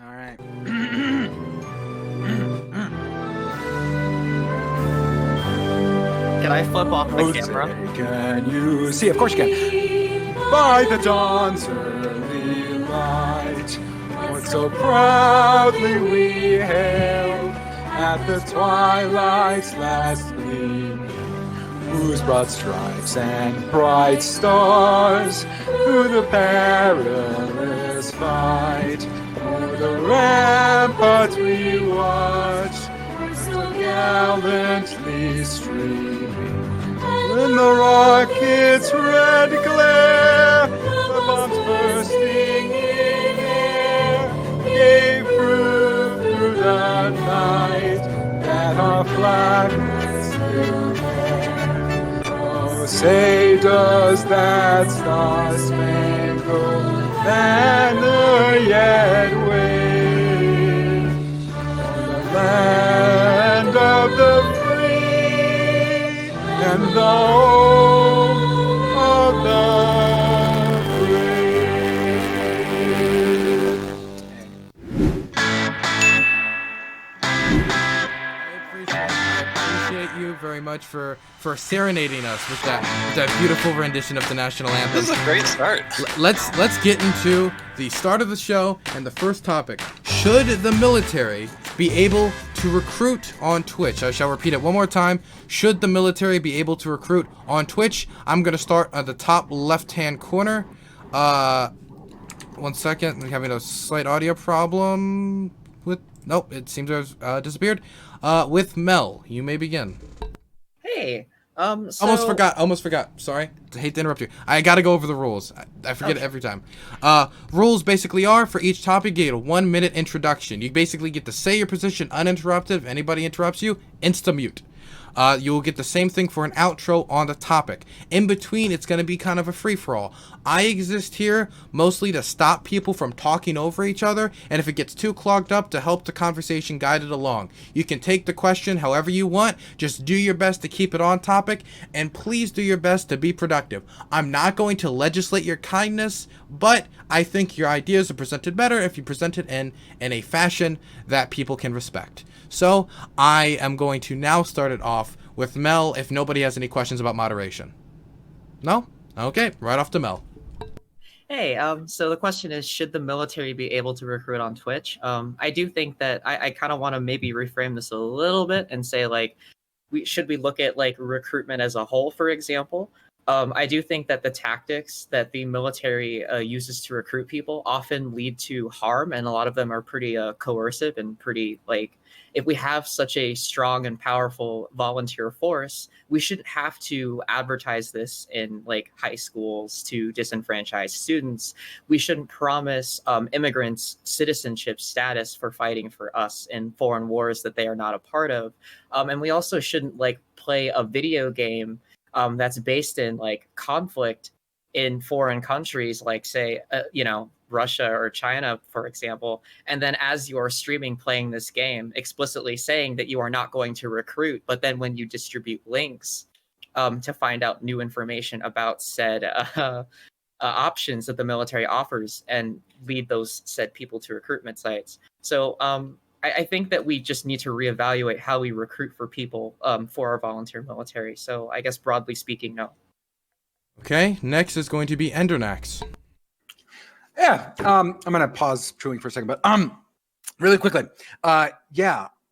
All right. Can I flip off the camera? Can you see? Of course you can. By the dawn's early light, what so proudly we hailed at the twilight's last gleam, whose broad stripes and bright stars through the perilous fight, o'er the ramparts we watched, so gallantly streaming. When the rocket's red glare, the bombs bursting in air, gave proof through the night that our flag was still there. Oh, say does that star-spangled banner yet wave on the land of the free and the home of the brave. I appreciate you very much for serenading us with that beautiful rendition of the national anthem. This is a great start. Let's get into the start of the show and the first topic. Should the military be able to recruit on Twitch? I shall repeat it one more time. Should the military be able to recruit on Twitch? I'm going to start at the top left-hand corner. 1 second. We're having a slight audio problem with... Nope, it seems to have disappeared. With Mel, you may begin. Hey, Almost forgot. Sorry. I hate to interrupt you. I gotta go over the rules. I forget it every time. Rules basically are, for each topic, you get a 1-minute introduction. You basically get to say your position uninterrupted. If anybody interrupts you, insta-mute. You will get the same thing for an outro on the topic. In between, it's going to be kind of a free-for-all. I exist here mostly to stop people from talking over each other, and if it gets too clogged up, to help the conversation guide it along. You can take the question however you want, just do your best to keep it on topic, and please do your best to be productive. I'm not going to legislate your kindness, but I think your ideas are presented better if you present it in a fashion that people can respect. So, I am going to now start it off with Mel if nobody has any questions about moderation. No? Okay, right off to Mel. Hey, so the question is, should the military be able to recruit on Twitch? I do think that I kind of want to maybe reframe this a little bit and say, like, should we look at, like, recruitment as a whole, for example? I do think that the tactics that the military uses to recruit people often lead to harm, and a lot of them are pretty coercive and pretty, like, if we have such a strong and powerful volunteer force, we shouldn't have to advertise this in, like, high schools to disenfranchised students. We shouldn't promise immigrants citizenship status for fighting for us in foreign wars that they are not a part of. And we also shouldn't, like, play a video game that's based in, like, conflict in foreign countries, like, say, Russia or China, for example, and then as you're streaming playing this game, explicitly saying that you are not going to recruit, but then when you distribute links to find out new information about said options that the military offers and lead those said people to recruitment sites. So I think that we just need to reevaluate how we recruit for people for our volunteer military. So I guess broadly speaking, no. Okay, next is going to be Endernax. Yeah, I'm gonna pause chewing for a second, but really quickly, the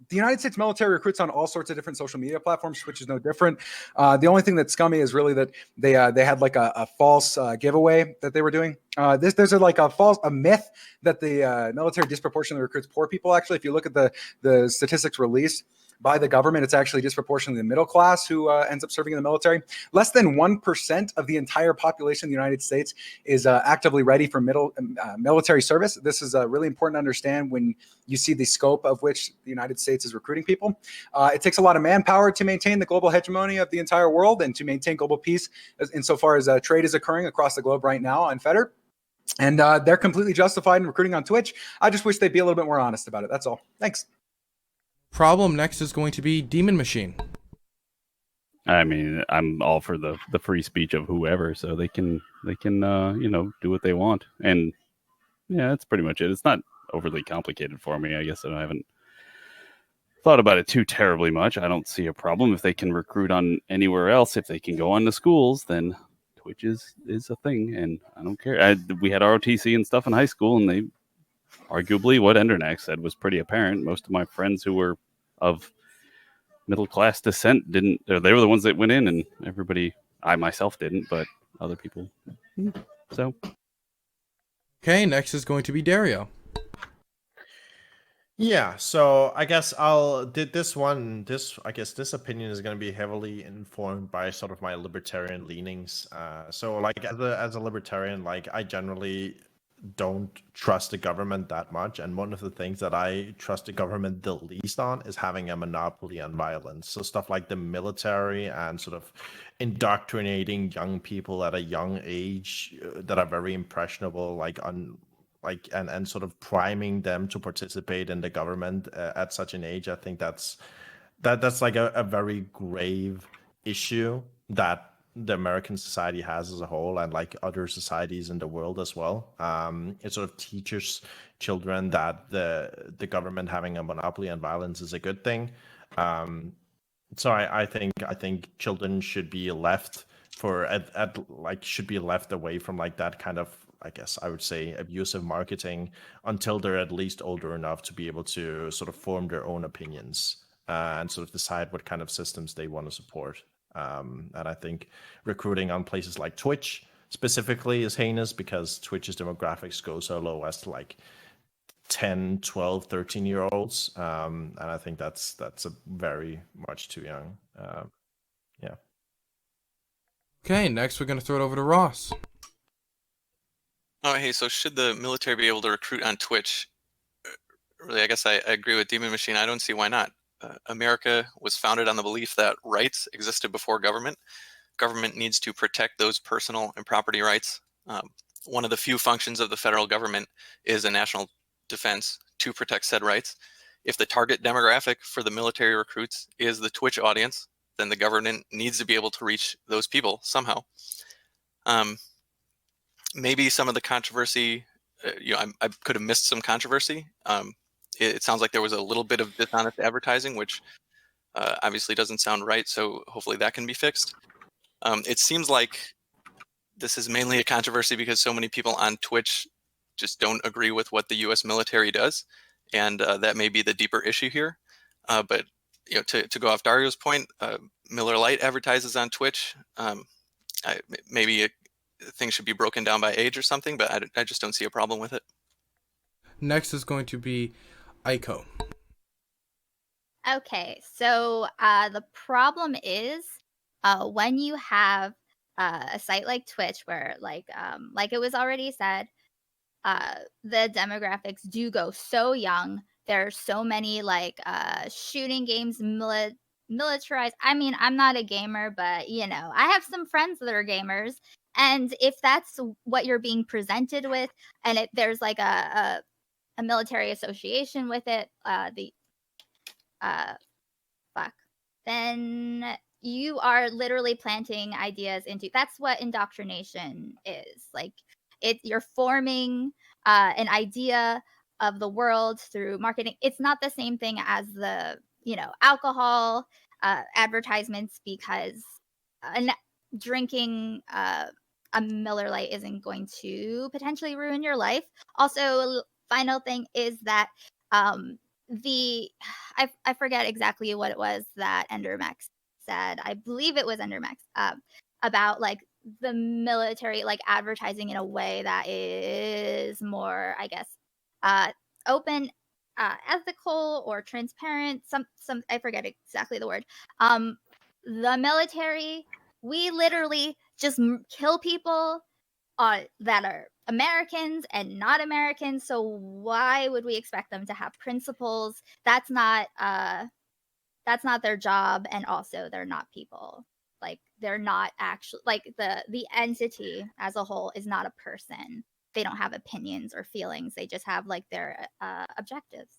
United States military recruits on all sorts of different social media platforms. Twitch is no different. The only thing that's scummy is really that they had like a false giveaway that they were doing. There's a myth that the military disproportionately recruits poor people. Actually, if you look at the statistics released by the government, it's actually disproportionately the middle class who ends up serving in the military. Less than 1% of the entire population of the United States is actively ready for military service. This is really important to understand when you see the scope of which the United States is recruiting people. It takes a lot of manpower to maintain the global hegemony of the entire world and to maintain global peace insofar as trade is occurring across the globe right now unfettered. And they're completely justified in recruiting on Twitch. I just wish they'd be a little bit more honest about it. That's all. Thanks. Problem next is going to be Demon Machine. I mean, I'm all for the free speech of whoever, so they can do what they want. And yeah, that's pretty much it. It's not overly complicated for me. I guess I haven't thought about it too terribly much. I don't see a problem if they can recruit on anywhere else. If they can go on to schools, then Twitch is a thing, and I don't care. We had ROTC and stuff in high school, and they arguably what Endernax said was pretty apparent. Most of my friends who were of middle class descent didn't. They were the ones that went in, and everybody. I myself didn't, but other people. So. Okay, next is going to be Dario. Yeah, so I guess I guess this opinion is going to be heavily informed by sort of my libertarian leanings. So like as a libertarian, like I generally don't trust the government that much, and one of the things that I trust the government the least on is having a monopoly on violence. So stuff like the military and sort of indoctrinating young people at a young age that are very impressionable, and sort of priming them to participate in the government at such an age. I think that's like a very grave issue that the American society has as a whole, and like other societies in the world as well. It sort of teaches children that the government having a monopoly on violence is a good thing. So I think children should be left should be left away from like that kind of, I guess I would say, abusive marketing until they're at least older enough to be able to sort of form their own opinions and sort of decide what kind of systems they want to support. And I think recruiting on places like Twitch specifically is heinous because Twitch's demographics go so low as to like 10, 12, 13-year-olds. And I think that's a very much too young. Yeah. Okay, next we're going to throw it over to Ross. Oh, hey, so should the military be able to recruit on Twitch? Really, I guess I agree with Demon Machine. I don't see why not. America was founded on the belief that rights existed before government. Government needs to protect those personal and property rights. One of the few functions of the federal government is a national defense to protect said rights. If the target demographic for the military recruits is the Twitch audience, then the government needs to be able to reach those people somehow. Maybe some of the controversy, I could have missed some controversy. It sounds like there was a little bit of dishonest advertising, which obviously doesn't sound right. So hopefully that can be fixed. It seems like this is mainly a controversy because so many people on Twitch just don't agree with what the U.S. military does, and that may be the deeper issue here. But to go off Dario's point, Miller Lite advertises on Twitch. Maybe things should be broken down by age or something, but I just don't see a problem with it. Next is going to be Aiko. Okay, so the problem is when you have a site like Twitch where like it was already said, the demographics do go so young. There are so many like shooting games militarized. I mean, I'm not a gamer, but I have some friends that are gamers, and if that's what you're being presented with, and there's like a military association with it, then you are literally planting ideas into. That's what indoctrination is. Like you're forming an idea of the world through marketing. It's not the same thing as the alcohol advertisements, because drinking a Miller Lite isn't going to potentially ruin your life. Also, final thing is that I forget exactly what it was that Endernax said. I believe it was Endernax about like the military like advertising in a way that is more, I guess, open, ethical, or transparent. Some I forget exactly the word. The military, we literally just kill people that are Americans and not Americans. So why would we expect them to have principles? That's not their job, and also they're not people. Like they're not actually like the entity as a whole is not a person. They don't have opinions or feelings. They just have like their objectives.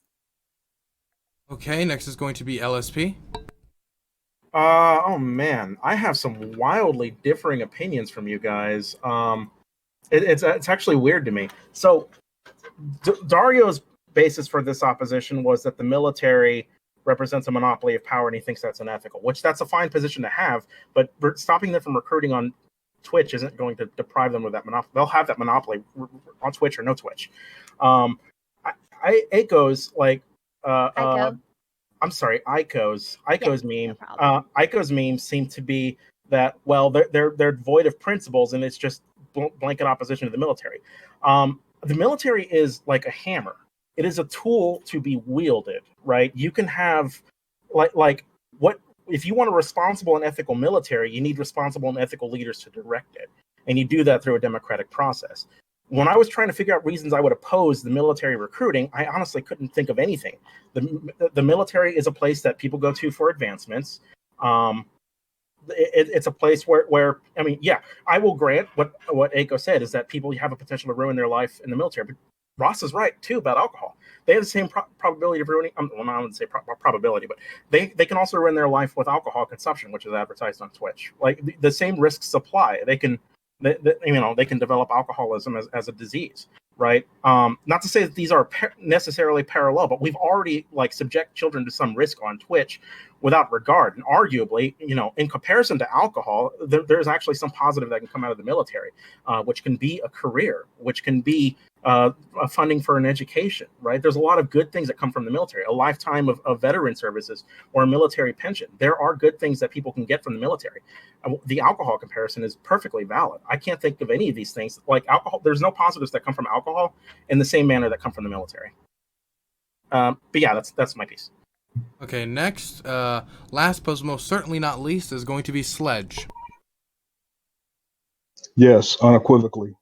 Okay, next is going to be LSP. Oh man, I have some wildly differing opinions from you guys. It's actually weird to me. So Dario's basis for this opposition was that the military represents a monopoly of power, and he thinks that's unethical, which that's a fine position to have, but stopping them from recruiting on Twitch isn't going to deprive them of that monopoly. They'll have that monopoly on Twitch or no Twitch. Aiko's like, I'm sorry, Aiko's meme. No Aiko's memes seem to be that, well, they're void of principles, and it's just blanket opposition to the military. The military is like a hammer. It is a tool to be wielded, right? You can have like what if you want a responsible and ethical military, you need responsible and ethical leaders to direct it. And you do that through a democratic process. When I was trying to figure out reasons I would oppose the military recruiting, I honestly couldn't think of anything. The military is a place that people go to for advancements. It's a place where I mean, yeah, I will grant what Aiko said is that people have a potential to ruin their life in the military. But Ross is right too about alcohol. They have the same probability of ruining. Well, I wouldn't say probability, but they can also ruin their life with alcohol consumption, which is advertised on Twitch. Like the same risks apply. They can develop alcoholism as a disease, right? Not to say that these are necessarily parallel, but we've already subject children to some risk on Twitch without regard. And arguably, in comparison to alcohol, there's actually some positive that can come out of the military, which can be a career, which can be a funding for an education, right? There's a lot of good things that come from the military, a lifetime of veteran services or a military pension. There are good things that people can get from the military. The alcohol comparison is perfectly valid. I can't think of any of these things like alcohol. There's no positives that come from alcohol in the same manner that come from the military. But yeah, that's my piece. Okay, next, last but most certainly not least is going to be Sledge. Yes, unequivocally.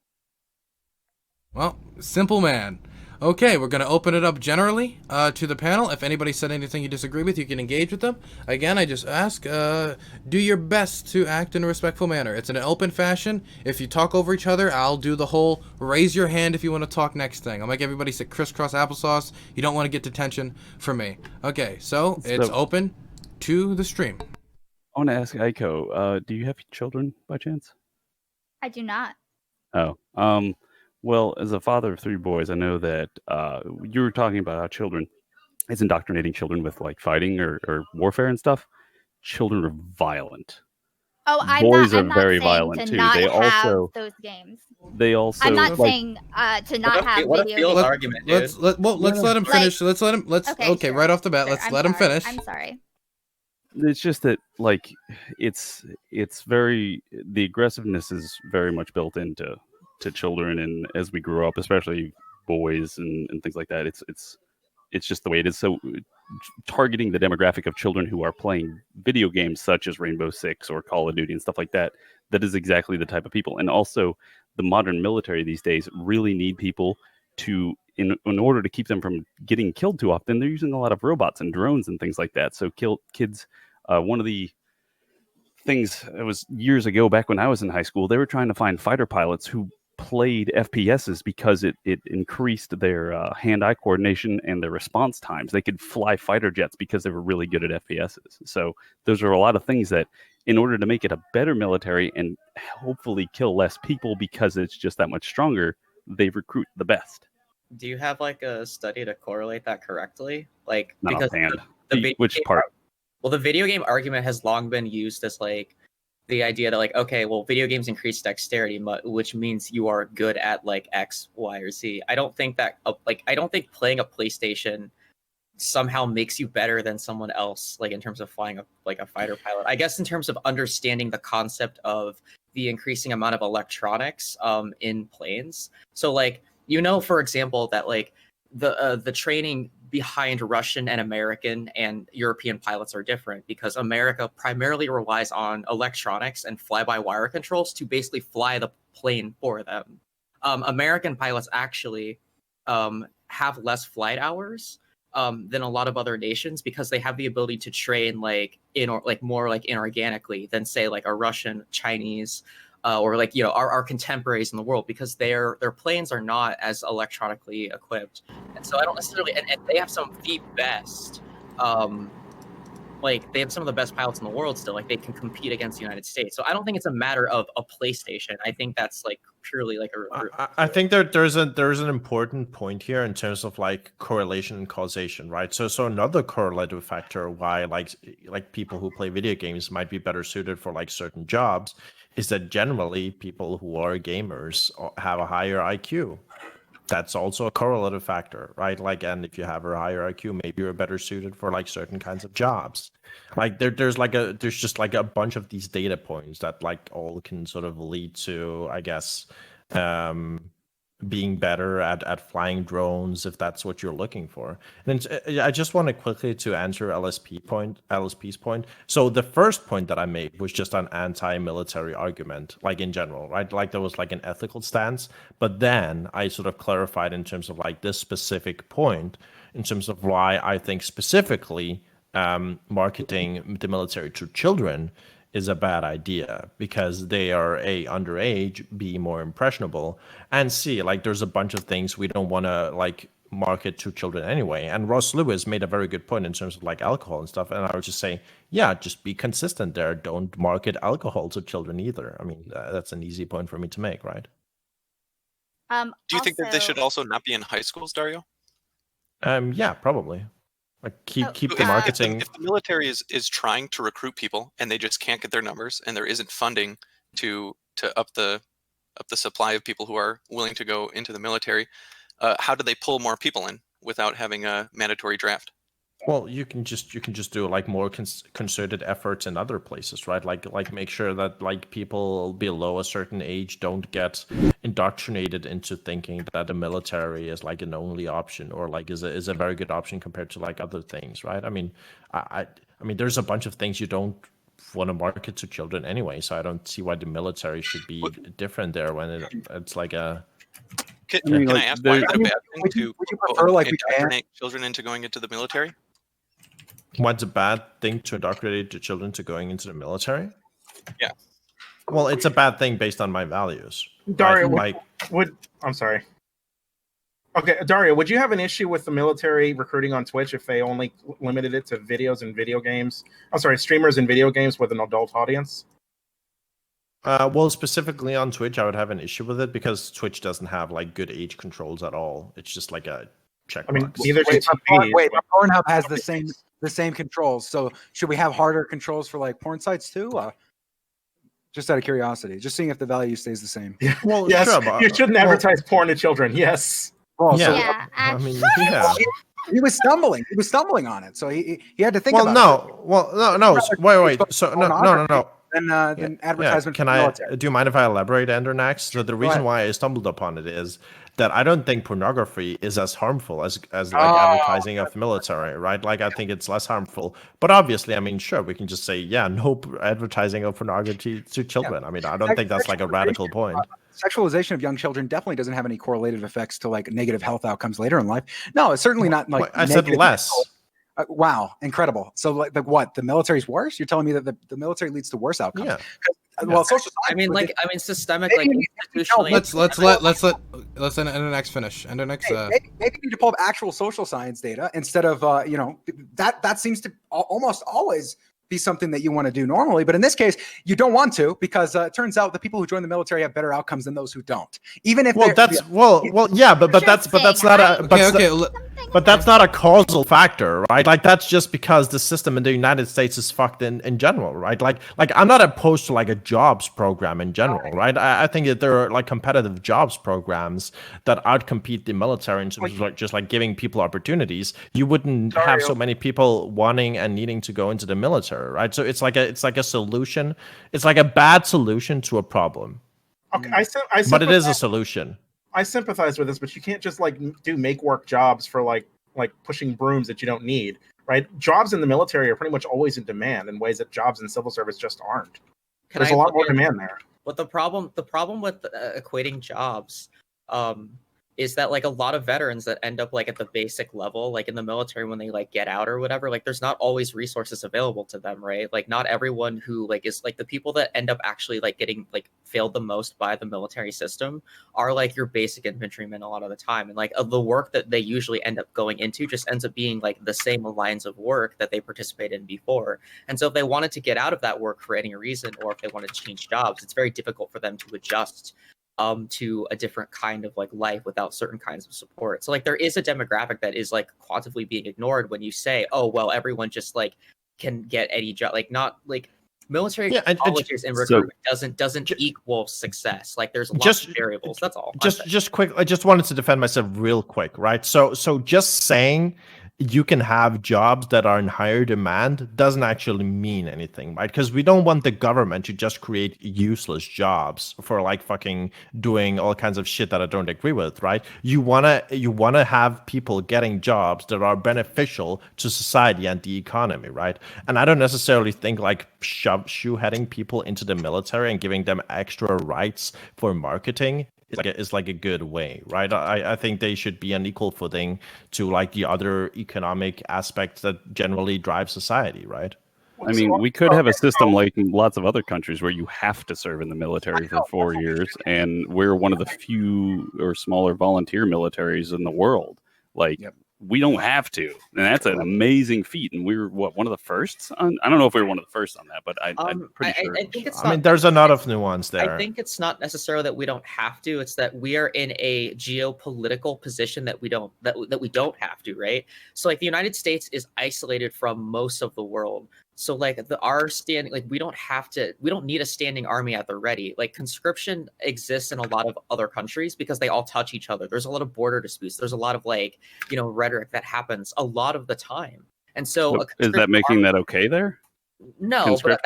Well, simple man. Okay, we're going to open it up generally to the panel. If anybody said anything you disagree with, you can engage with them. Again, I just ask, do your best to act in a respectful manner. It's in an open fashion. If you talk over each other, I'll do the whole raise your hand if you want to talk next thing. I'll make everybody say crisscross applesauce. You don't want to get detention from me. Okay, so it's open to the stream. I want to ask Aiko, do you have children by chance? I do not. Oh, well, as a father of 3 boys, I know that you were talking about how children, it's indoctrinating children with fighting or warfare and stuff. Children are violent. Oh, boys I'm are very saying violent to too. not They have also those games. they also. I'm not saying to not have What a video field games. argument, dude. Let's let him finish. Okay, sure, right off the bat, sure, let's let him finish. I'm sorry. It's just that it's very, the aggressiveness is very much built into children, and as we grow up, especially boys and things like that, it's just the way it is. So targeting the demographic of children who are playing video games such as Rainbow Six or Call of Duty and stuff like that, that is exactly the type of people. And also the modern military these days really need people to, in order to keep them from getting killed too often, they're using a lot of robots and drones and things like that. So kids, one of the things, it was years ago back when I was in high school, they were trying to find fighter pilots who played FPSs because it increased their hand-eye coordination and their response times. They could fly fighter jets because they were really good at FPSs. So those are a lot of things that, in order to make it a better military and hopefully kill less people because it's just that much stronger, they recruit the best. Do you have a study to correlate that correctly? Not Because offhand. which part? Well, the video game argument has long been used as the idea that okay, well, video games increase dexterity, which means you are good at X, Y, or Z. I don't think that I don't think playing a PlayStation somehow makes you better than someone else, in terms of flying a fighter pilot. I guess in terms of understanding the concept of the increasing amount of electronics in planes. So for example, that the training behind Russian and American and European pilots are different because America primarily relies on electronics and fly-by-wire controls to basically fly the plane for them. American pilots actually have less flight hours than a lot of other nations because they have the ability to train more inorganically than say a Russian, Chinese, or our contemporaries in the world, because their planes are not as electronically equipped. And so I don't necessarily, and they have some of the best like they have some of the best pilots in the world still. Like they can compete against the United States. So I don't think it's a matter of a PlayStation. I think that's like purely like a recruit. I think there's an important point here in terms of like correlation and causation, right? So another correlative factor why like people who play video games might be better suited for like certain jobs is that generally people who are gamers have a higher IQ. That's also a correlative factor, right? Like, and if you have a higher IQ, maybe you're better suited for like certain kinds of jobs. Like there's just like a bunch of these data points that like all can sort of lead to, I guess, being better at flying drones if that's what you're looking for. And I just want to quickly to answer LSP's point. So the first point that I made was just an anti-military argument, like in general, right? Like there was like an ethical stance, but then I sort of clarified in terms of like this specific point, in terms of why I think specifically marketing the military to children is a bad idea, because they are underage, B, more impressionable, and C, like there's a bunch of things we don't want to like market to children anyway. And Ross Lewis made a very good point in terms of like alcohol and stuff. And I would just say, yeah, just be consistent there. Don't market alcohol to children either. I mean, that's an easy point for me to make, right? Do you think that they should also not be in high schools, Dario? Yeah, probably. Like keep So the marketing. If the military is trying to recruit people and they just can't get their numbers, and there isn't funding to up the supply of people who are willing to go into the military, how do they pull more people in without having a mandatory draft? Well, you can just do like more concerted efforts in other places, right? Like make sure that like people below a certain age don't get indoctrinated into thinking that the military is like an only option, or like is a very good option compared to like other things, right? I mean, I mean, there's a bunch of things you don't want to market to children anyway, so I don't see why the military should be different there when it's like a. Can I ask, why is it a bad thing would to you prefer, like, we indoctrinate children into going into the military? What's a bad thing to indoctrinate the children to going into the military? Yeah. Well, it's a bad thing based on my values. Dario, right? I'm sorry. Okay, Dario, would you have an issue with the military recruiting on Twitch if they only limited it to videos and video games? I'm sorry, streamers and video games with an adult audience? Well, specifically on Twitch, I would have an issue with it because Twitch doesn't have like good age controls at all. It's just like a checkbox. I mean, neither Wait, does but Pornhub has the same controls. So should we have harder controls for like porn sites too? Just out of curiosity, just seeing if the value stays the same. Well, yes, sure, but, you shouldn't advertise porn to children. Yes. Well, yeah. Yeah, I mean, actually. yeah. He was stumbling on it, so he had to think Well, about it. wait. So no. Then advertisement. Can for the I? military. Do you mind if I elaborate, Endernax? So the reason ahead. why I stumbled upon it is that I don't think pornography is as harmful as like advertising of the military, right? Like I think it's less harmful. But obviously, I mean, sure, we can just say, yeah, no advertising of pornography to children. I mean, I don't think that's like a radical point. Sexualization of young children definitely doesn't have any correlative effects to like negative health outcomes later in life. No, it's certainly not like I said less. Wow, incredible. So like what? The military's worse? You're telling me that the military leads to worse outcomes? Yeah. Well, social I mean, science, systemic, Maybe like you- institutionally. Let's let Endernax finish. Endernax. maybe you need to pull up actual social science data instead of that seems to almost always be something that you want to do normally, but in this case you don't want to, because it turns out the people who join the military have better outcomes than those who don't, even if Well, that's not a but that's not a causal factor, right? Like that's just because the system in the United States is fucked in general, right? Like I'm not opposed to like a jobs program in general, right? I think that there are like competitive jobs programs that outcompete the military in terms of like just like giving people opportunities. You wouldn't have so many people wanting and needing to go into the military, right? So it's like a solution. It's like a bad solution to a problem. Okay, But it is a solution. I sympathize with this, but you can't just like do make work jobs for like pushing brooms that you don't need, right? Jobs in the military are pretty much always in demand in ways that jobs in civil service just aren't. There's a lot more demand there. But the problem with equating jobs is that like a lot of veterans that end up like at the basic level, like in the military when they like get out or whatever, like there's not always resources available to them, right? Like not everyone who like is like the people that end up actually like getting like failed the most by the military system are like your basic infantrymen a lot of the time. And like the work that they usually end up going into just ends up being like the same lines of work that they participated in before. And so if they wanted to get out of that work for any reason, or if they wanted to change jobs, it's very difficult for them to adjust to a different kind of like life without certain kinds of support. So like there is a demographic that is like quantitatively being ignored when you say, oh well, everyone just like can get any job. Like not like military colleges and recruitment doesn't equal success. Like there's lots of variables. That's all. Just quick. I just wanted to defend myself real quick, right? So just saying you can have jobs that are in higher demand doesn't actually mean anything, right? Because we don't want the government to just create useless jobs for like fucking doing all kinds of shit that I don't agree with, right? You wanna have people getting jobs that are beneficial to society and the economy, right? And I don't necessarily think like shoe-heading people into the military and giving them extra rights for marketing is like a good way, right? I think they should be on equal footing to like the other economic aspects that generally drive society, right? I mean, we could have a system like in lots of other countries where you have to serve in the military for 4 years, and we're one of the few or smaller volunteer militaries in the world. Like, we don't have to, and that's an amazing feat. And we were one of the first? I don't know if we were one of the first on that, but I'm pretty sure. I think it's. I mean, there's a lot of nuance there. I think it's not necessarily that we don't have to. It's that we are in a geopolitical position that we don't have to, right? So like the United States is isolated from most of the world. So like our standing, like we don't need a standing army at the ready. Like conscription exists in a lot of other countries because they all touch each other. There's a lot of border disputes. There's a lot of like, rhetoric that happens a lot of the time. And so is that making that okay there? No, but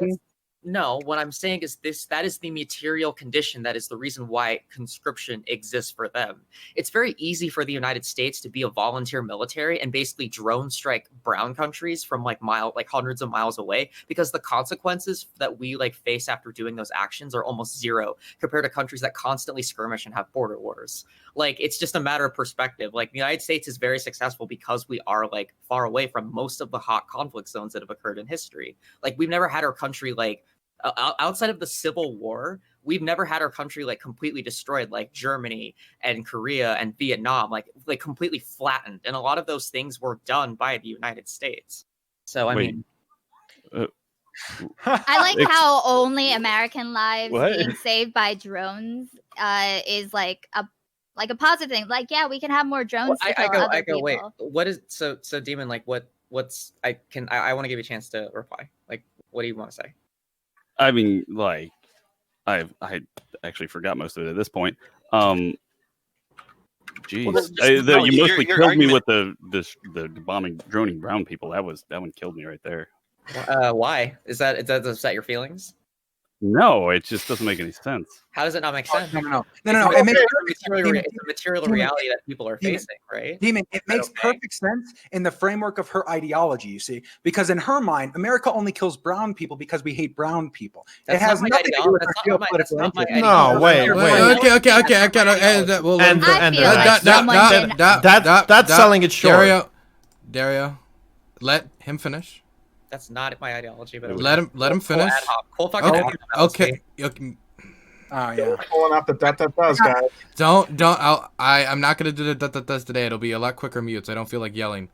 no, what I'm saying is that is the material condition. That is the reason why conscription exists for them. It's very easy for the United States to be a volunteer military and basically drone strike brown countries from like hundreds of miles away, because the consequences that we like face after doing those actions are almost zero compared to countries that constantly skirmish and have border wars. Like it's just a matter of perspective. Like the United States is very successful because we are like far away from most of the hot conflict zones that have occurred in history. Like we've never had our country like outside of the Civil War, we've never had our country like completely destroyed like Germany and Korea and Vietnam, like completely flattened. And a lot of those things were done by the United States. So I mean, I like how only American lives being saved by drones is like a positive thing. Like, yeah, we can have more drones. Well, I go. Wait, what is so Demon? Like, what's I want to give you a chance to reply. Like, what do you want to say? I mean, like, I actually forgot most of it at this point. Jeez, you mostly killed me with the bombing, droning brown people. That one killed me right there. Why? Is that your feelings? No, it just doesn't make any sense. How does it not make sense? No. It's a material reality that people are facing, right? Demon, it makes perfect sense in the framework of her ideology, you see, because in her mind, America only kills brown people because we hate brown people. It has nothing to do with her geopolitical interest. No, wait. Okay. That's selling it short. Dario, let him finish. That's not my ideology, but let him finish. Okay. Oh yeah. Pulling out the does, guys. I'm not gonna do the does today. It'll be a lot quicker mutes. I don't feel like yelling.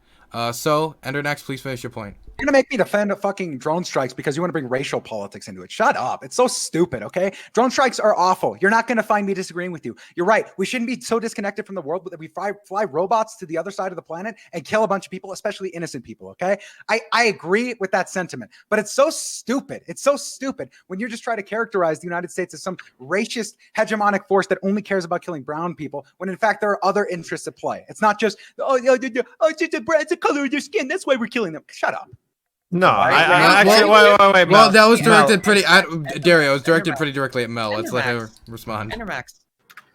So Endernax, please finish your point. You're gonna make me defend fucking drone strikes because you want to bring racial politics into it. Shut up. It's so stupid, okay? Drone strikes are awful. You're not gonna find me disagreeing with you. You're right. We shouldn't be so disconnected from the world that we fly robots to the other side of the planet and kill a bunch of people, especially innocent people, okay? I agree with that sentiment, but it's so stupid. It's so stupid when you're just trying to characterize the United States as some racist hegemonic force that only cares about killing brown people, when in fact there are other interests at play. It's not just, it's the color of your skin. That's why we're killing them. Shut up. No, wait. Well, that was directed Dario, it was directed pretty directly at Mel. Let's let her respond. Endernax,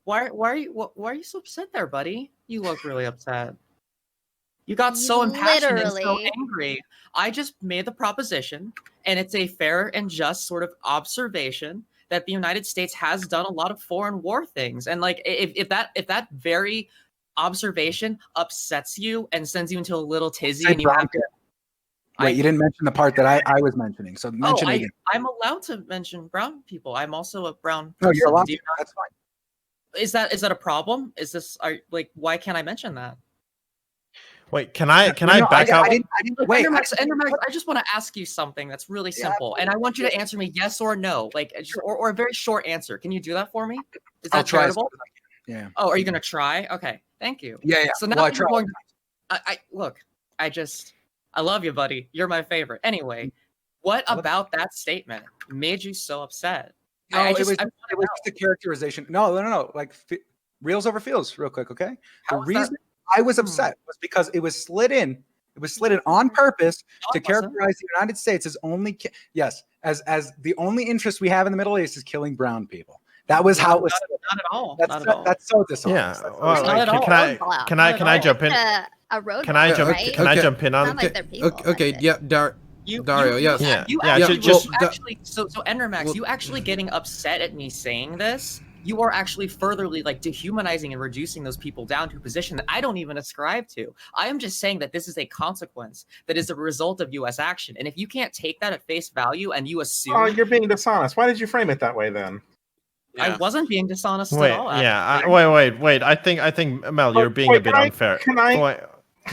why are you so upset there, buddy? You look really upset. You got so impassioned and so angry. I just made the proposition, and it's a fair and just sort of observation that the United States has done a lot of foreign war things, and like if that very observation upsets you and sends you into a little tizzy, Say and you have to. Wait, you didn't mention the part that I was mentioning, so mention it again. I'm allowed to mention brown people. I'm also a brown No, person. you're allowed Do you to. not- That's fine. Is that a problem? Is this why can't I mention that? Wait, can I No, back up? I didn't, wait, Endermax, I just want to ask you something that's really simple, and I want you to answer me yes or no, or a very short answer. Can you do that for me? Is that I'll try. charitable? Yeah. Oh, are you gonna try? Okay, thank you. Yeah. So now Well, I we're tried. going. Look. I love you, buddy. You're my favorite. Anyway, what about that statement made you so upset? No, it was just a characterization. No. Like reels over feels, real quick, okay? The reason I was upset was because it was slid in. It was slid in on purpose to characterize the United States as only as the only interest we have in the Middle East is killing brown people. That was how it was. Not at all. That's so dishonest. Yeah. Well, can I jump in? A road Can I jump? right? Can I jump in on? Not like they're people, Okay. but- Yeah. Dario. Yes. You actually, so Endermax, you actually getting upset at me saying this, you are actually furtherly dehumanizing and reducing those people down to a position that I don't even ascribe to. I am just saying that this is a consequence that is a result of U.S. action, and if you can't take that at face value and you assume, Oh, you're being dishonest. Why did you frame it that way then? I wasn't being dishonest Wait, at all. wait. I think Mel, you're being a bit unfair. Can I?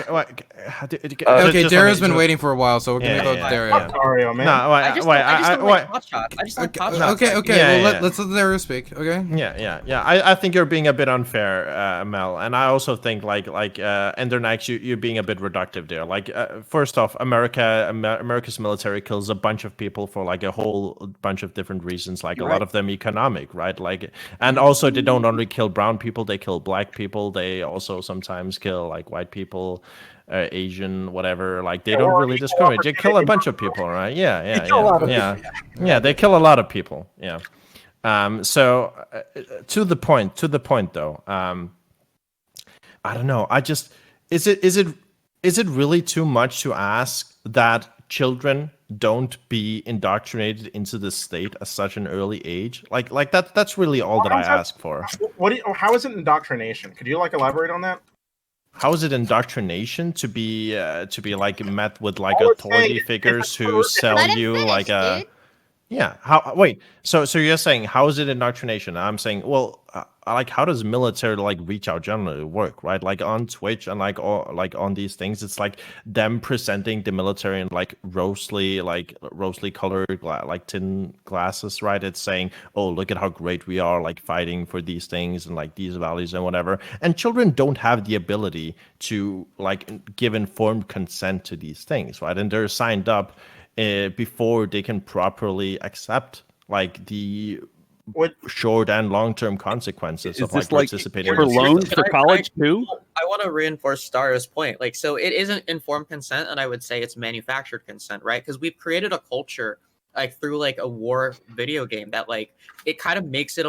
Okay, Dario's been waiting for a while, so we're gonna go to Dario. Fuck Dario, man. No, I just don't like hot shots. I just like hot shots. Okay. Let's let Dario speak. Okay. Yeah. I think you're being a bit unfair, Mel, and I also think Endernax, you're being a bit reductive there. First off, America's military kills a bunch of people for a whole bunch of different reasons. A lot of them economic, right? And also they don't only kill brown people; they kill black people. They also sometimes kill white people. Asian, whatever, they don't really discriminate. They kill a bunch of people, right? Yeah. They kill a lot of people. Yeah. So to the point though. I don't know. Is it really too much to ask that children don't be indoctrinated into the state at such an early age? That's really all that I ask for. How is it indoctrination? Could you elaborate on that? How is it indoctrination to be met with authority figures who sell you dude. Yeah. Wait. So you're saying how is it indoctrination? I'm saying, well, how does military reach out generally work, right? On Twitch and on these things, it's them presenting the military in rosely colored tin glasses, right? It's saying, oh, look at how great we are, fighting for these things and these values and whatever. And children don't have the ability to give informed consent to these things, right? And they're signed up before they can properly accept the short and long-term consequences of participating for loans for college too. I want to reinforce Star's point. So it isn't informed consent, and I would say it's manufactured consent, right? Because we've created a culture through a war video game that it kind of makes it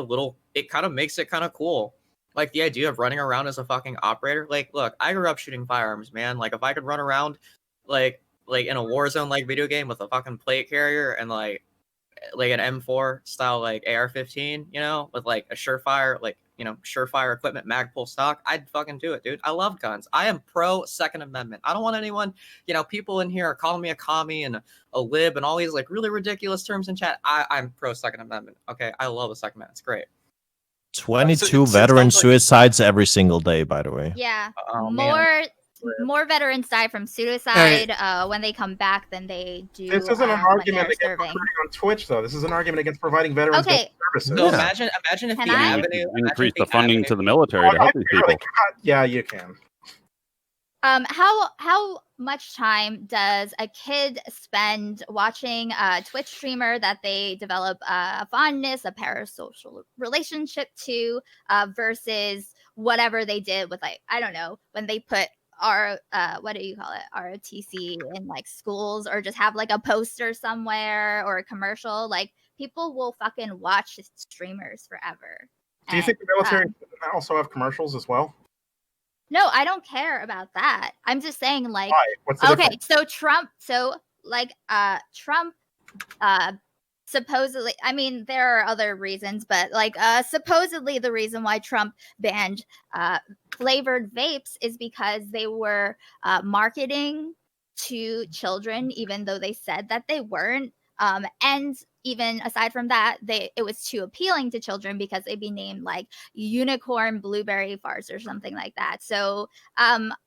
kind of cool. The idea of running around as a fucking operator. Look, I grew up shooting firearms, man. If I could run around in a war zone video game with a fucking plate carrier and an M4 style AR-15, with a surefire surefire equipment mag pull stock, I'd fucking do it, dude. I love guns. I am pro Second Amendment. I don't want anyone, people in here are calling me a commie and a lib and all these really ridiculous terms in chat. I'm pro Second Amendment. Okay, I love the Second Amendment. It's great. 22 veteran suicides every single day, by the way. Yeah. Oh, More veterans die from suicide when they come back than they do. This isn't an argument against serving. providing on Twitch, though. This is an argument against providing veterans services. So imagine if Can the I? avenue Increase the funding to the military to help these people. Yeah, you can. How much time does a kid spend watching a Twitch streamer that they develop a fondness, a parasocial relationship to, versus whatever they did with I don't know, when they put what do you call it, ROTC in schools, or just have a poster somewhere or a commercial? People will fucking watch streamers forever. Do you think the military also have commercials as well? No, I don't care about that. I'm just saying Why? What's the difference? so Trump supposedly, I mean, there are other reasons, but like supposedly the reason why Trump banned flavored vapes is because they were marketing to children, even though they said that they weren't. And even aside from that, it was too appealing to children because they'd be named like unicorn blueberry farts or something like that. So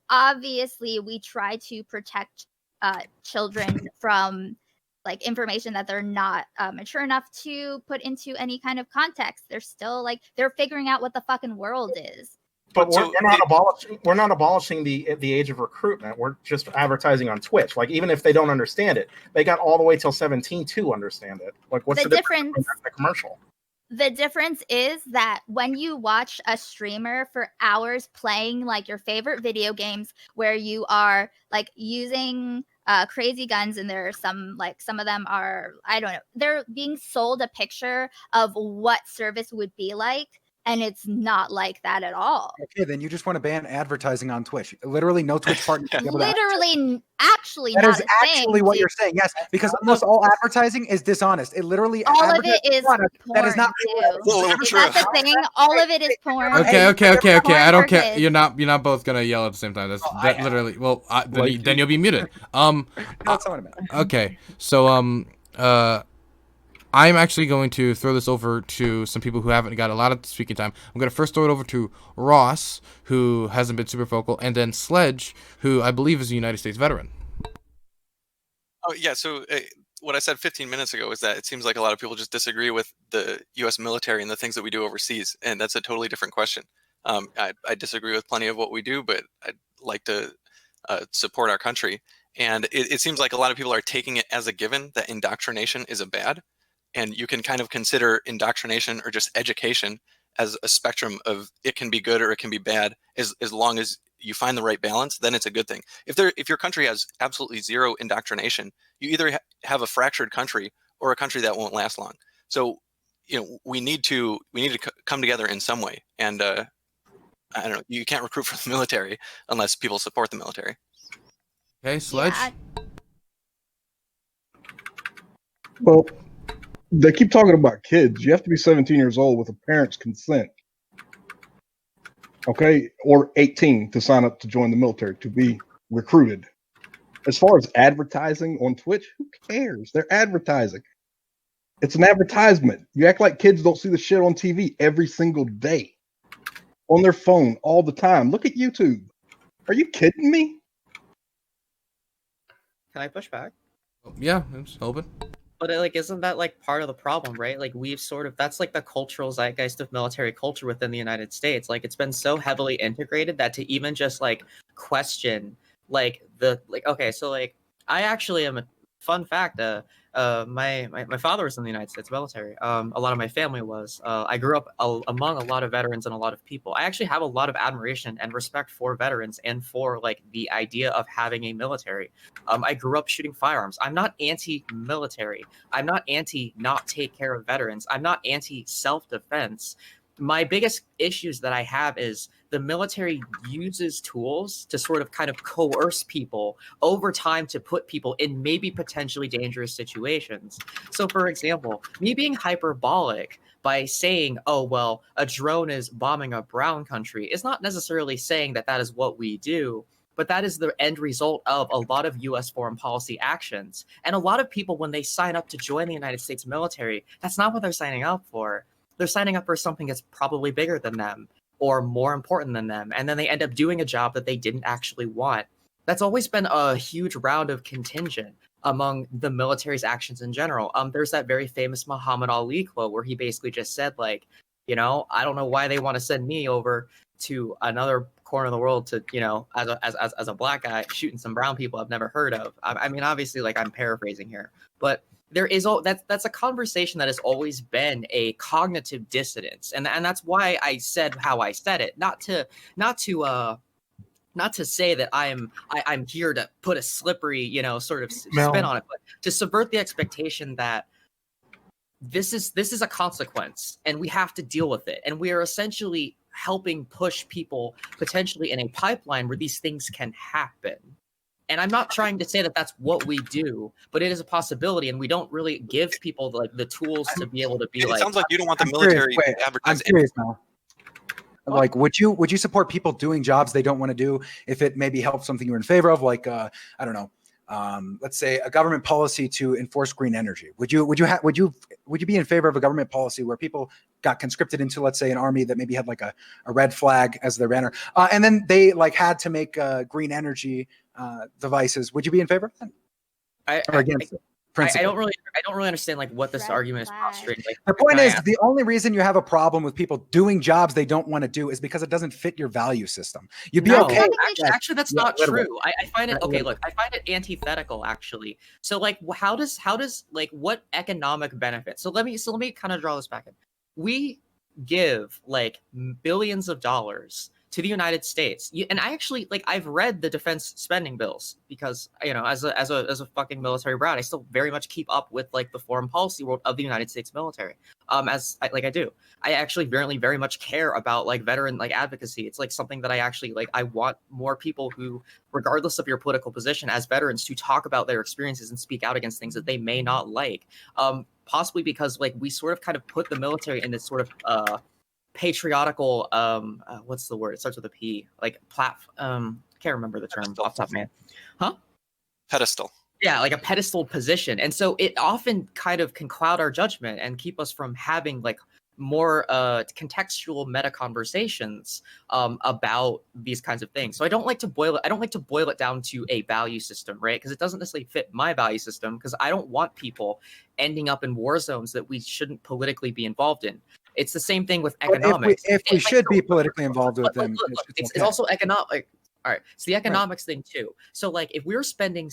obviously we try to protect children from like information that they're not mature enough to put into any kind of context. They're still like they're figuring out what the fucking world is. But we're not abolishing the age of recruitment. We're just advertising on Twitch. Like even if they don't understand it, they got all the way till 17 to understand it. Like what's the difference from the commercial? The difference is that when you watch a streamer for hours playing like your favorite video games where you are like using crazy guns, and there are some of them are, I don't know, they're being sold a picture of what service would be like. And it's not like that at all. Okay, then you just want to ban advertising on Twitch. Literally, no Twitch partner. Literally, actually, that not is actually what you're saying. Yes, because almost all advertising is dishonest. It literally all of it is porn. That is not That's the thing. All of it is porn. Okay. I don't care. You're not both gonna yell at the same time. That literally. Well, then you'll be muted. That's what I meant. Okay, so I'm actually going to throw this over to some people who haven't got a lot of speaking time. I'm going to first throw it over to Ross, who hasn't been super vocal, and then Sledge, who I believe is a United States veteran. Oh, yeah. So what I said 15 minutes ago is that it seems like a lot of people just disagree with the U.S. military and the things that we do overseas. And that's a totally different question. I disagree with plenty of what we do, but I'd like to support our country. And it seems like a lot of people are taking it as a given that indoctrination is a bad. And you can kind of consider indoctrination or just education as a spectrum of it can be good or it can be bad. As long as you find the right balance, then it's a good thing. If your country has absolutely zero indoctrination, you either have a fractured country or a country that won't last long. So, we need to come together in some way. And I don't know, you can't recruit for the military unless people support the military. Okay, Sledge. Yeah. Well, they keep talking about kids. You have to be 17 years old with a parent's consent. Okay? Or 18 to sign up to join the military, to be recruited. As far as advertising on Twitch, who cares? They're advertising. It's an advertisement. You act like kids don't see the shit on TV every single day. On their phone all the time. Look at YouTube. Are you kidding me? Can I push back? Yeah, it's open. But isn't that like part of the problem, right? Like we've that's like the cultural zeitgeist of military culture within the United States. Like it's been so heavily integrated that to even just like question okay, so like I actually am a fun fact. My father was in the United States military. A lot of my family was. I grew up among a lot of veterans and a lot of people. I actually have a lot of admiration and respect for veterans and for like the idea of having a military. I grew up shooting firearms. I'm not anti-military. I'm not anti-not take care of veterans. I'm not anti-self-defense. My biggest issues that I have is the military uses tools to sort of kind of coerce people over time to put people in maybe potentially dangerous situations. So, for example, me being hyperbolic by saying, oh, well, a drone is bombing a brown country is not necessarily saying that that is what we do. But that is the end result of a lot of U.S. foreign policy actions. And a lot of people, when they sign up to join the United States military, that's not what they're signing up for. They're signing up for something that's probably bigger than them or more important than them. And then they end up doing a job that they didn't actually want. That's always been a huge round of contingent among the military's actions in general. There's that very famous Muhammad Ali quote where he basically just said, like, I don't know why they want to send me over to another corner of the world to, as a black guy shooting some brown people I've never heard of. I mean, obviously, like I'm paraphrasing here, but there is that's a conversation that has always been a cognitive dissonance, and that's why I said how I said it, not to say that I'm here to put a slippery, sort of spin on it, but to subvert the expectation that this is a consequence and we have to deal with it, and we are essentially helping push people potentially in a pipeline where these things can happen. And I'm not trying to say that that's what we do, but it is a possibility, and we don't really give people like the tools to be able to be It like. sounds like you don't want the I'm military curious. Wait, to I'm advertise. curious now. Like, would you support people doing jobs they don't want to do if it maybe helps something you're in favor of? Like, I don't know. Let's say a government policy to enforce green energy. Would you be in favor of a government policy where people got conscripted into, let's say, an army that maybe had like a red flag as their banner, and then they like had to make green energy devices? Would you be in favor of that? Or against it? I don't really understand like what this Red argument is flag. postulating. Like, The point can I is, ask- the only reason you have a problem with people doing jobs they don't want to do is because it doesn't fit your value system. You'd be No, okay. actually, that's Yeah, not literally. true. I find it okay. Look, I find it antithetical actually. So like, how does like what economic benefit? So let me kind of draw this back in. We give like billions of dollars to the United States, and I actually like I've read the defense spending bills because as a fucking military brat, I still very much keep up with like the foreign policy world of the United States military. I do. I actually very much care about like veteran like advocacy. It's like something that I actually like. I want more people who, regardless of your political position, as veterans, to talk about their experiences and speak out against things that they may not like. Possibly because like we sort of kind of put the military in this sort of patriotical what's the word? It starts with a P. Like can't remember the term off the top of my head. Huh? Pedestal. Yeah, like a pedestal position. And so it often kind of can cloud our judgment and keep us from having like more contextual meta conversations about these kinds of things. So I don't like to boil it down to a value system, right? Because it doesn't necessarily fit my value system, because I don't want people ending up in war zones that we shouldn't politically be involved in. It's the same thing with economics. If we should be politically involved with them, It's also economic. All right, it's the economics thing too. So like if we're spending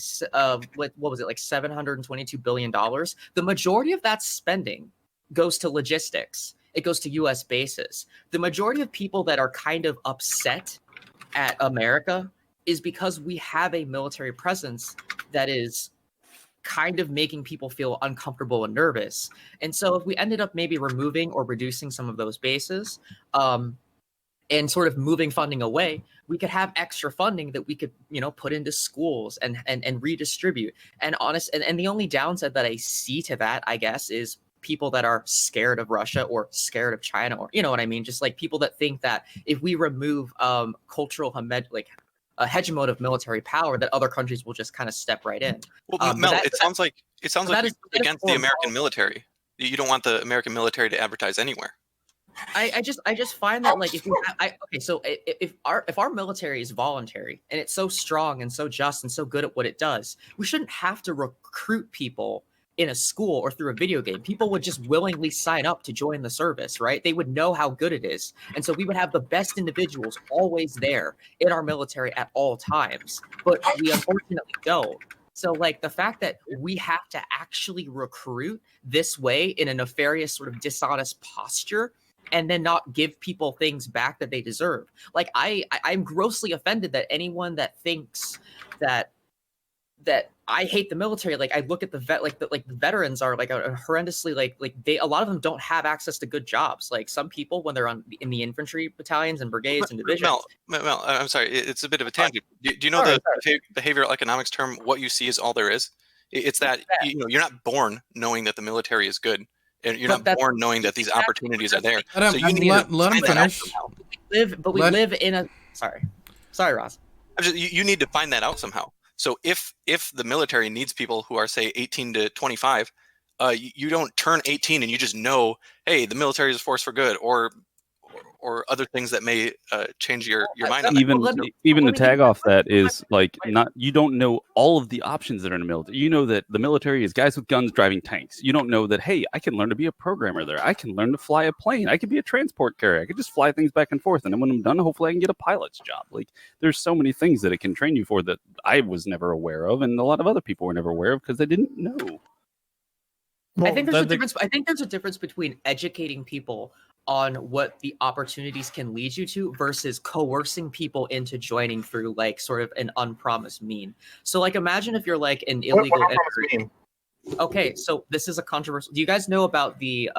what was it, like $722 billion, the majority of that spending goes to logistics. It goes to US bases. The majority of people that are kind of upset at America is because we have a military presence that is kind of making people feel uncomfortable and nervous. And so if we ended up maybe removing or reducing some of those bases, and sort of moving funding away, we could have extra funding that we could, put into schools and redistribute. And and the only downside that I see to that, I guess, is people that are scared of Russia or scared of China, or what I mean, just like people that think that if we remove cultural hegemon of military power, that other countries will just kind of step right in. Well, Mel, it sounds like you're against the American military. You don't want the American military to advertise anywhere. I just find that like if our military is voluntary and it's so strong and so just and so good at what it does, we shouldn't have to recruit people in a school or through a video game. People would just willingly sign up to join the service, right? They would know how good it is. And so we would have the best individuals always there in our military at all times. But we unfortunately don't. So like the fact that we have to actually recruit this way in a nefarious sort of dishonest posture and then not give people things back that they deserve. Like I'm grossly offended that anyone that thinks that I hate the military, like I look at the the veterans are like a horrendously a lot of them don't have access to good jobs. Like some people when they're in the infantry battalions and brigades and divisions. Mel, I'm sorry, it's a bit of a tangent. Do you know the behavioral economics term? What you see is all there is. It's that you're not born knowing that the military is good. And you're not born knowing that these opportunities are there. So you need to let him finish. We live in a sorry, Ross. You need to find that out somehow. So if the military needs people who are say 18 to 25, you don't turn 18 and you just know, hey, the military is a force for good, or other things that may change your mind. Even the tag off that is like you don't know all of the options that are in the military. You know that the military is guys with guns driving tanks. You don't know that, hey, I can learn to be a programmer there. I can learn to fly a plane. I can be a transport carrier. I can just fly things back and forth. And then when I'm done, hopefully I can get a pilot's job. Like there's so many things that it can train you for that I was never aware of, and a lot of other people were never aware of because they didn't know. Well, I think there's a difference between educating people on what the opportunities can lead you to versus coercing people into joining through like sort of an unpromised mean. So like imagine if you're like an illegal immigrant. Okay, so this is a controversial. Do you guys know about the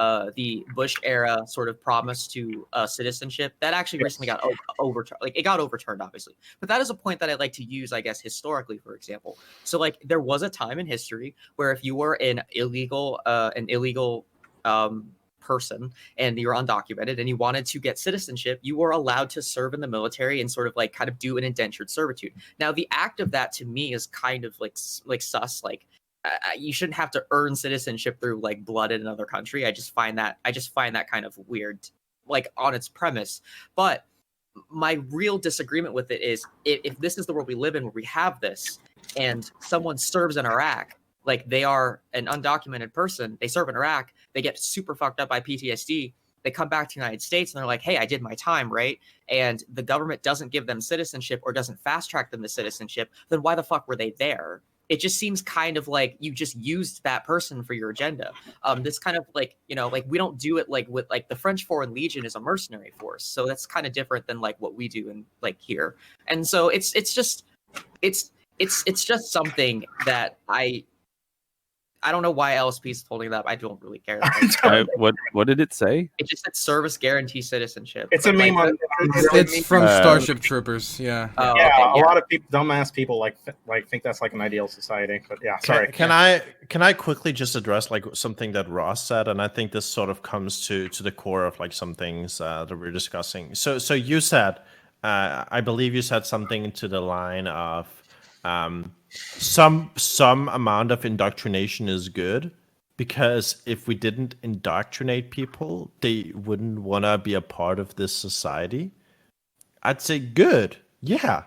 Bush era sort of promise to citizenship that actually recently got overturned? Like it got overturned, obviously, but that is a point that I like to use, I guess, historically, for example. So like there was a time in history where if you were an illegal person and you're undocumented and you wanted to get citizenship, you were allowed to serve in the military and sort of like kind of do an indentured servitude. Now the act of that to me is kind of like sus, like. You shouldn't have to earn citizenship through like blood in another country. I just find that kind of weird, like on its premise. But my real disagreement with it is if this is the world we live in, where we have this, and someone serves in Iraq, like they are an undocumented person, they serve in Iraq, they get super fucked up by PTSD. They come back to the United States and they're like, hey, I did my time, right? And the government doesn't give them citizenship or doesn't fast track them to citizenship. Then why the fuck were they there? It just seems kind of like you just used that person for your agenda. This kind of like, like we don't do it like with like the French Foreign Legion is a mercenary force. So that's kind of different than like what we do in like here. And so it's just something that I don't know why LSP is holding it up. I don't really care. What did it say? It just said service guarantee citizenship. It's a meme on. It's from Starship Troopers. Yeah. Oh, Yeah, okay, a lot of people, dumbass people, like think that's like an ideal society. But yeah, sorry. Can I quickly just address like something that Ross said, and I think this sort of comes to the core of like some things that we're discussing. So you said, I believe you said something to the line of, some amount of indoctrination is good, because if we didn't indoctrinate people, they wouldn't want to be a part of this society. I'd say good. Yeah.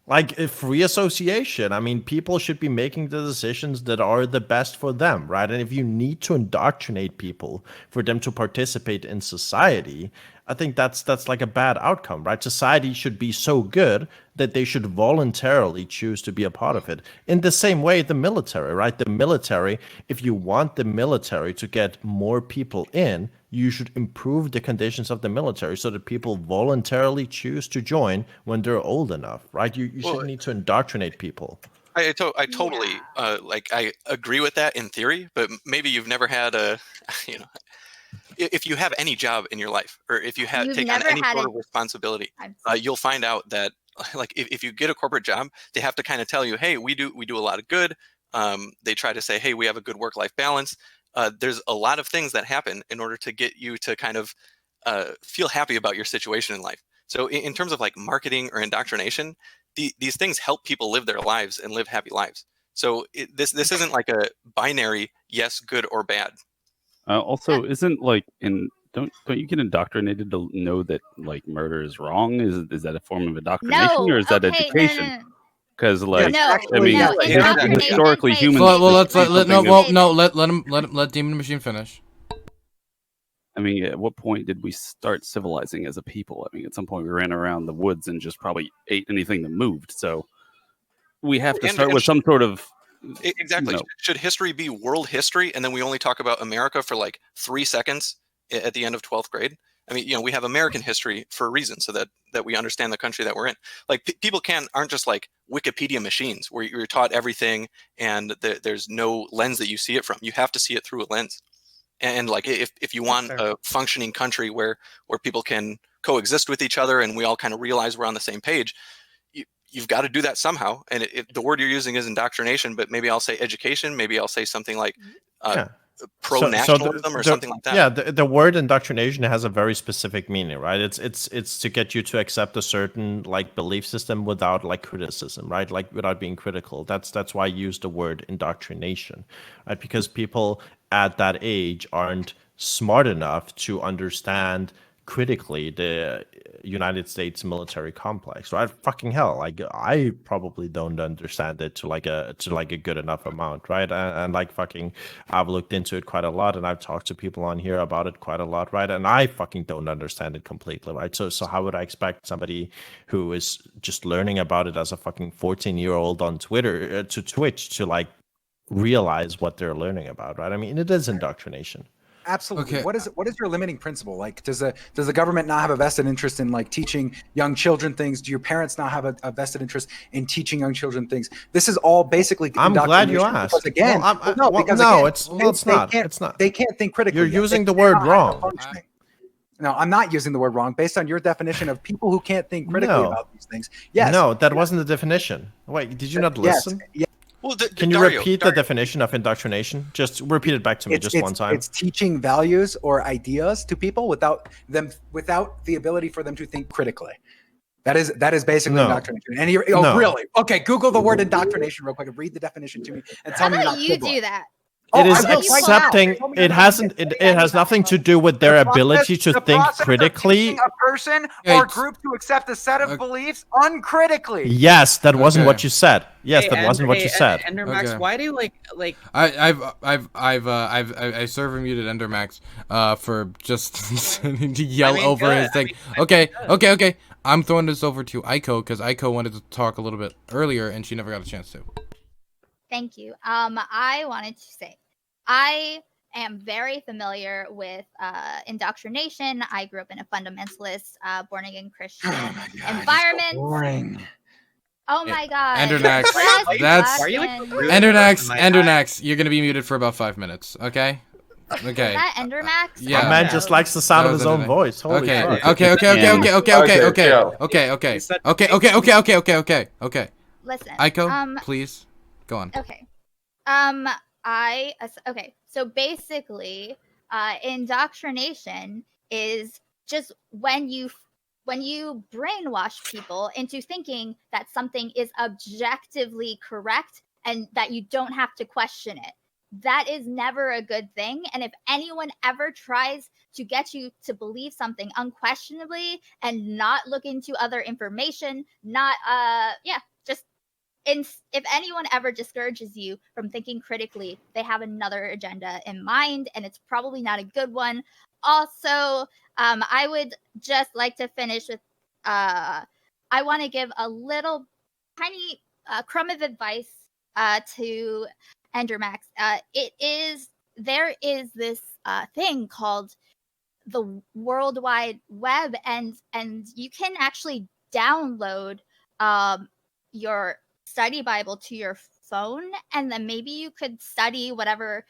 Like a free association. I mean, people should be making the decisions that are the best for them, right? And if you need to indoctrinate people for them to participate in society, I think that's like a bad outcome, right? Society should be so good that they should voluntarily choose to be a part of it. In the same way, the military, right? The military, if you want the military to get more people in, you should improve the conditions of the military so that people voluntarily choose to join when they're old enough, right? You shouldn't need to indoctrinate people. I totally like I agree with that in theory, but maybe you've never had a, if you have any job in your life, or if you have taken on any sort of responsibility, you'll find out that like if you get a corporate job, they have to kind of tell you, hey, we do a lot of good. They try to say, hey, we have a good work-life balance. There's a lot of things that happen in order to get you to kind of feel happy about your situation in life. So in terms of like marketing or indoctrination, these things help people live their lives and live happy lives. So this isn't like a binary yes, good or bad. Also, isn't like don't you get indoctrinated to know that like murder is wrong? Is that a form of indoctrination, or is that education? Because like I mean, historically humans. Let Demon Machine finish. I mean, at what point did we start civilizing as a people? I mean, at some point we ran around the woods and just probably ate anything that moved. So we have to start with some sort of. Exactly. Should history be world history, and then we only talk about America for like 3 seconds at the end of 12th grade? I mean, we have American history for a reason, so that we understand the country that we're in. Like people aren't just like Wikipedia machines where you're taught everything and there's no lens that you see it from. You have to see it through a lens. And like if you want a functioning country where people can coexist with each other and we all kind of realize we're on the same page, you've got to do that somehow. And if the word you're using is indoctrination, but maybe I'll say education, maybe I'll say something like pro-nationalism or something like that. Yeah, the word indoctrination has a very specific meaning, right? It's to get you to accept a certain like belief system without like criticism, right? Like without being critical. That's why I use the word indoctrination, right? Because people at that age aren't smart enough to understand critically the United States military complex, right? Fucking hell, like I probably don't understand it to like a good enough amount, right? And like fucking, I've looked into it quite a lot, and I've talked to people on here about it quite a lot, right? And I fucking don't understand it completely, right? So how would I expect somebody who is just learning about it as a fucking 14-year-old on Twitter to Twitch to like realize what they're learning about, right? I mean, it is indoctrination. Absolutely. Okay. What is your limiting principle? Like, does the government not have a vested interest in like teaching young children things? Do your parents not have a vested interest in teaching young children things? This is all basically. I'm glad you indoctrination, asked. Because again, It's not. It's not. They can't think critically. You're yet. using They the word cannot handle wrong. functioning. No, I'm not using the word wrong. Based on your definition of people who can't think critically No. about these things. Yes. No, that wasn't the definition. Wait, did you not listen? Yes. Well, Can you Dario, repeat the definition of indoctrination? Just repeat it back to me just one time. It's teaching values or ideas to people without the ability for them to think critically. That is basically No. indoctrination. And No. really? Okay, Google the word indoctrination real quick and read the definition to me and tell How me you're about not you fibbling. do that? Oh, It is I will right now. accepting. Tell me It you're hasn't. not It has nothing to do with their ability to The think process of critically. teaching a person Okay, or group to accept a set of beliefs uncritically. Yes, that wasn't Okay. what you said. Yes, Hey, that wasn't what you said. Endermax, Okay. why do like I server muted Endermax for just to yell mean, over good. his thing. I mean, Okay. I'm throwing this over to Aiko because Aiko wanted to talk a little bit earlier and she never got a chance to. Thank you. I wanted to say, I am very familiar with indoctrination. I grew up in a fundamentalist, born again Christian environment. Boring. Oh my god. Endernax, Press that's- Are you like button. really Endernax, my Endernax, you're gonna be muted for about 5 minutes, okay? Okay. Is that Endermax? Yeah. I The don't man know. just likes the sound That of was his own Endernax. voice. Holy Okay. fuck. Okay. Okay. Listen. Aiko, please go on. Okay. Okay. So basically, indoctrination is just when you brainwash people into thinking that something is objectively correct and that you don't have to question it. That is never a good thing. And if anyone ever tries to get you to believe something unquestionably and not look into other information, if anyone ever discourages you from thinking critically, they have another agenda in mind, and it's probably not a good one. Also, I would just like to finish with, I want to give a little tiny crumb of advice to Endermax. There is this thing called the World Wide Web, and you can actually download your study Bible to your phone, and then maybe you could study whatever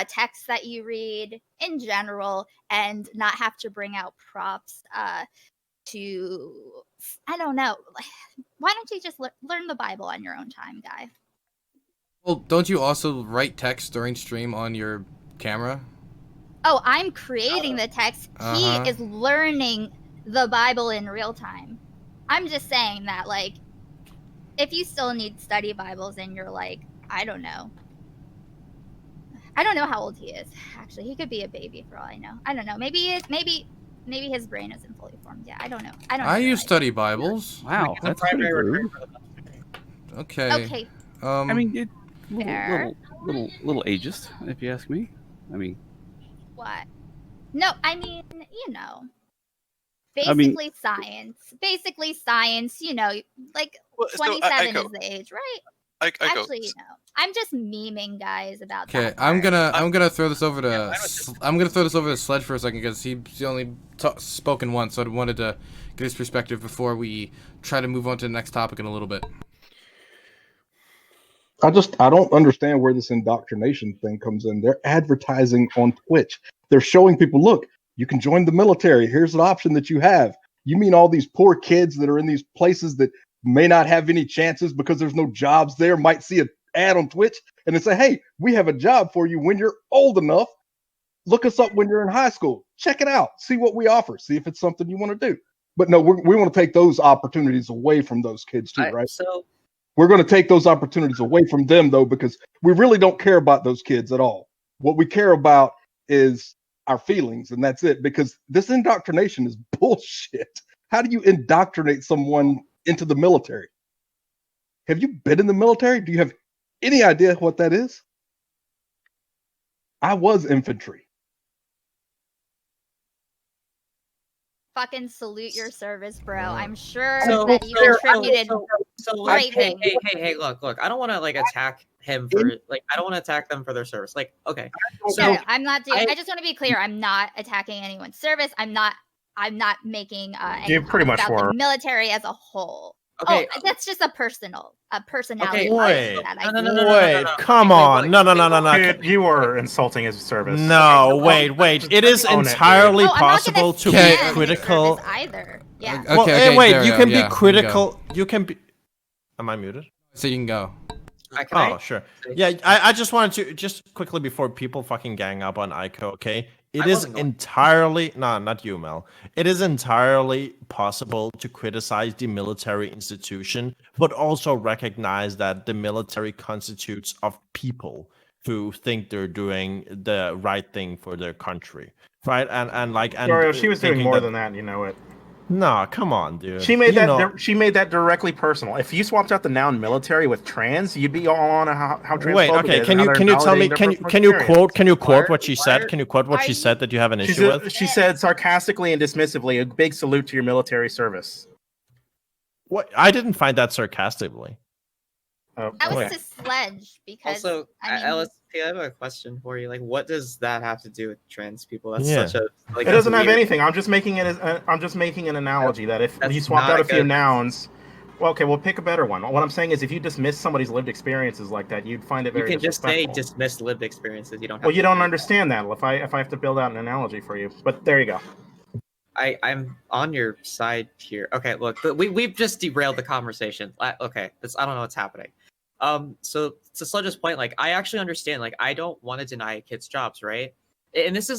text that you read in general and not have to bring out props I don't know. Why don't you just learn the Bible on your own time, guy? Well, don't you also write text during stream on your camera? Oh, I'm creating the text. He is learning the Bible in real time. I'm just saying that, like, if you still need study Bibles and you're like, I don't know how old he is. Actually, he could be a baby for all I know. I don't know. Maybe his brain isn't fully formed yet. I don't know. I use study Bibles. Wow, that's pretty rude. Okay. Okay. I mean, Fair. little ageist, if you ask me. I mean, What? No, I mean, I mean- Basically science, like Well, so, 27 Aiko, is the age, right? Aiko, Actually, I'm just memeing guys about that. Okay, I'm part. gonna throw this over to Sledge for a second because he's only spoken once, so I wanted to get his perspective before we try to move on to the next topic in a little bit. I don't understand where this indoctrination thing comes in. They're advertising on Twitch. They're showing people, look, you can join the military. Here's an option that you have. You mean all these poor kids that are in these places that may not have any chances because there's no jobs there, might see an ad on Twitch and they say, hey, we have a job for you when you're old enough. Look us up when you're in high school. Check it out. See what we offer. See if it's something you want to do. But no, we want to take those opportunities away from those kids too, right? So We're going to take those opportunities away from them, though, because we really don't care about those kids at all. What we care about is our feelings, and that's it, because this indoctrination is bullshit. How do you indoctrinate someone into the military? Have you been in the military? Do you have any idea what that is? I was infantry. Fucking salute your service, bro. I'm sure So- that you so- contributed so, like, great things. hey, look, I don't want to like attack him for like I don't want to attack them for their service. Like, okay, so No, I'm not doing. I just want to be clear. I'm not attacking anyone's service. I'm not making any You pretty comments much about were. the military as a whole. Okay. Oh, that's just a personality. Wait, that I no, wait, come on. No. You were insulting his service. No, wait. It is Own it, dude. entirely Oh, I'm not possible gonna to stand be his critical. service either. Yeah. Okay, Well, okay, wait, there you we can go. Yeah, be you can critical. You can be. Am I muted? So you can go. Oh, sure. Yeah, I just wanted to just quickly before people fucking gang up on Ico, okay? It I is wasn't going entirely not you, Mel. It is entirely possible to criticize the military institution, but also recognize that the military constitutes of people who think they're doing the right thing for their country, right? And Dario, she was doing thinking more that- than that. You know it. Nah, come on, dude. She made You know- she made that directly personal. If you swapped out the noun military with trans, you'd be all on how transphobic Wait, it okay. is Can and you how can they're you tell me validating can their you can you personal quote can you Why quote are- what she why said? are- Can you quote what are she you- said that you have an She issue said, with? she said sarcastically and dismissively, a big salute to your military service. What? I didn't find that sarcastically. Oh, That was okay. to sledge because Also, I mean, LSP, I have a question for you. Like, what does that have to do with trans people? That's Yeah. such a like. It doesn't that's have weird. anything. I'm just making it. I'm just making an analogy that if That's you swapped not out a a few good- nouns, well, okay, we'll pick a better one. What I'm saying is, if you dismiss somebody's lived experiences like that, you'd find it You very can just say disrespectful. dismiss lived experiences. You don't have. Well, to you don't do that. understand that. If I have to build out an analogy for you, but there you go. I'm on your side here. Okay, look, we've just derailed the conversation. Okay, I don't know what's happening. So to Sledge's point, like I actually understand. Like I don't want to deny kids jobs, right? And this is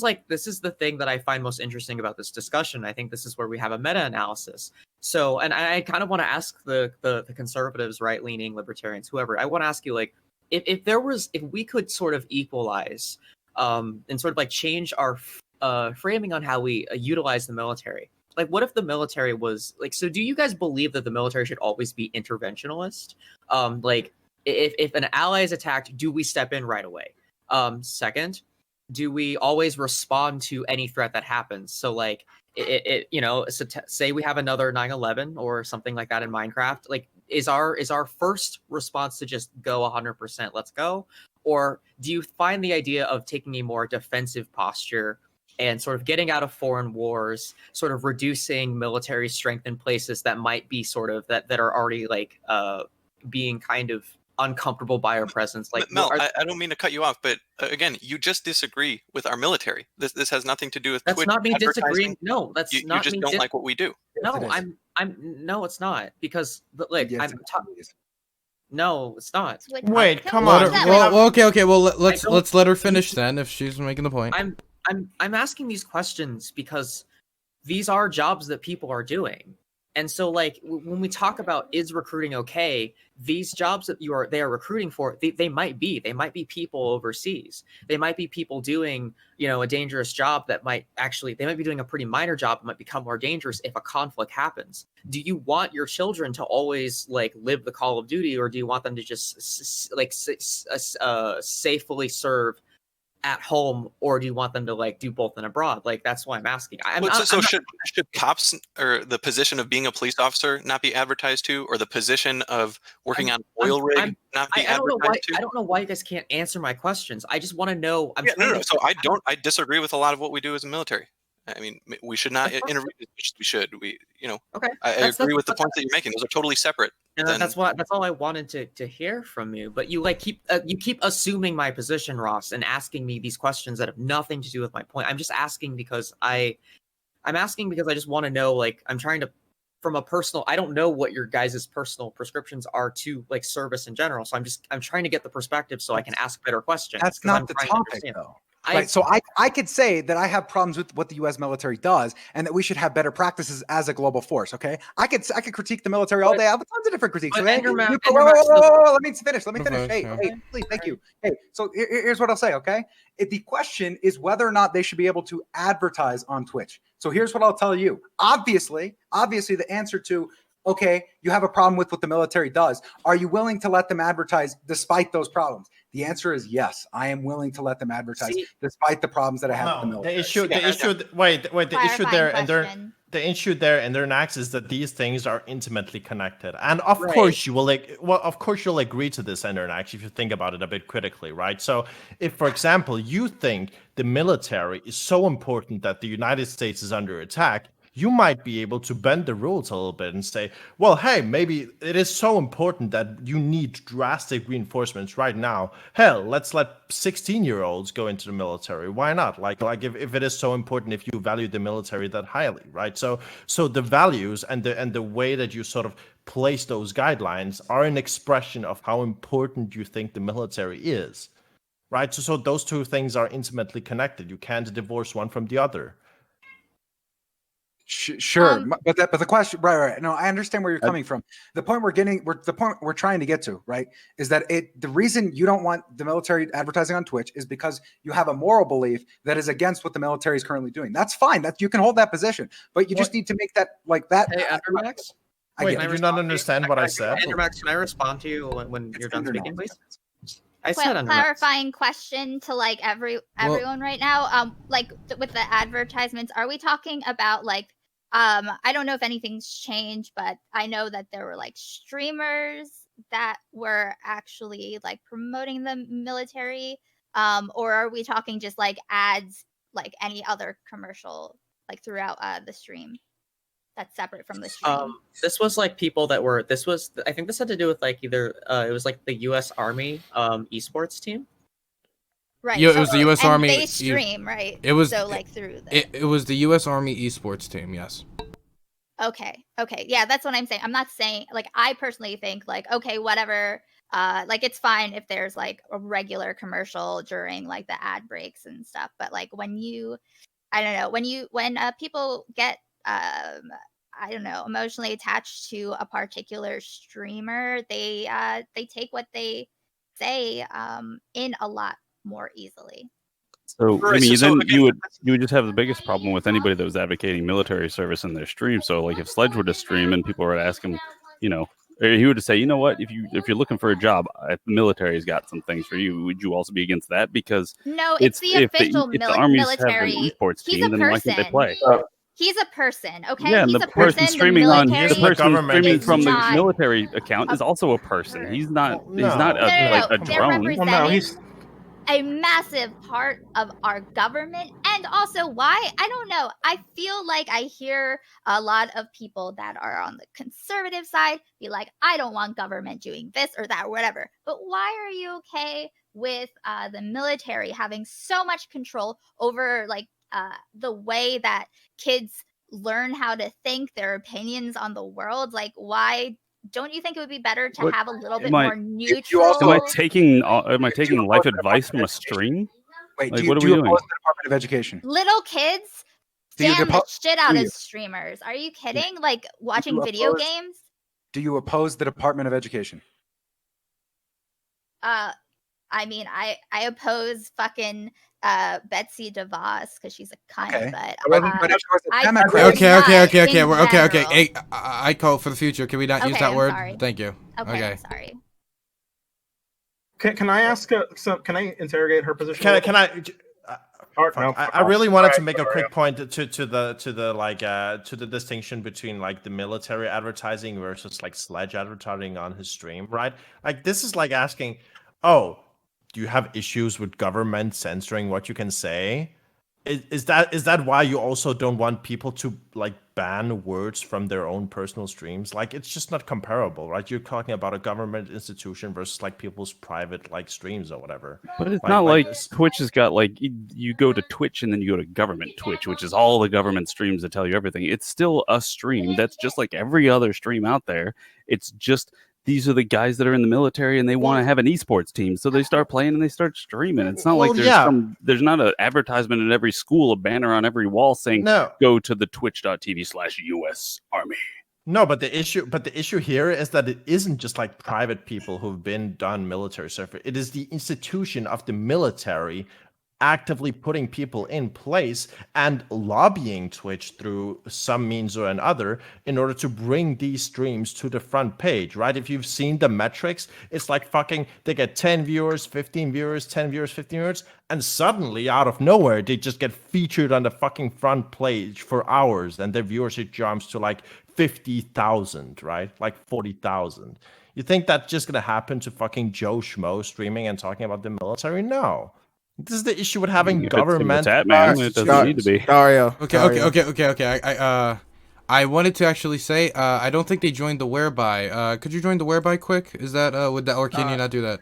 the thing that I find most interesting about this discussion. I think this is where we have a meta-analysis. So, and I kind of want to ask the conservatives, right-leaning libertarians, whoever. I want to ask you, like, if we could sort of equalize, and sort of like change our framing on how we utilize the military. Like, what if the military was like? So, do you guys believe that the military should always be interventionist? Like, if an ally is attacked, do we step in right away? Second, do we always respond to any threat that happens? So, like, say we have another 9/11 or something like that in Minecraft. Like, is our first response to just go 100%? Let's go, or do you find the idea of taking a more defensive posture and sort of getting out of foreign wars, sort of reducing military strength in places that might be sort of that are already like being kind of uncomfortable by our presence? Like, Mel, I don't mean to cut you off, but again, you just disagree with our military. This has nothing to do with that's Twitch not me advertising. disagreeing. No, that's You not just me. don't like what we do. No, Yes, it is. no, it's not because like Yes, I'm. it is. No, it's not. Wait, Can come we on. use that, Well, like, okay. Well, let's don't- let's let her finish then if she's making the point. I'm asking these questions because these are jobs that people are doing. And so, like, when we talk about is recruiting okay, these jobs that they are recruiting for, they might be people overseas. They might be people doing, a dangerous job that they might be doing a pretty minor job that might become more dangerous if a conflict happens. Do you want your children to always like live the Call of Duty, or do you want them to just safely serve at home, or do you want them to like do both and abroad? Like, that's why I'm asking. Should cops or the position of being a police officer not be advertised to, or the position of working on an oil rig not be I don't know why. advertised to? I don't know why you guys can't answer my questions. I just want to know. So I disagree with a lot of what we do as a military. I mean, we should not interview. We should. Okay. I agree with the points that you're making. Those are totally separate. And that's all I wanted to hear from you. But you keep assuming my position, Ross, and asking me these questions that have nothing to do with my point. I'm just asking because I'm asking because I just want to know. Like, I'm trying to, from a personal. I don't know what your guys' personal prescriptions are to like service in general. So I'm trying to get the perspective so I can ask better questions. That's 'cause I'm not the trying to topic, understand. though. Right, so I could say that I have problems with what the U.S. military does, and that we should have better practices as a global force. Okay, I could critique the military all day. I have tons of different critiques. But Okay? Endermax- Let me finish. Let me Go finish. ahead, Hey, sure. hey, please, thank you. Hey, so here's what I'll say. Okay, the question is whether or not they should be able to advertise on Twitch. So here's what I'll tell you. Obviously, the answer to okay, you have a problem with what the military does. Are you willing to let them advertise despite those problems? The answer is yes. I am willing to let them advertise despite the problems that I have with the military. The issue there, Endernax, is that these things are intimately connected, and of course you'll agree to this, Endernax, if you think about it a bit critically, right? So, if, for example, you think the military is so important that the United States is under attack, you might be able to bend the rules a little bit and say, well, hey, maybe it is so important that you need drastic reinforcements right now. Hell, let's let 16-year-olds go into the military. Why not? Like if it is so important, if you value the military that highly, right? So the values and the way that you sort of place those guidelines are an expression of how important you think the military is, right? So those two things are intimately connected. You can't divorce one from the other. Sure, but the question, right? No, I understand where you're coming from. The point we're trying to get to, right, is that the reason you don't want the military advertising on Twitch is because you have a moral belief that is against what the military is currently doing. That's fine. That you can hold that position, but you just need to make that like that. Hey, Endermax. Wait, did you not understand what I said? Endermax, can I respond to you when you're done speaking, please? Clarifying question to like everyone right now. Like with the advertisements, are we talking about like I don't know if anything's changed, but I know that there were like streamers that were actually like promoting the military, or are we talking just like ads like any other commercial like throughout the stream that's separate from the stream? This was like people that were. I think this had to do with like either it was like the U.S. Army Esports team. Right. Yeah, it was the U.S. Army. They stream, right? It was so like through. It was the U.S. Army Esports team. Yes. Okay. Yeah, that's what I'm saying. I'm not saying like I personally think like okay, whatever. Like it's fine if there's like a regular commercial during like the ad breaks and stuff, but like when I don't know, when people get I don't know, emotionally attached to a particular streamer, they take what they say in a lot more easily. So I mean, then you would just have the biggest problem with anybody that was advocating military service in their stream. So like if Sledge were to stream and people were to ask him, or he would say, you know what, if you're looking for a job, the military's got some things for you. Would you also be against that? Because no, it's the official military. Esports team, then why can't they play? He's a person, okay? Yeah, he's and the person streaming from the not... military account is also a person. He's not. He's not a drone. Well, no, he's a massive part of our government, and also why I don't know. I feel like I hear a lot of people that are on the conservative side be like, "I don't want government doing this or that, or whatever." But why are you okay with the military having so much control over like the way that kids learn how to think, their opinions on the world? Like, why don't you think it would be better to have a little bit more neutral? Am I taking life advice from a stream? Wait, like, do what are you we doing? oppose the Department of Education? Little kids damn the shit out of streamers. Are you kidding? Like watching video games? Do you oppose the Department of Education? I mean, I oppose fucking Betsy DeVos because she's a cunt. Okay. Okay. Hey, I call for the future. Can we not use that word? Sorry. Thank you. Okay. Sorry. Can I ask? Can I interrogate her position? Can I? I really wanted to make a quick point to the distinction between like the military advertising versus like Sledge advertising on his stream, right? Like this is like asking, oh, do you have issues with government censoring what you can say? Is that why you also don't want people to like ban words from their own personal streams? Like it's just not comparable, right? You're talking about a government institution versus like people's private like streams or whatever. But it's not like Twitch has got like you go to Twitch and then you go to government Twitch, which is all the government streams that tell you everything. It's still a stream that's just like every other stream out there. It's just these are the guys that are in the military and they want to have an esports team. So they start playing and they start streaming. It's not like there's not an advertisement in every school, a banner on every wall saying, go to the twitch.tv/US Army. No, but the issue here is that it isn't just like private people who've done military service. It is the institution of the military actively putting people in place and lobbying Twitch through some means or another in order to bring these streams to the front page, right? If you've seen the metrics, it's like fucking, they get 10 viewers, 15 viewers, 10 viewers, 15 viewers, and suddenly out of nowhere, they just get featured on the fucking front page for hours, and their viewership jumps to like 50,000, right? Like 40,000. You think that's just gonna happen to fucking Joe Schmo streaming and talking about the military? No. This is the issue with having If it's government. tap, man, it doesn't need to be. Dario. Okay. I wanted to actually say, I don't think they joined the whereby. Could you join the whereby quick? Is that would that, or can you not do that?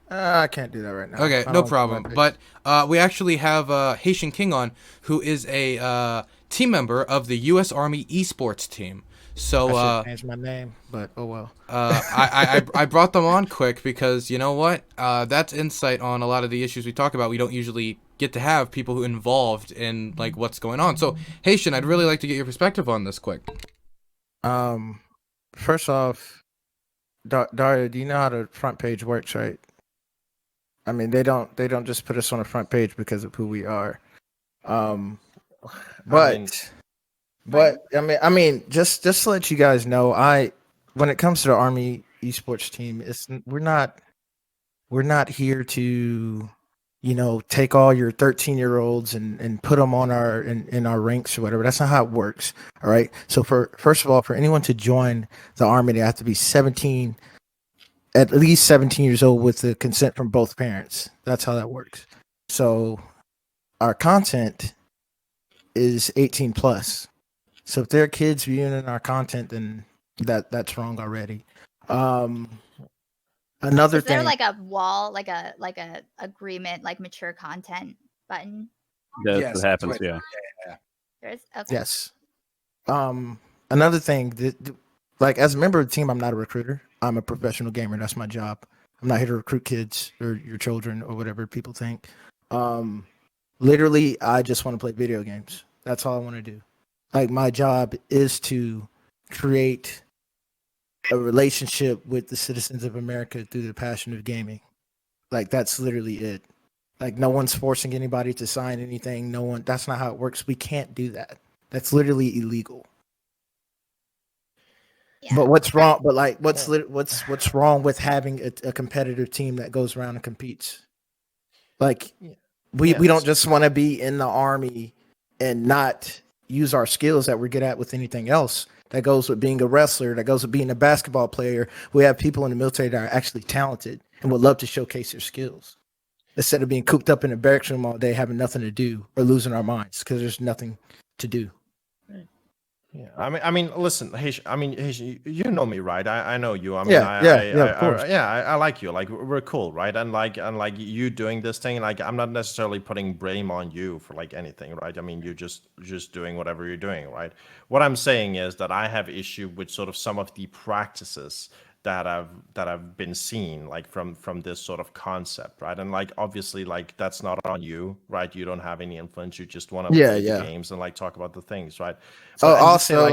I can't do that right now. Okay, I no don't problem. want But we actually have Haitian King on, who is a team member of the U.S. Army Esports team. So I should change my name, but oh well. I brought them on quick because you know what? That's insight on a lot of the issues we talk about. We don't usually get to have people who involved in like what's going on. So Haitian, I'd really like to get your perspective on this quick. First off, Dario, do you know how the front page works, right? I mean, they don't just put us on the front page because of who we are. But I mean, just to let you guys know, when it comes to the Army Esports team, we're not here to, take all your 13-year-olds and put them on in our ranks or whatever. That's not how it works. All right. So first of all, for anyone to join the Army, they have to be 17, at least 17 years old with the consent from both parents. That's how that works. So our content is 18 plus. So if there are kids viewing our content, then that's wrong already. Another Is there thing, like a wall, like a agreement, like mature content button? That's Yes, what happens. Twitter. Yeah. There's okay. yes. Another thing, like as a member of the team, I'm not a recruiter. I'm a professional gamer. That's my job. I'm not here to recruit kids or your children or whatever people think. Literally, I just want to play video games. That's all I want to do. Like my job is to create a relationship with the citizens of America through the passion of gaming. Like that's literally it. Like no one's forcing anybody to sign anything. That's not how it works. We can't do that. That's literally illegal. Yeah. But what's wrong? But like, what's wrong with having a competitive team that goes around and competes? Like, we don't just want to be in the Army and not use our skills that we're good at with anything else. That goes with being a wrestler. That goes with being a basketball player. We have people in the military that are actually talented and would love to showcase their skills instead of being cooped up in a barracks room all day, having nothing to do or losing our minds because there's nothing to do. Yeah, I mean, listen, Haitian, you know me, right? I know you. I mean, of course. I like you. Like, we're cool, right? And like you doing this thing, like, I'm not necessarily putting blame on you for like anything, right? I mean, you're just doing whatever you're doing, right? What I'm saying is that I have issue with sort of some of the practices that I've been seen, like from this sort of concept, right? And like obviously, like that's not on you, right? You don't have any influence. You just want to play the games and like talk about the things, right? So also,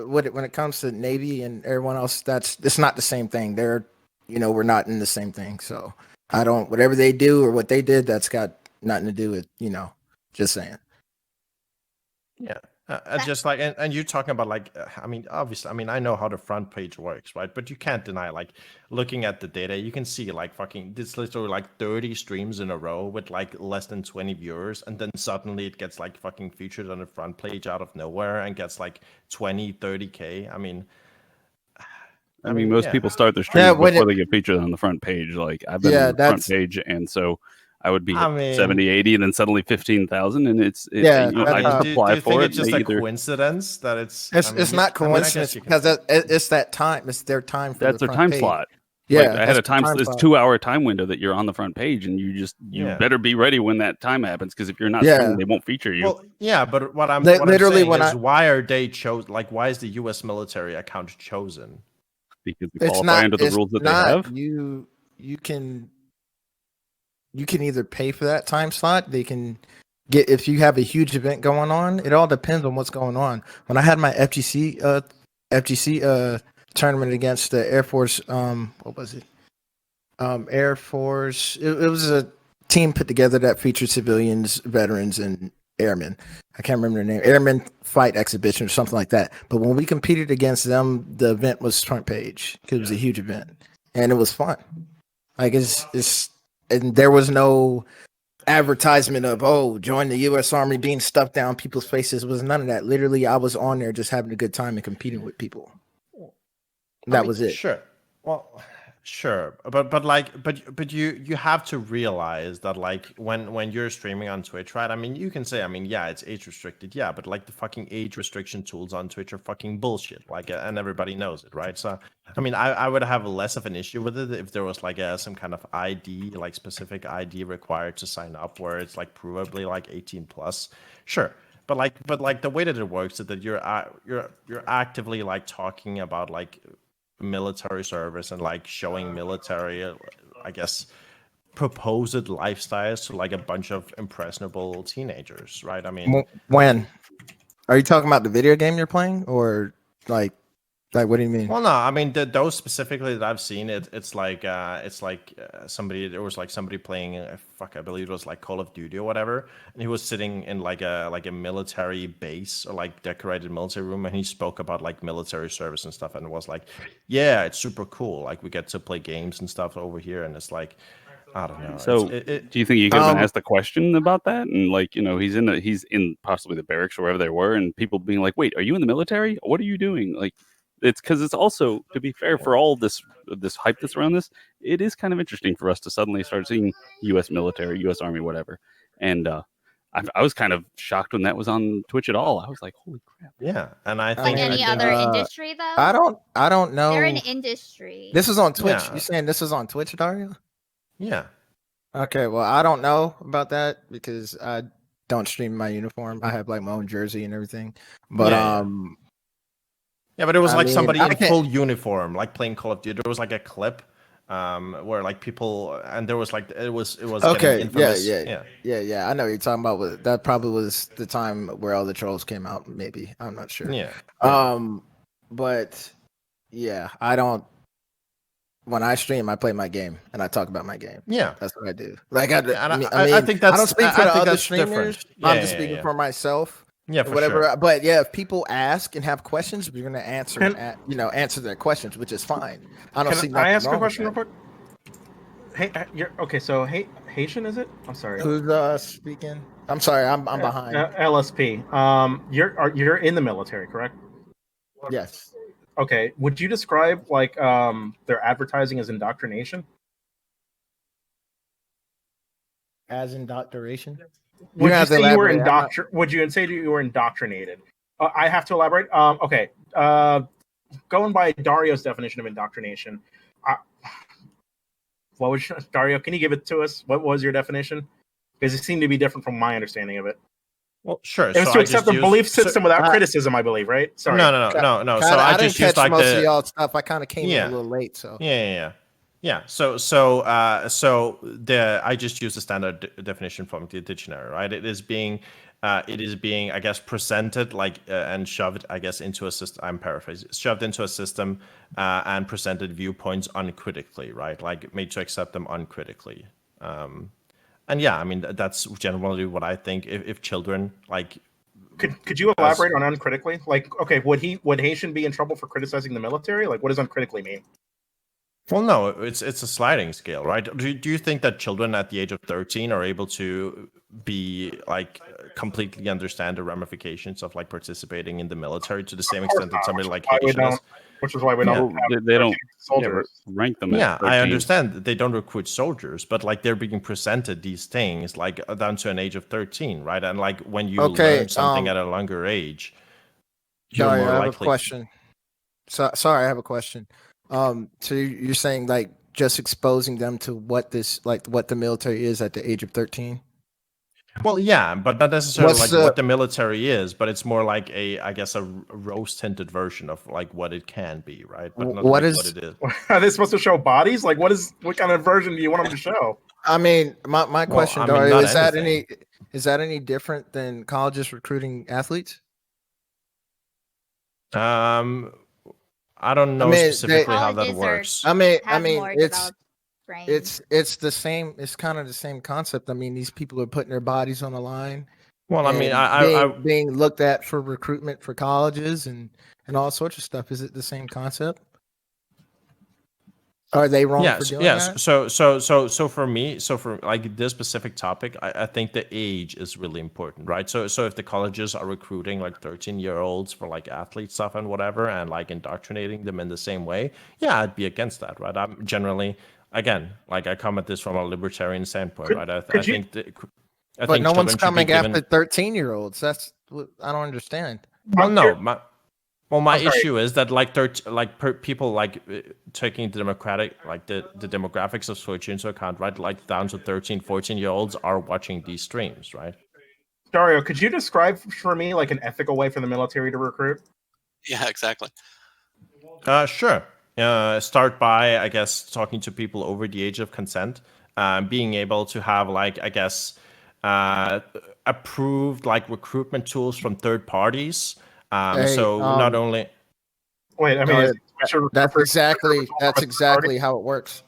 when it comes to Navy and everyone else, it's not the same thing. They're, we're not in the same thing. So whatever they do or what they did, that's got nothing to do with, just saying. Yeah. Just like, and you're talking about like, I mean, obviously, I mean, I know how the front page works, right? But you can't deny, like, looking at the data, you can see like fucking, this literally like 30 streams in a row with like less than 20 viewers. And then suddenly it gets like fucking featured on the front page out of nowhere and gets like 20, 30K. I mean, most people start their streams before they get featured on the front page. Like I've been on the front page, and so I would be 70, 80, and then suddenly 15,000, and I just apply do you for think it. It's just a coincidence that it's not coincidence because it's that time. It's their time. That's their time slot. Yeah, like I had a time. It's 2-hour time window that you're on the front page, and you better be ready when that time happens, because if you're not, they won't feature you. Well, yeah, but what I'm saying is, why are they why is the U.S. military account chosen? Because they qualify under the rules that they have. You can either pay for that time slot. They can get, if you have a huge event going on. It all depends on what's going on. When I had my FGC tournament against the Air Force, what was it? Air Force. It was a team put together that featured civilians, veterans, and airmen. I can't remember their name. Airmen Fight Exhibition or something like that. But when we competed against them, the event was front page because it was a huge event, and it was fun. Like it's and there was no advertisement of join the U.S. Army being stuffed down people's faces. It was none of that. Literally, I was on there just having a good time and competing with people. That was it. Sure. Well, sure, but you have to realize that like when you're streaming on Twitch, right? I mean, you can say, I mean, yeah, it's age restricted, yeah, but like the fucking age restriction tools on Twitch are fucking bullshit, like, and everybody knows it, right? So, I mean, I would have less of an issue with it if there was like some kind of ID, like specific ID required to sign up, where it's like provably like 18 plus, sure. But like the way that it works is that you're actively like talking about like military service and like showing military, I guess, proposed lifestyles to like a bunch of impressionable teenagers, right? I mean, when are you talking about the video game you're playing, or like what do you mean? Well, no, I mean those specifically that I've seen, it's like somebody, there was like somebody playing I believe it was like Call of Duty or whatever, and he was sitting in like a military base or like decorated military room, and he spoke about like military service and stuff, and it was like, yeah, it's super cool, like we get to play games and stuff over here, and it's like, I don't know. So, do you think you could have been asked the question about that? And like, you know, he's in possibly the barracks or wherever they were, and people being like, "Wait, are you in the military? What are you doing?" Like, it's because it's also, to be fair, for all this hype that's around this, it is kind of interesting for us to suddenly start seeing U.S. military, U.S. Army, whatever. And I was kind of shocked when that was on Twitch at all. I was like, "Holy crap!" Yeah, and I Like think any other industry, though. I don't know. They're an industry. This is on Twitch. Yeah. You saying this is on Twitch, Dario? Yeah. Okay, well, I don't know about that because I don't stream my uniform. I have like my own jersey and everything. But yeah, but it was I like mean, somebody I in can't- full uniform, like playing Call of Duty. There was like a clip where like people, and there was like it was okay, infamous. yeah. I know what you're talking about. That probably was the time where all the trolls came out. Maybe I'm not sure. Yeah. But yeah, I don't. When I stream, I play my game and I talk about my game. Yeah, that's what I do. Like I think that's. I don't speak for the other streamers. Different. I'm just speaking for myself. Yeah, for whatever. Sure. But yeah, if people ask and have questions, we're gonna answer. Answer their questions, which is fine. I don't see. Can I ask a question real quick? Hey, okay. So, Haitian, is it? I'm sorry. Who's speaking? I'm sorry. I'm behind. LSP. You're in the military, correct? Yes. Okay. Would you describe like their advertising as indoctrination? As indoctrination? Would you say you were indoctrinated? I have to elaborate. Okay. Going by Dario's definition of indoctrination, what was Dario? Can you give it to us? What was your definition? Because it seemed to be different from my understanding of it. Well, sure. It was to accept the belief system without criticism, I believe, right? Sorry. No. So I didn't just used catch like most of y'all stuff. I kind of came in Yeah. a little late, so Yeah. So I just use the standard definition from the dictionary, right? It is being, I guess, presented like and shoved, I guess, into a system. I'm paraphrasing, shoved into a system and presented viewpoints uncritically, right? Like made to accept them uncritically. And yeah, I mean that's generally what I think. If children like, could you elaborate on uncritically? Like, okay, would Haitian be in trouble for criticizing the military? Like, what does uncritically mean? Well, no, it's a sliding scale, right? Do you think that children at the age of 13 are able to be like completely understand the ramifications of like participating in the military to the same extent that somebody like Haitian is? Which is why we don't. They don't soldiers. rank them. Yeah, at I 13. understand that they don't recruit soldiers, but like they're being presented these things like down to an age of 13, right? And like when you learn something at a younger age, you're sorry, more I have likely. a question. Sorry, I have a question. So you're saying like just exposing them to what the military is at the age of 13? Well, yeah, but not necessarily what the military is, but it's more like I guess a rose-tinted version of like what it can be, right? But not what it is. Are they supposed to show bodies? Like, what kind of version do you want them to show? I mean, my question, Dario, not is that any different than colleges recruiting athletes? I don't know specifically how that works. I mean, it's brain. It's the same. It's kind of the same concept. I mean, these people are putting their bodies on the line. Well, I mean, being looked at for recruitment for colleges and all sorts of stuff. Is it the same concept? Are they wrong for doing that? So for me, for like this specific topic, I think the age is really important, right? So if the colleges are recruiting like 13-year-olds for like athlete stuff and whatever, and like indoctrinating them in the same way, yeah, I'd be against that, right? I'm generally, again, like I come at this from a libertarian standpoint, right? I think but no one's children should be coming given- after 13-year-olds. That's what I don't understand. Well, no, my I'm sorry. issue is that people like taking the democratic the demographics of Switch into account, right? Like down to 13, 14-year-olds are watching these streams, right? Dario, could you describe for me like an ethical way for the military to recruit? Yeah, exactly. Sure. Start by, I guess, talking to people over the age of consent, being able to have approved like recruitment tools from third parties. Not only. Wait, I mean, that's exactly how it works.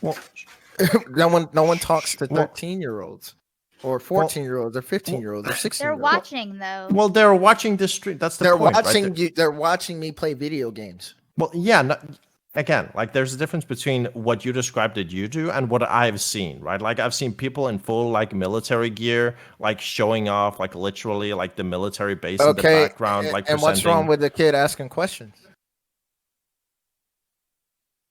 Well, no one talks to 13-year-olds or 14-year-olds or 15-year-olds or 16-year-olds. They're watching though. Well, they're watching this stream. That's the point. Watching right? you. They're watching me play video games. Well, yeah. Again, like there's a difference between what you described that you do and what I've seen, right? Like I've seen people in full like military gear, like showing off, like literally like the military base in the background, like. And what's wrong with the kid asking questions?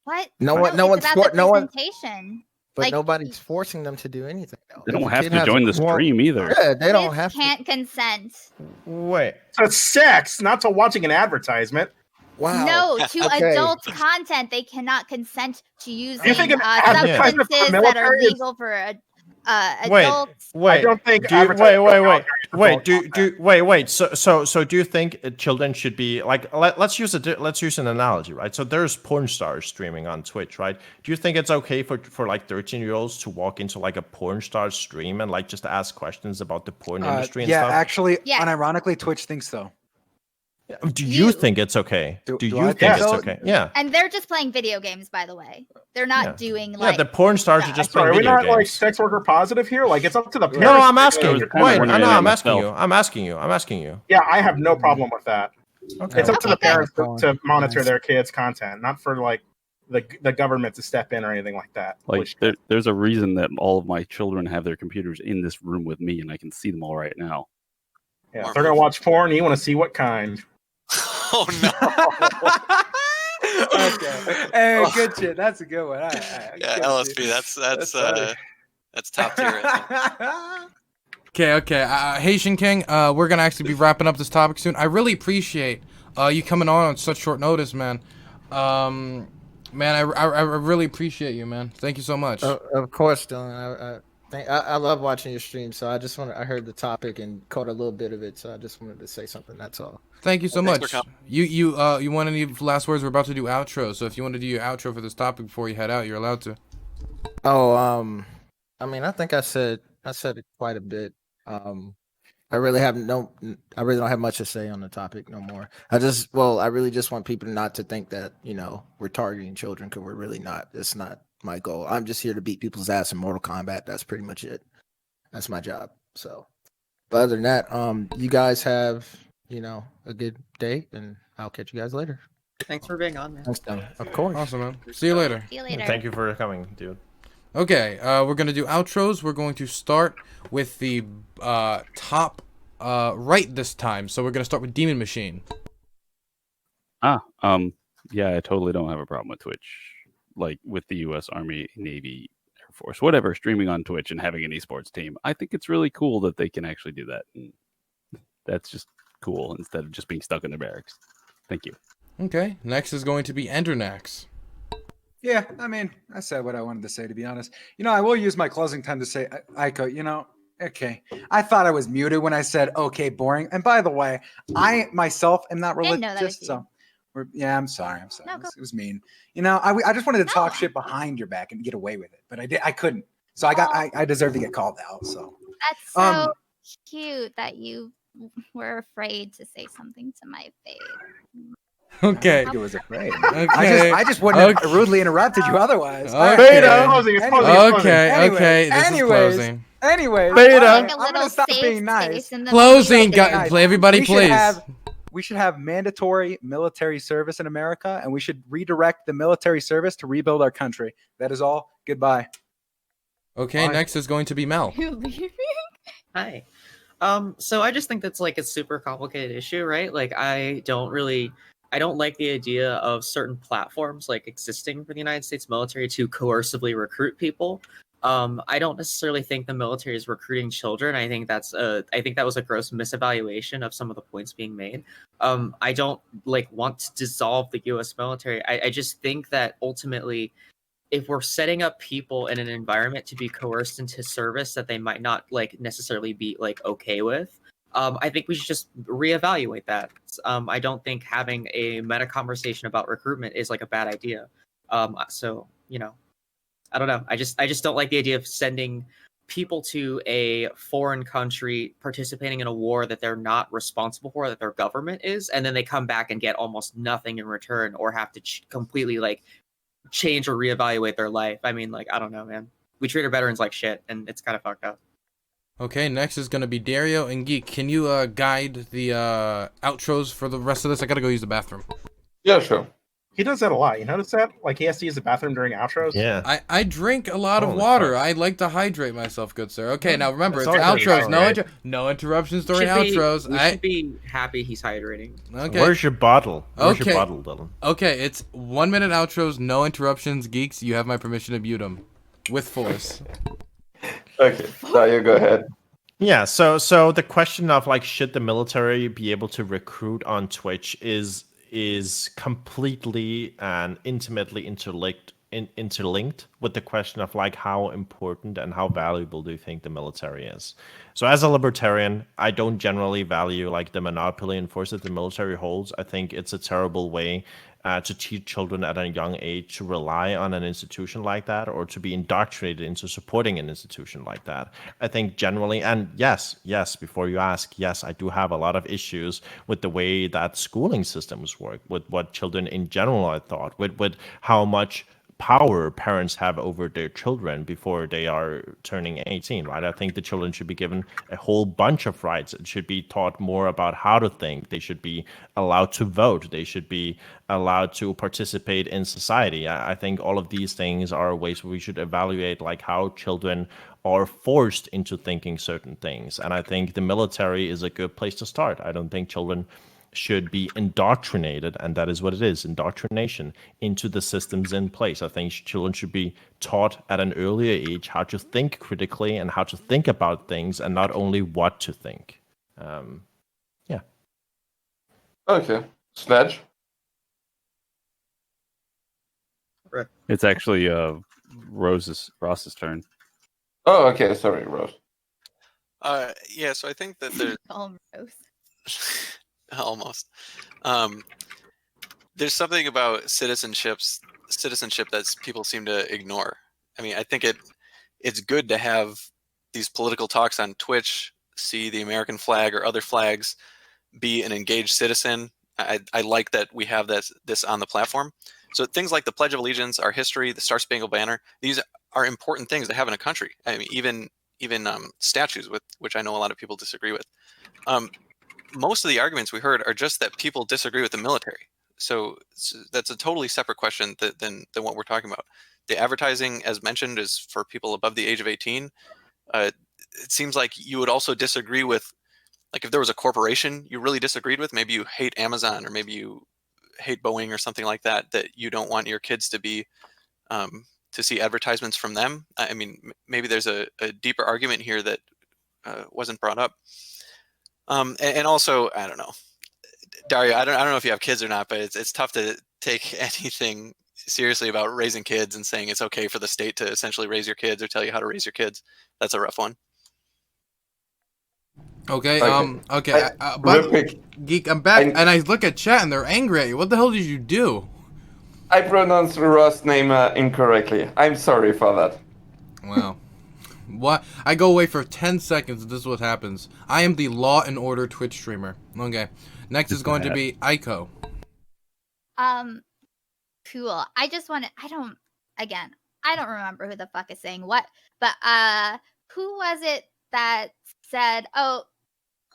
What? No one. Presentation. But Like, nobody's forcing them to do anything. They don't have to join the stream either. Yeah, they don't kids have to. can't consent. Wait. To sex, not to watching an advertisement. Wow. No, to adult content, they cannot consent to using You think an advertisement for substances that are military is- legal for adults. I don't think. Wait. So do you think children should be like? Let's use an analogy, right? So there's porn stars streaming on Twitch, right? Do you think it's okay for like 13-year-olds to walk into like a porn star stream and like just ask questions about the porn industry and yeah, stuff? actually, Yeah. unironically, Twitch thinks so. Do you think it's okay? Do do you I think think it's so? okay? Yeah. And they're just playing video games, by the way. They're not doing Yeah, like. the porn stars are just Sorry, are playing we video not like games. sex worker positive here? Like it's up to the parents. No, I'm asking to- you. kinda wondering I'm that asking myself. you. I'm asking you. Yeah, I have no problem with that. Okay. It's up to the Okay, parents good. to monitor their kids' content, not for like the government to step in or anything like that. Like there's a reason that all of my children have their computers in this room with me, and I can see them all right now. Yeah, if they're gonna watch porn, you want to see what kind. Oh no. Okay. Hey, good shit. That's a good one. Yeah, LSP. That's top tier. I think. Okay. Haitian King, we're gonna actually be wrapping up this topic soon. I really appreciate you coming on such short notice, man. Man, I really appreciate you, man. Thank you so much. Of course, Dylan. I love watching your stream, so I heard the topic and caught a little bit of it, so I just wanted to say something. That's all. Thank you so Thanks much. for coming. You want any last words? We're about to do outro, so if you want to do your outro for this topic before you head out, you're allowed to. Oh, I mean, I think I said it quite a bit. I really don't have much to say on the topic no more. I really just want people not to think that, we're targeting children, because we're really not. It's not my goal. I'm just here to beat people's ass in Mortal Kombat. That's pretty much it. That's my job. So, but other than that, you guys have, a good day, and I'll catch you guys later. Thanks for being on, man. Thanks, Dylan. Of course. Awesome, man. See you later. See you later. Thank you for coming, dude. Okay, we're gonna do outros. We're going to start with the top right this time. So we're gonna start with Demon Machine. Yeah, I totally don't have a problem with Twitch. Like with the U.S. Army, Navy, Air Force, whatever, streaming on Twitch and having an esports team. I think it's really cool that they can actually do that. And that's just cool instead of just being stuck in their barracks. Thank you. Okay, next is going to be Endernax. Yeah, I mean, I said what I wanted to say, to be honest. I will use my closing time to say, Aiko, okay. I thought I was muted when I said, okay, boring. And by the way, I myself am not Didn't know that was religious, you. so I'm sorry. No, go. It was mean. I just wanted to talk shit behind your back and get away with it, but I couldn't. So I deserve to get called out. So That's so cute that you were afraid to say something to my face. Okay. I think it was afraid. Okay. I just wouldn't have Okay. rudely interrupted you otherwise. Okay. It's closing, it's closing, it's closing. Okay. Anyway, Okay. This is anyways, closing. Anyways, Beta. I'm Like a gonna little stop safe being nice. space in the Closing. military. Play everybody, We should please. we should have mandatory military service in America, and we should redirect the military service to rebuild our country. That is all. Goodbye. Okay. Bye. Next is going to be Mel. You leaving? Hi. So I just think that's like a super complicated issue, right? Like I don't like the idea of certain platforms like existing for the United States military to coercively recruit people. I don't necessarily think the military is recruiting children. I think that was a gross misevaluation of some of the points being made. I don't want to dissolve the US military. I just think that ultimately if we're setting up people in an environment to be coerced into service that they might not necessarily be okay with, I think we should just reevaluate that. I don't think having a meta conversation about recruitment is a bad idea. So I don't know. I just don't like the idea of sending people to a foreign country participating in a war that they're not responsible for, that their government is, and then they come back and get almost nothing in return or have to completely change or reevaluate their life. I mean, I don't know, man. We treat our veterans like shit, and it's kind of fucked up. Okay, next is gonna be Dario and Geek. Can you guide the outros for the rest of this? I gotta go use the bathroom. Yeah, sure. He does that a lot. You notice that? He has to use the bathroom during outros. Yeah. I drink a lot of Holy water. fuck. I like to hydrate myself, good sir. Okay, now remember, That's it's always outros. pretty No, right? no interruptions during We outros. should be happy he's hydrating. Okay. Where's your bottle? Where's Okay. your bottle, Dylan? Okay, it's 1 minute outros, no interruptions. Geeks, you have my permission to mute them with force. Okay, now you go ahead. Yeah, so the question of should the military be able to recruit on Twitch is completely and intimately interlinked with the question of how important and how valuable do you think the military is. So as a libertarian, I don't generally value the monopoly and force that the military holds. I think it's a terrible way to teach children at a young age to rely on an institution like that, or to be indoctrinated into supporting an institution like that. I think generally, and yes, before you ask, yes, I do have a lot of issues with the way that schooling systems work, with what children in general are taught, with how much power parents have over their children before they are turning 18, right? I think the children should be given a whole bunch of rights. It should be taught more about how to think. They should be allowed to vote. They should be allowed to participate in society. I think all of these things are ways we should evaluate how children are forced into thinking certain things. And I think the military is a good place to start. I don't think children should be indoctrinated, and that is what it is, indoctrination, into the systems in place. I think children should be taught at an earlier age how to think critically and how to think about things, and not only what to think. Yeah. Okay. Sledge? It's actually Ross's turn. Oh, okay. Sorry, Rose. Yeah, so I think that there's almost there's something about citizenship that people seem to ignore. I mean, I think it's good to have these political talks on Twitch, see the American flag or other flags, be an engaged citizen. I like that we have this on the platform. So things like the Pledge of Allegiance, our history, the Star Spangled Banner, these are important things to have in a country. I mean, even statues, with which I know a lot of people disagree with. Most of the arguments we heard are just that people disagree with the military. So that's a totally separate question than what we're talking about. The advertising, as mentioned, is for people above the age of 18. It seems like you would also disagree with, if there was a corporation you really disagreed with, maybe you hate Amazon or maybe you hate Boeing or something like that you don't want your kids to be to see advertisements from them. I mean, maybe there's a deeper argument here that wasn't brought up. And also, I don't know, Dario, I don't know if you have kids or not, but it's tough to take anything seriously about raising kids and saying it's okay for the state to essentially raise your kids or tell you how to raise your kids. That's a rough one. Okay. Okay. But real quick, Geek, I'm back, and I look at chat and they're angry at you. What the hell did you do? I pronounced Ross' name incorrectly. I'm sorry for that. Wow. What? I go away for 10 seconds and this is what happens. I am the Law and Order Twitch streamer. Okay. Next is going to be Aiko. Cool. I just want to. I don't remember who the fuck is saying what, but who was it that said? Oh,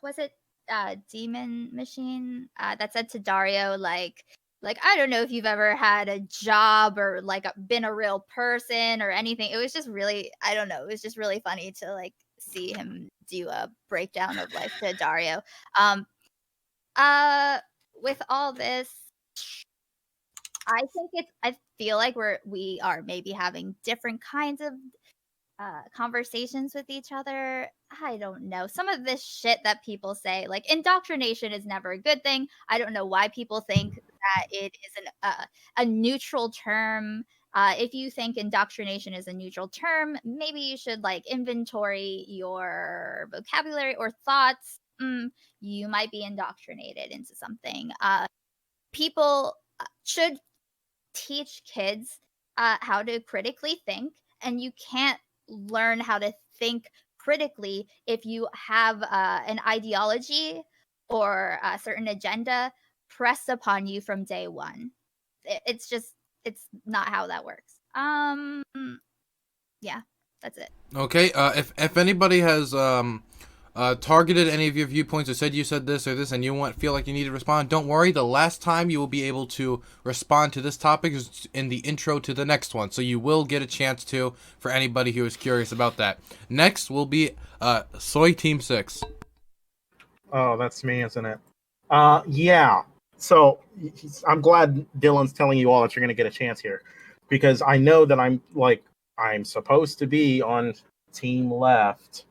was it Demon Machine that said to Dario like I don't know if you've ever had a job or like been a real person or anything. It was just really, I don't know. It was just really funny to like see him do a breakdown of life to Dario. With all this, I feel like we are maybe having different kinds of conversations with each other. I don't know. Some of this shit that people say, like indoctrination is never a good thing. I don't know why people think that it is a neutral term. If you think indoctrination is a neutral term, maybe you should like inventory your vocabulary or thoughts. You might be indoctrinated into something. People should teach kids how to critically think, and you can't learn how to think critically if you have an ideology or a certain agenda pressed upon you from day one. It's not how that works. Yeah, that's it. Okay. If anybody has targeted any of your viewpoints or said you said this or this and you feel like you need to respond, don't worry. The last time you will be able to respond to this topic is in the intro to the next one, so you will get a chance to, for anybody who is curious about that. Next will be Soy Team 6. Oh, that's me, isn't it? Yeah. So I'm glad Dylan's telling you all that you're going to get a chance here, because I know that I'm supposed to be on Team Left.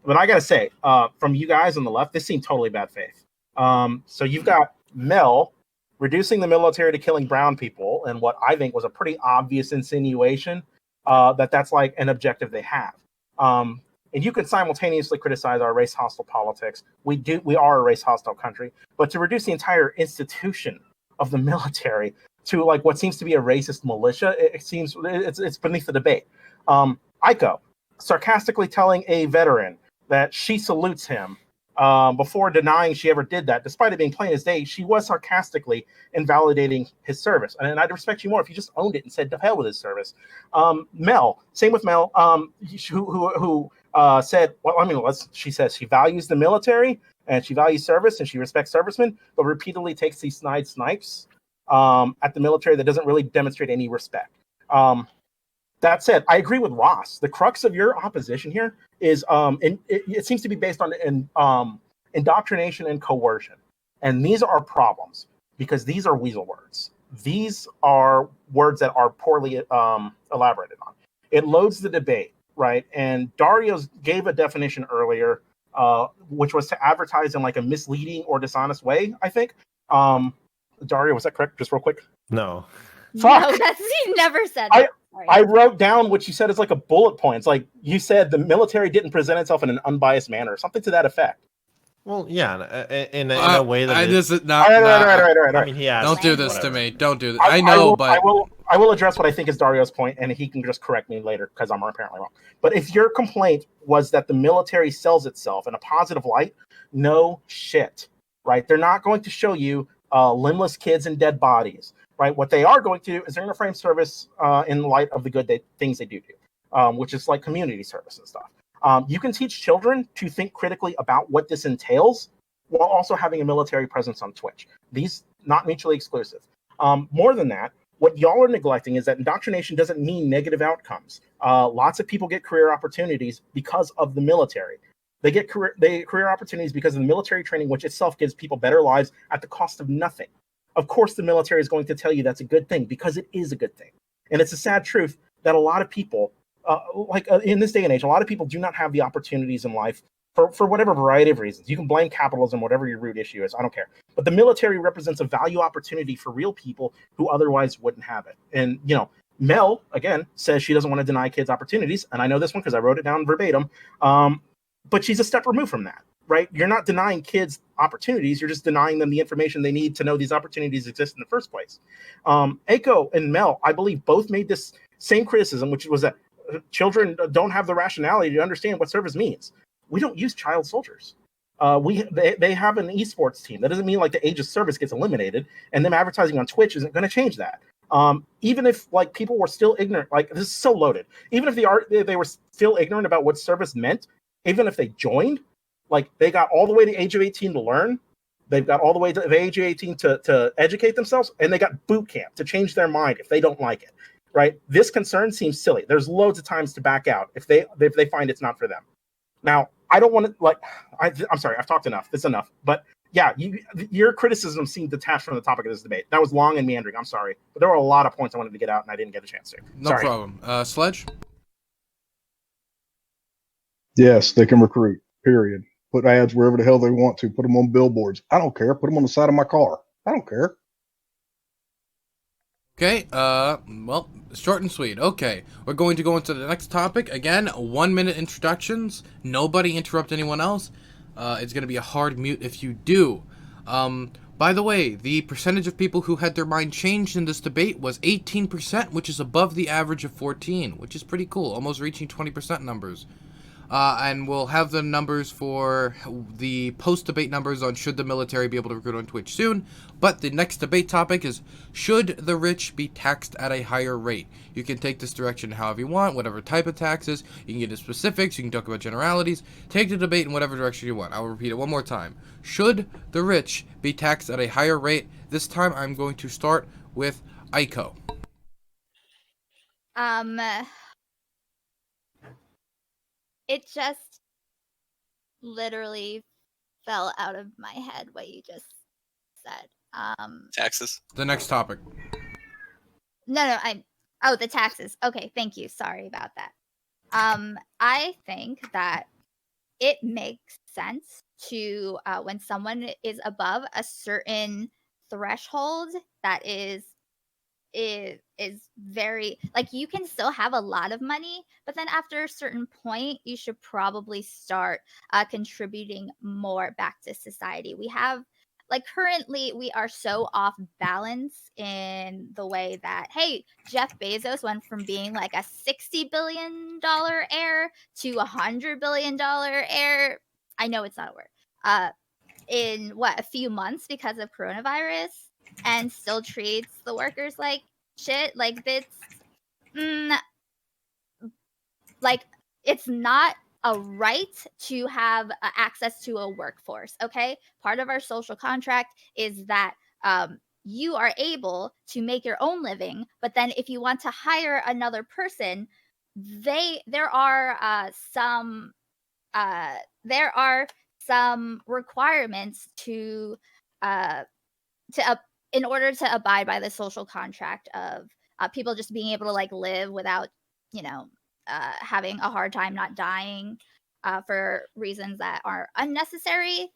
But I gotta say, from you guys on the left, this seemed totally bad faith. So you've got Mel reducing the military to killing brown people, and what I think was a pretty obvious insinuation that that's like an objective they have. And you could simultaneously criticize our race hostile politics. We are a race hostile country, but to reduce the entire institution of the military to like what seems to be a racist militia, it's beneath the debate. Aiko sarcastically telling a veteran that she salutes him before denying she ever did that, despite it being plain as day. She was sarcastically invalidating his service, and I'd respect you more if you just owned it and said to hell with his service. Mel, same with Mel, who said, well, I mean, she says she values the military and she values service and she respects servicemen, but repeatedly takes these snide snipes at the military that doesn't really demonstrate any respect. That said, I agree with Ross. The crux of your opposition here is, it seems to be based on indoctrination and coercion. And these are problems because these are weasel words. These are words that are poorly elaborated on. It loads the debate, right? And Dario gave a definition earlier, which was to advertise in like a misleading or dishonest way, I think. Dario, was that correct? Just real quick. No. Fuck. No, he never said that. I wrote down what you said as like a bullet point. It's like you said the military didn't present itself in an unbiased manner, something to that effect. Well, yeah, in a way that I just All right. I mean, he asked. Don't do this to me. Don't do this. I will address what I think is Dario's point, and he can just correct me later because I'm apparently wrong. But if your complaint was that the military sells itself in a positive light, no shit, right? They're not going to show you limbless kids and dead bodies. Right, what they are going to do is they're going to frame service in light of the good things they do, which is like community service and stuff. You can teach children to think critically about what this entails while also having a military presence on Twitch. These not mutually exclusive. More than that, what y'all are neglecting is that indoctrination doesn't mean negative outcomes. Lots of people get career opportunities because of the military. They get career opportunities because of the military training, which itself gives people better lives at the cost of nothing. Of course, the military is going to tell you that's a good thing because it is a good thing. And it's a sad truth that a lot of people, in this day and age, a lot of people do not have the opportunities in life for whatever variety of reasons. You can blame capitalism, whatever your root issue is. I don't care. But the military represents a value opportunity for real people who otherwise wouldn't have it. And, Mel, again, says she doesn't want to deny kids opportunities. And I know this one because I wrote it down verbatim. But she's a step removed from that. Right? You're not denying kids opportunities. You're just denying them the information they need to know these opportunities exist in the first place. Aiko and Mel, I believe, both made this same criticism, which was that children don't have the rationality to understand what service means. We don't use child soldiers. They have an esports team. That doesn't mean like the age of service gets eliminated, and them advertising on Twitch isn't going to change that. Even if like people were still ignorant, like this is so loaded. Even if they were still ignorant about what service meant, even if they joined, like they got all the way to the age of 18 to learn. They've got all the way to the age of 18 to educate themselves, and they got boot camp to change their mind if they don't like it. Right? This concern seems silly. There's loads of times to back out if they find it's not for them. Now, I don't want to like. I'm sorry. I've talked enough. That's enough. But yeah, your criticism seemed detached from the topic of this debate. That was long and meandering. I'm sorry, but there were a lot of points I wanted to get out, and I didn't get a chance to. No Sorry. problem. Sledge? Yes, they can recruit. Period. Put ads wherever the hell they want to. Put them on billboards. I don't care. Put them on the side of my car. I don't care. Okay, well, short and sweet. Okay, we're going to go into the next topic. Again, 1 minute introductions. Nobody interrupt anyone else. It's going to be a hard mute if you do. By the way, the percentage of people who had their mind changed in this debate was 18%, which is above the average of 14, which is pretty cool, almost reaching 20% numbers. And we'll have the numbers for the post-debate numbers on should the military be able to recruit on Twitch soon. But the next debate topic is, should the rich be taxed at a higher rate? You can take this direction however you want, whatever type of taxes. You can get into specifics, you can talk about generalities. Take the debate in whatever direction you want. I will repeat it one more time. Should the rich be taxed at a higher rate? This time I'm going to start with Aiko. It just literally fell out of my head what you just said. Taxes. The next topic. No, the taxes. Okay, thank you. Sorry about that. I think that it makes sense to when someone is above a certain threshold that is very like, you can still have a lot of money, but then after a certain point you should probably start contributing more back to society. We have like currently we are so off balance in the way that, hey, Jeff Bezos went from being like a $60 billion heir to $100 billion heir. I know it's not a word. In a few months because of coronavirus, and still treats the workers like shit. Like this, like it's not a right to have access to a workforce. Okay, part of our social contract is that you are able to make your own living, but then if you want to hire another person, there are some requirements to in order to abide by the social contract of people just being able to like live without, having a hard time not dying for reasons that are unnecessary.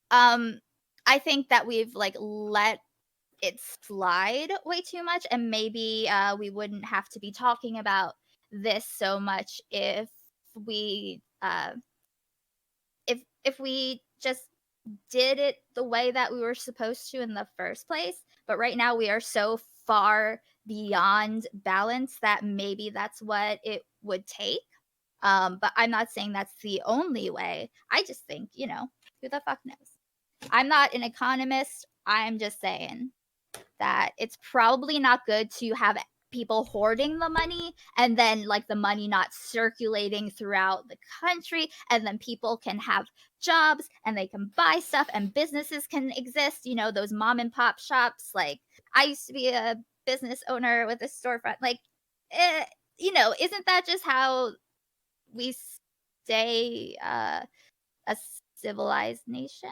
I think that we've like let it slide way too much, and maybe we wouldn't have to be talking about this so much if we if we just did it the way that we were supposed to in the first place. But right now we are so far beyond balance that maybe that's what it would take. But I'm not saying that's the only way. I just think, who the fuck knows? I'm not an economist. I'm just saying that it's probably not good to have people hoarding the money and then like the money not circulating throughout the country, and then people can have jobs and they can buy stuff and businesses can exist, those mom and pop shops. Like I used to be a business owner with a storefront. Like isn't that just how we stay a civilized nation?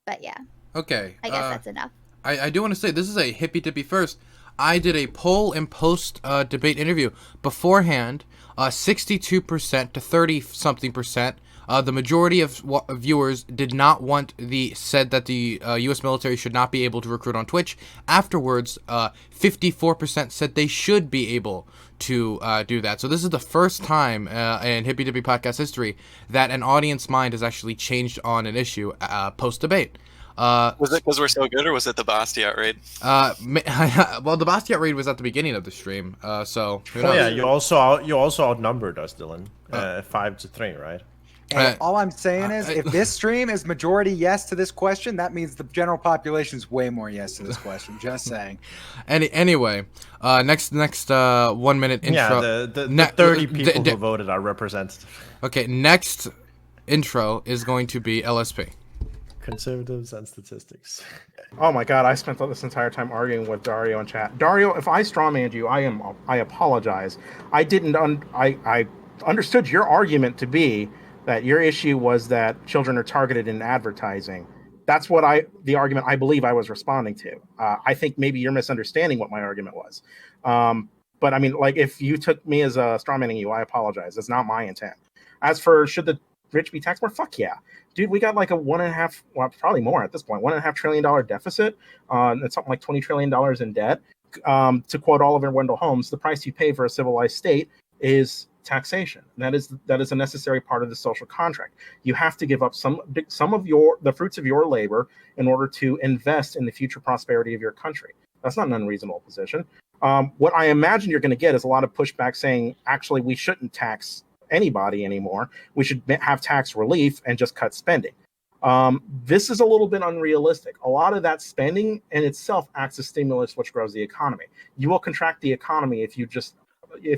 But yeah, okay, I guess that's enough. I do want to say this is a hippy dippy first. I did a poll and post debate interview beforehand. 62% to 30-something percent. The majority of viewers did not said that the U.S. military should not be able to recruit on Twitch. Afterwards, 54% said they should be able to do that. So this is the first time in Hippie Dippy Podcast history that an audience mind has actually changed on an issue post debate. Was it because we're so good, or was it the Bastia raid? Well, the Bastia raid was at the beginning of the stream, so who knows? Yeah, you also outnumbered us, Dylan. 5-3, right? And all I'm saying is, if this stream is majority yes to this question, that means the general population is way more yes to this question. Just saying. Anyway, next 1 minute intro. Yeah, the 30 people who voted are representative. Okay, next intro is going to be LSP. Conservatives and statistics. Oh my god, I spent this entire time arguing with Dario in chat. Dario, if I strawmanned you, I apologize. I didn't I understood your argument to be that your issue was that children are targeted in advertising. That's what the argument I believe I was responding to. I think maybe you're misunderstanding what my argument was. But I mean, like, if you took me as a strawmanning you, I apologize. That's not my intent. As for should the rich be taxed more? Fuck yeah. Dude, we got like a well, probably more at this point, $1.5 trillion deficit. It's something like $20 trillion in debt. To quote Oliver Wendell Holmes, the price you pay for a civilized state is taxation. That is a necessary part of the social contract. You have to give up some of the fruits of your labor in order to invest in the future prosperity of your country. That's not an unreasonable position. What I imagine you're going to get is a lot of pushback saying, actually, we shouldn't tax anybody anymore. We should have tax relief and just cut spending. This is a little bit unrealistic. A lot of that spending in itself acts as stimulus, which grows the economy. You will contract the economy if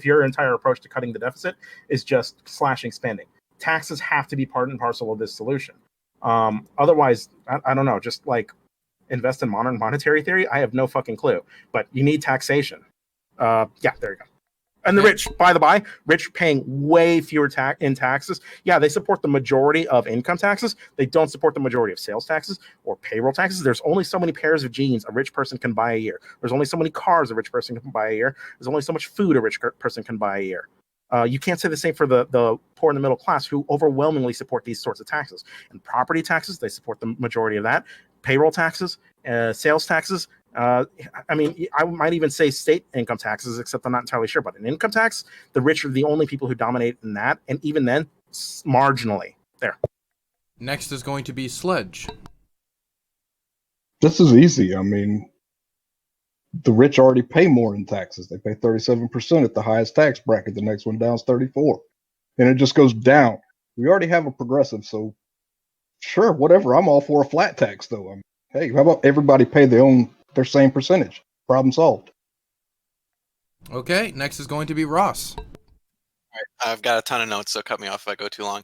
your entire approach to cutting the deficit is just slashing spending. Taxes have to be part and parcel of this solution. Otherwise, I don't know, just like invest in modern monetary theory. I have no fucking clue, but you need taxation. Yeah, there you go. And the rich, by the by, rich paying way fewer in taxes. Yeah, they support the majority of income taxes. They don't support the majority of sales taxes or payroll taxes. There's only so many pairs of jeans a rich person can buy a year. There's only so many cars a rich person can buy a year. There's only so much food a rich person can buy a year. You can't say the same for the poor and the middle class, who overwhelmingly support these sorts of taxes. And property taxes, they support the majority of that. Payroll taxes, sales taxes. I mean, I might even say state income taxes, except I'm not entirely sure. But an income tax, the rich are the only people who dominate in that, and even then, marginally. There. Next is going to be Sledge. This is easy. I mean, the rich already pay more in taxes. They pay 37% at the highest tax bracket. The next one down is 34%. And it just goes down. We already have a progressive, so sure, whatever. I'm all for a flat tax, though. Hey, how about everybody pay their same percentage? Problem solved. Okay, next is going to be Ross. All right, I've got a ton of notes, so cut me off if I go too long.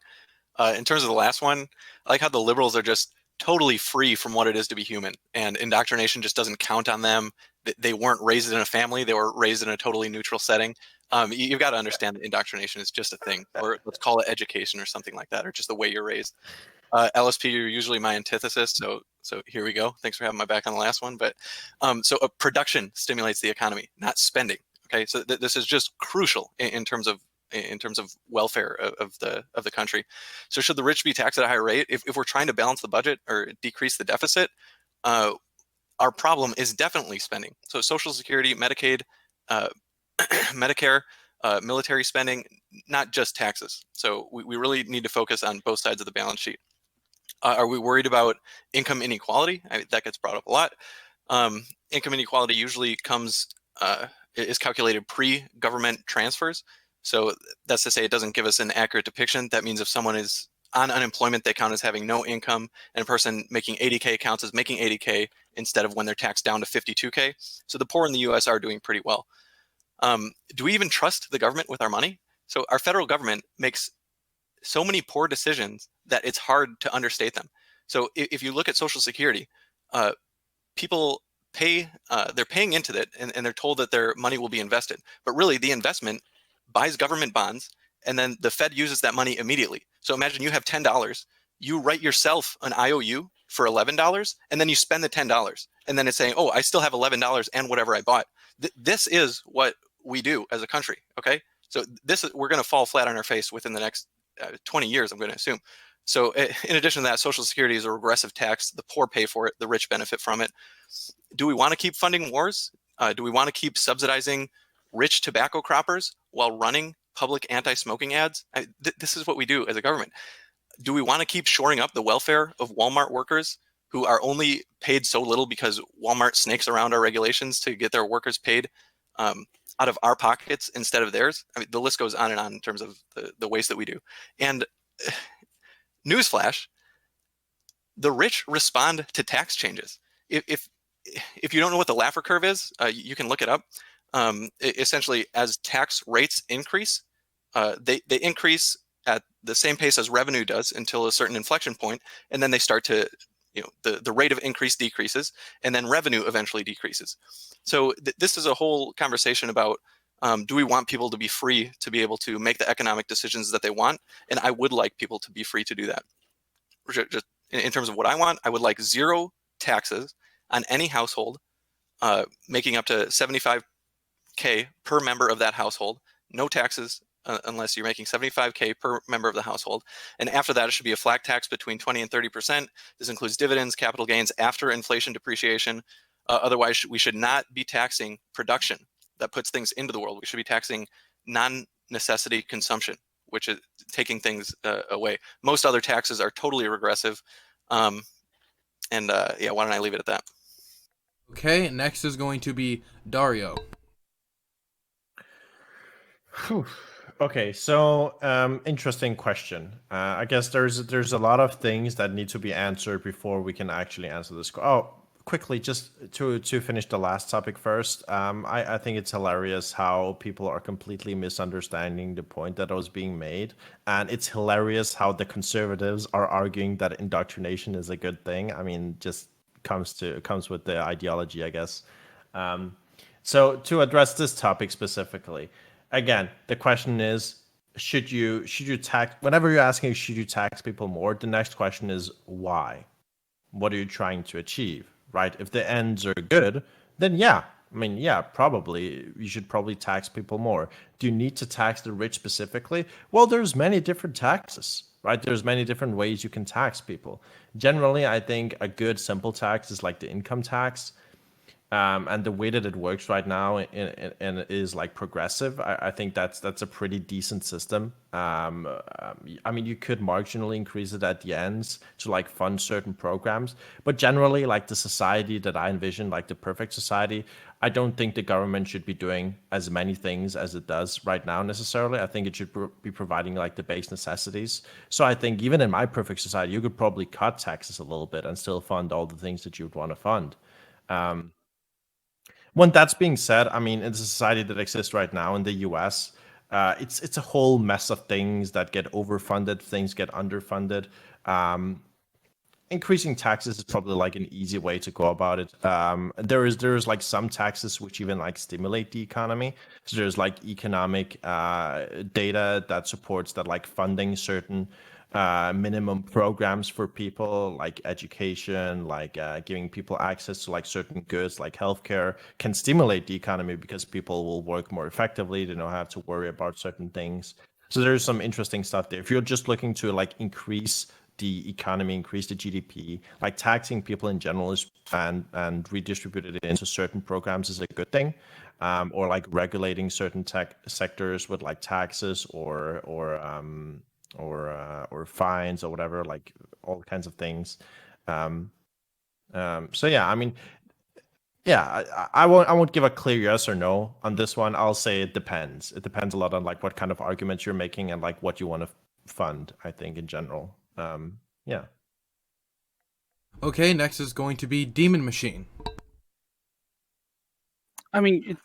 In terms of the last one, I like how the liberals are just totally free from what it is to be human, and indoctrination just doesn't count on them. They weren't raised in a family; they were raised in a totally neutral setting. You've got to understand that indoctrination is just a thing, or let's call it education or something like that, or just the way you're raised. LSP, you're usually my antithesis, so here we go. Thanks for having my back on the last one. But production stimulates the economy, not spending. Okay, so this is just crucial in terms of welfare of the country. So should the rich be taxed at a higher rate? If we're trying to balance the budget or decrease the deficit, our problem is definitely spending. So Social Security, Medicaid, Medicare, military spending, not just taxes. So we really need to focus on both sides of the balance sheet. Are we worried about income inequality? That gets brought up a lot. Income inequality usually is calculated pre-government transfers. So that's to say it doesn't give us an accurate depiction. That means if someone is on unemployment, they count as having no income, and a person making 80K counts as making 80K instead of when they're taxed down to 52K. So the poor in the US are doing pretty well. Do we even trust the government with our money? So our federal government makes so many poor decisions that it's hard to understate them. So if you look at Social Security, people they're paying into that, and they're told that their money will be invested. But really, the investment buys government bonds, and then the Fed uses that money immediately. So imagine you have $10, you write yourself an IOU for $11, and then you spend the $10, and then it's saying, oh, I still have $11 and whatever I bought. This is what we do as a country. Okay, so we're going to fall flat on our face within the next 20 years, I'm going to assume. So in addition to that, Social Security is a regressive tax. The poor pay for it. The rich benefit from it. Do we want to keep funding wars? Do we want to keep subsidizing rich tobacco croppers while running public anti-smoking ads? This is what we do as a government. Do we want to keep shoring up the welfare of Walmart workers who are only paid so little because Walmart snakes around our regulations to get their workers paid out of our pockets instead of theirs? I mean, the list goes on and on in terms of the waste that we do. And newsflash, the rich respond to tax changes. If you don't know what the Laffer curve is, you can look it up. Essentially, as tax rates increase, they increase at the same pace as revenue does until a certain inflection point, and then they start to, the rate of increase decreases, and then revenue eventually decreases. So this is a whole conversation about, do we want people to be free to be able to make the economic decisions that they want? And I would like people to be free to do that. Just in terms of what I want, I would like zero taxes on any household making up to 75K per member of that household. No taxes unless you're making 75K per member of the household. And after that, it should be a flat tax between 20 and 30%. This includes dividends, capital gains after inflation depreciation. Otherwise, we should not be taxing production that puts things into the world. We should be taxing non-necessity consumption, which is taking things away. Most other taxes are totally regressive. Yeah, why don't I leave it at that? Okay, next is going to be Dario. Okay, so interesting question. I guess there's a lot of things that need to be answered before we can actually answer this. Quickly, just to finish the last topic first. I think it's hilarious how people are completely misunderstanding the point that was being made, and it's hilarious how the conservatives are arguing that indoctrination is a good thing. I mean, just comes with the ideology, I guess. So to address this topic specifically. Again, the question is, should you tax, whenever you're asking, should you tax people more? The next question is, why? What are you trying to achieve, right? If the ends are good, then yeah. I mean, yeah, probably. You should probably tax people more. Do you need to tax the rich specifically? Well, there's many different taxes, right? There's many different ways you can tax people. Generally, I think a good simple tax is like the income tax. And the way that it works right now and is like progressive, I think that's a pretty decent system. I mean, you could marginally increase it at the ends to like fund certain programs, but generally, like the society that I envision, like the perfect society, I don't think the government should be doing as many things as it does right now necessarily. I think it should be providing like the base necessities. So I think even in my perfect society, you could probably cut taxes a little bit and still fund all the things that you'd want to fund. When that's being said, I mean, in the society that exists right now in the US, it's a whole mess of things that get overfunded, things get underfunded. Increasing taxes is probably like an easy way to go about it. There is like some taxes which even like stimulate the economy. So there's like economic data that supports that like funding certain minimum programs for people, like education, like giving people access to like certain goods like healthcare, can stimulate the economy because people will work more effectively. They don't have to worry about certain things. So there's some interesting stuff there. If you're just looking to like increase the economy, increase the GDP, like taxing people in general is and redistribute it into certain programs is a good thing. Or like regulating certain tech sectors with like taxes or fines or whatever, like all kinds of things. So yeah, I mean, yeah, I won't give a clear yes or no on this one. I'll say it depends. It depends a lot on like what kind of arguments you're making and like what you want to fund, I think, in general. Yeah. Okay, next is going to be Demon Machine. I mean,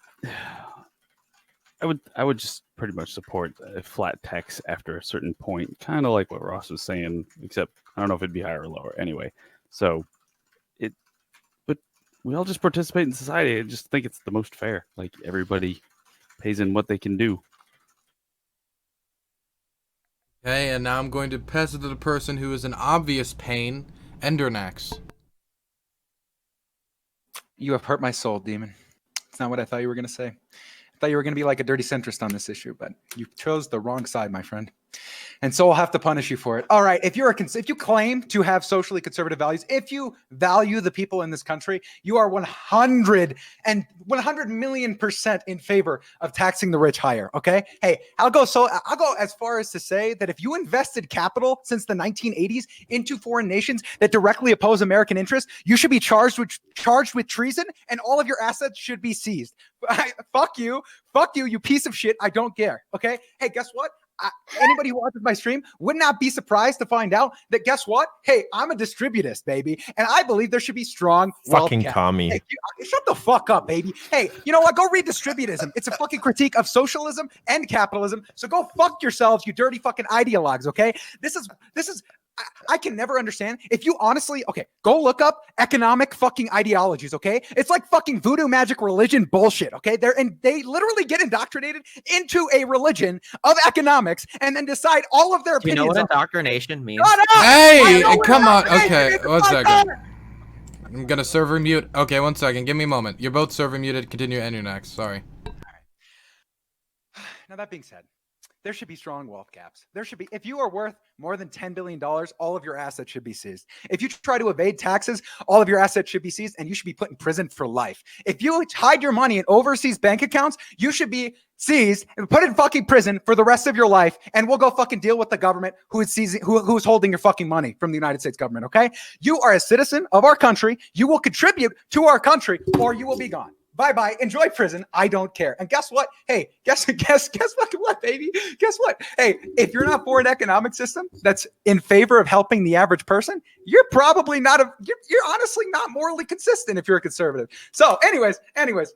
I would just pretty much support a flat tax after a certain point, kind of like what Ross was saying, except I don't know if it'd be higher or lower. Anyway, so but we all just participate in society. I just think it's the most fair. Like everybody pays in what they can do. Okay, and now I'm going to pass it to the person who is an obvious pain, Endernax. You have hurt my soul, Demon. It's not what I thought you were going to say. I thought you were going to be like a dirty centrist on this issue, but you chose the wrong side, my friend. And so I'll have to punish you for it. All right, if you claim to have socially conservative values, if you value the people in this country, you are 100 million% in favor of taxing the rich higher, okay? Hey, I'll go as far as to say that if you invested capital since the 1980s into foreign nations that directly oppose American interests, you should be charged with treason and all of your assets should be seized. Fuck you, you piece of shit. I don't care, okay? Hey, guess what? anybody who watches my stream would not be surprised to find out that guess what? Hey, I'm a distributist, baby, and I believe there should be strong Fucking wealth commie. Hey, shut the fuck up, baby. Hey, you know what? Go read Distributism. It's a fucking critique of socialism and capitalism. So go fuck yourselves, you dirty fucking ideologues. Okay, this is. I can never understand if you honestly, okay, go look up economic fucking ideologies, okay? It's like fucking voodoo magic religion bullshit, okay? They literally get indoctrinated into a religion of economics and then decide all of their Do you opinions. know what indoctrination means? Shut up! Hey, I know what come on. indoctrination Okay, is. one My second. God. I'm gonna server mute. Okay, 1 second. Give me a moment. You're both server muted. Continue Endernax. Sorry. Now that being said, there should be strong wealth caps. There should be, if you are worth more than $10 billion, all of your assets should be seized. If you try to evade taxes, all of your assets should be seized and you should be put in prison for life. If you hide your money in overseas bank accounts, you should be seized and put in fucking prison for the rest of your life. And we'll go fucking deal with the government who is seizing, who is holding your fucking money from the United States government. Okay. You are a citizen of our country. You will contribute to our country or you will be gone. Bye-bye. Enjoy prison. I don't care. And guess what? Hey, guess fucking what, baby? Guess what? Hey, if you're not for an economic system that's in favor of helping the average person, you're probably not you're honestly not morally consistent if you're a conservative. So anyways,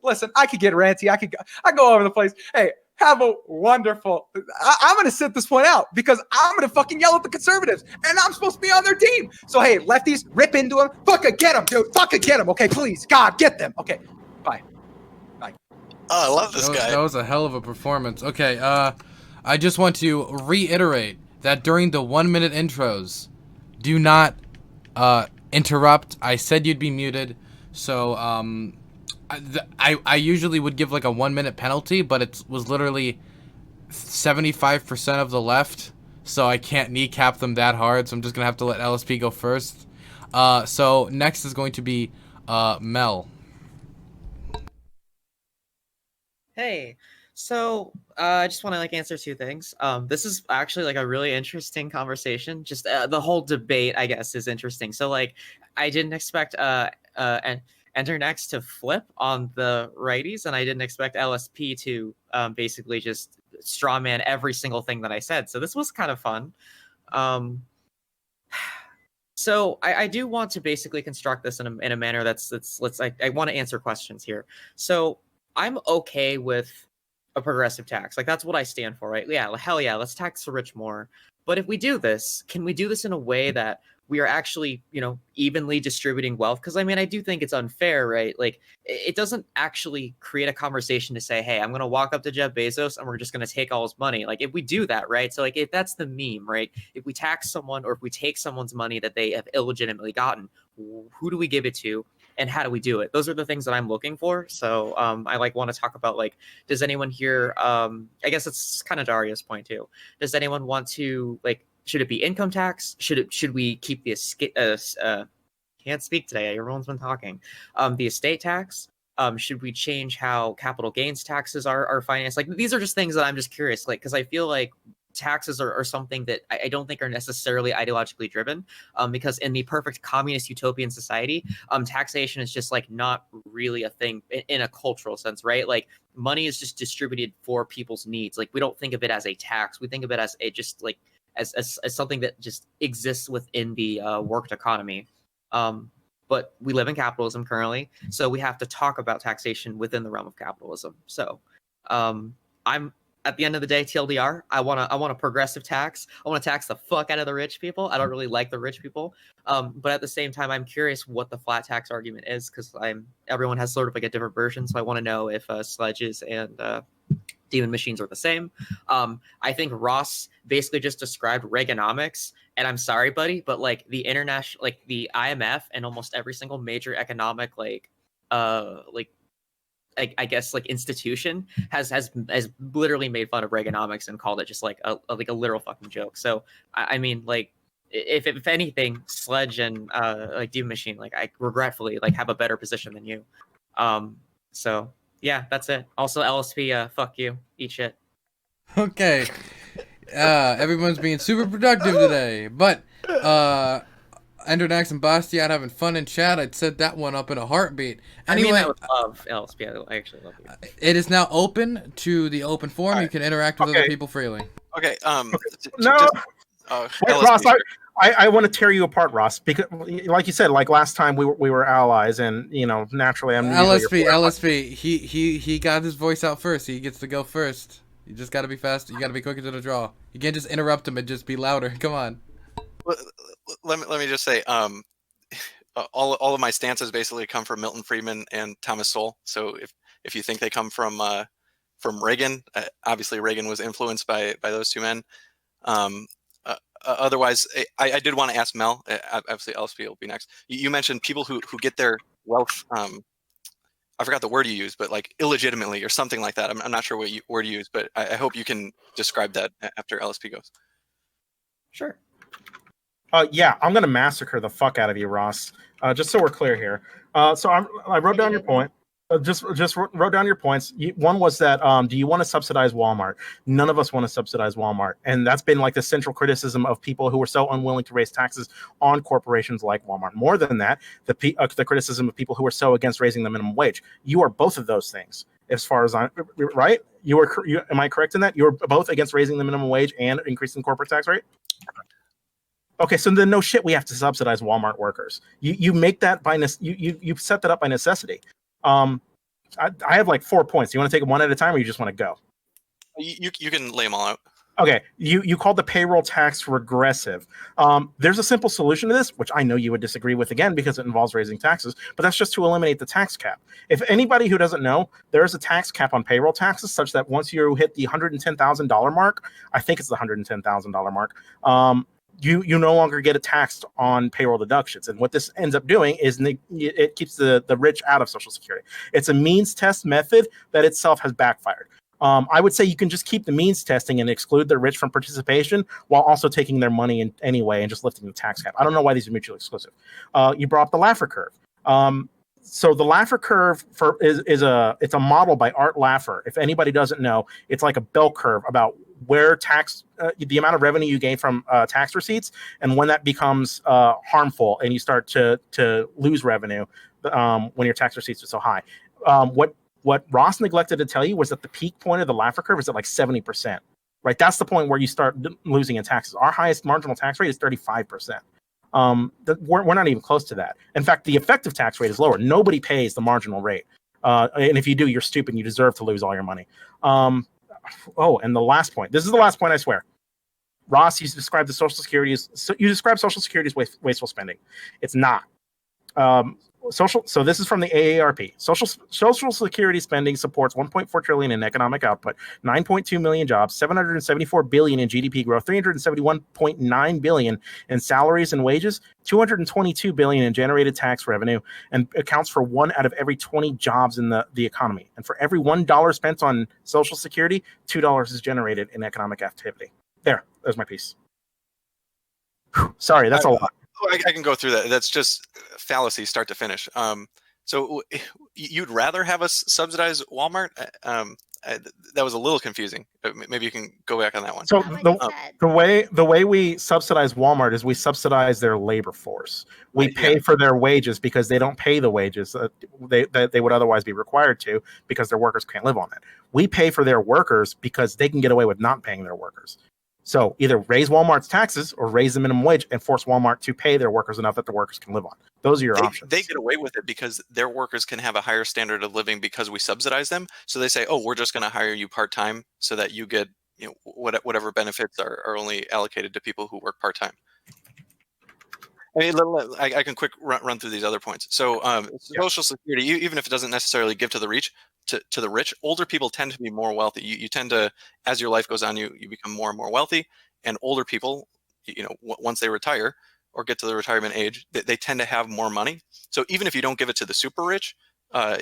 listen, I could get ranty. I go all over the place. Hey, have a wonderful, I'm going to sit this one out because I'm going to fucking yell at the conservatives and I'm supposed to be on their team. So hey, lefties, rip into them. Fucking get them, dude. Fucking get them. Okay, please. God, get them. Okay. Bye. Oh, I love this guy. That was a hell of a performance. Okay, I just want to reiterate that during the 1 minute intros, do not interrupt. I said you'd be muted, so I usually would give like a 1 minute penalty, but it was literally 75% of the left, so I can't kneecap them that hard. So I'm just gonna have to let LSP go first. So next is going to be Mel. Hey, so I just want to like answer two things. This is actually like a really interesting conversation. Just the whole debate, I guess, is interesting. So like, I didn't expect Endernax to flip on the righties, and I didn't expect LSP to basically just strawman every single thing that I said. So this was kind of fun. So I do want to basically construct this in a manner that's I want to answer questions here. So I'm okay with a progressive tax. Like, that's what I stand for, right? Yeah, hell yeah, let's tax the rich more. But if we do this, can we do this in a way that we are actually, evenly distributing wealth? Because, I mean, I do think it's unfair, right? Like, it doesn't actually create a conversation to say, hey, I'm going to walk up to Jeff Bezos and we're just going to take all his money. Like, if we do that, right? So, like, if that's the meme, right? If we tax someone or if we take someone's money that they have illegitimately gotten, who do we give it to? And how do we do it? Those are the things that I'm looking for. So I want to talk about, like, does anyone here, I guess it's kind of Daria's point too. Does anyone want to, like, should it be income tax? Should we keep the can't speak today. Everyone's been talking. The estate tax. Should we change how capital gains taxes are financed? Like, these are just things that I'm just curious, like, because I feel like taxes are something that I don't think are necessarily ideologically driven, because in the perfect communist utopian society, taxation is just like not really a thing in a cultural sense, right? Like, money is just distributed for people's needs. Like, we don't think of it as a tax. We think of it as a just like as something that just exists within the worked economy. But we live in capitalism currently, so we have to talk about taxation within the realm of capitalism. So I'm at the end of the day, TLDR, I want a progressive tax. I want to tax the fuck out of the rich people. I don't really like the rich people. But at the same time, I'm curious what the flat tax argument is, because everyone has sort of like a different version. So I want to know if sledges and demon machines are the same. I think Ross basically just described Reaganomics, and I'm sorry, buddy, but like the international, like the IMF and almost every single major economic I guess like institution has literally made fun of Reaganomics and called it just like a literal fucking joke. So I mean, like, if anything, Sledge and like Demon Machine, like, I regretfully like have a better position than you. So yeah, that's it. Also, LSP, fuck you, eat shit. Okay. Everyone's being super productive today, but Endernax and Bastiat having fun in chat. I'd set that one up in a heartbeat. Anyway, I love LSP. I actually love you. It is now open to the open forum. You can interact with other people freely. Okay. No. Wait, LSP. Ross, I want to tear you apart, Ross, because like you said, like last time we were allies, and naturally I'm usually your LSP. He got his voice out first. He gets to go first. You just got to be fast. You got to be quicker to the draw. You can't just interrupt him and just be louder. Come on. Let me just say, all of my stances basically come from Milton Friedman and Thomas Sowell. So if you think they come from Reagan, obviously Reagan was influenced by those two men. Otherwise, I did want to ask Mel. Obviously, LSP will be next. You mentioned people who get their wealth. I forgot the word you used, but like illegitimately or something like that. I'm not sure what word you used, but I hope you can describe that after LSP goes. Sure. Yeah, I'm gonna massacre the fuck out of you, Ross. Just so we're clear here. So I wrote down your point. Just wrote down your points. One was that do you want to subsidize Walmart? None of us want to subsidize Walmart, and that's been like the central criticism of people who are so unwilling to raise taxes on corporations like Walmart. More than that, the criticism of people who are so against raising the minimum wage. You are both of those things, as far as I'm right. Am I correct in that? You're both against raising the minimum wage and increasing corporate tax rate. Okay, so then no shit, we have to subsidize Walmart workers. You make that by you set that up by necessity. I have like 4 points. Do you want to take them one at a time, or you just want to go? You can lay them all out. Okay, you called the payroll tax regressive. There's a simple solution to this, which I know you would disagree with again because it involves raising taxes, but that's just to eliminate the tax cap. If anybody who doesn't know, there is a tax cap on payroll taxes such that once you hit the $110,000 mark, I think it's the $110,000 mark, you no longer get it taxed on payroll deductions. And what this ends up doing is it keeps the rich out of Social Security. It's a means test method that itself has backfired. I would say you can just keep the means testing and exclude the rich from participation while also taking their money in anyway and just lifting the tax cap. I don't know why these are mutually exclusive. You brought up the Laffer curve. So the Laffer curve it's a model by Art Laffer. If anybody doesn't know, it's like a bell curve about where the amount of revenue you gain from tax receipts and when that becomes harmful and you start to lose revenue when your tax receipts are so high. What Ross neglected to tell you was that the peak point of the Laffer curve is at like 70%. Right, that's the point where you start losing in taxes. Our highest marginal tax rate is 35%. We're not even close to that. In fact, the effective tax rate is lower. Nobody pays the marginal rate. And if you do, you're stupid and you deserve to lose all your money. And the last point. This is the last point, I swear. Ross, you described Social Security as wasteful spending. It's not. So this is from the AARP. Social Security spending supports 1.4 trillion in economic output, 9.2 million jobs, 774 billion in GDP growth, 371.9 billion in salaries and wages, 222 billion in generated tax revenue, and accounts for 1 out of every 20 jobs in the economy. And for every $1 spent on Social Security, $2 is generated in economic activity. There's my piece. Whew, sorry, that's a lot. I can go through that. That's just fallacy, start to finish. So you'd rather have us subsidize Walmart? That was a little confusing. Maybe you can go back on that one. So the way we subsidize Walmart is we subsidize their labor force. We pay for their wages because they don't pay the wages that they would otherwise be required to because their workers can't live on it. We pay for their workers because they can get away with not paying their workers. So either raise Walmart's taxes or raise the minimum wage and force Walmart to pay their workers enough that the workers can live on. Those are your options. They get away with it because their workers can have a higher standard of living because we subsidize them. So they say, oh, we're just going to hire you part-time so that you get whatever benefits are only allocated to people who work part-time. I can quick run through these other points. So Social Security, even if it doesn't necessarily give to the rich, to the rich, older people tend to be more wealthy. You tend to, as your life goes on, you become more and more wealthy. And older people, once they retire or get to the retirement age, they tend to have more money. So even if you don't give it to the super rich,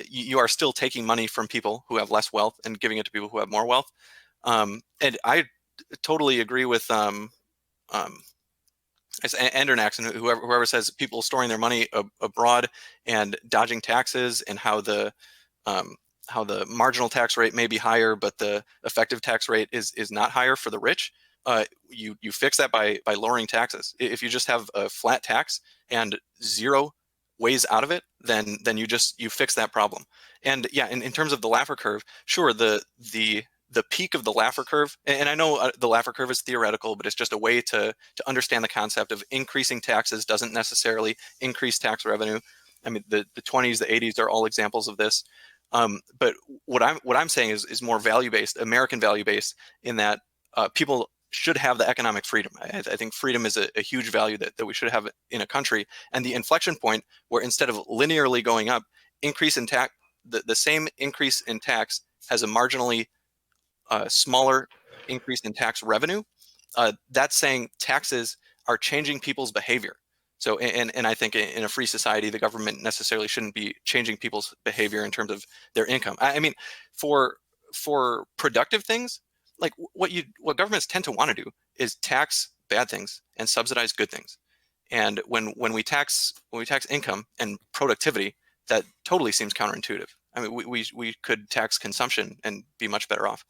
you are still taking money from people who have less wealth and giving it to people who have more wealth. And I totally agree with Endernax and whoever says people storing their money abroad and dodging taxes, and how the marginal tax rate may be higher, but the effective tax rate is not higher for the rich. You fix that by lowering taxes. If you just have a flat tax and zero ways out of it, then you fix that problem. And yeah, in terms of the Laffer curve, sure, the the peak of the Laffer curve, and I know the Laffer curve is theoretical, but it's just a way to understand the concept of increasing taxes doesn't necessarily increase tax revenue. I mean, the 20s, the 80s are all examples of this. But what I'm saying is more value-based, American value-based, in that people should have the economic freedom. I think freedom is a huge value that we should have in a country. And the inflection point where instead of linearly going up, increase in tax, the same increase in tax has a marginally smaller increase in tax revenue. That's saying taxes are changing people's behavior. So, and I think in a free society, the government necessarily shouldn't be changing people's behavior in terms of their income. I mean, for productive things, like what governments tend to want to do is tax bad things and subsidize good things. And when we tax income and productivity, that totally seems counterintuitive. I mean, we could tax consumption and be much better off.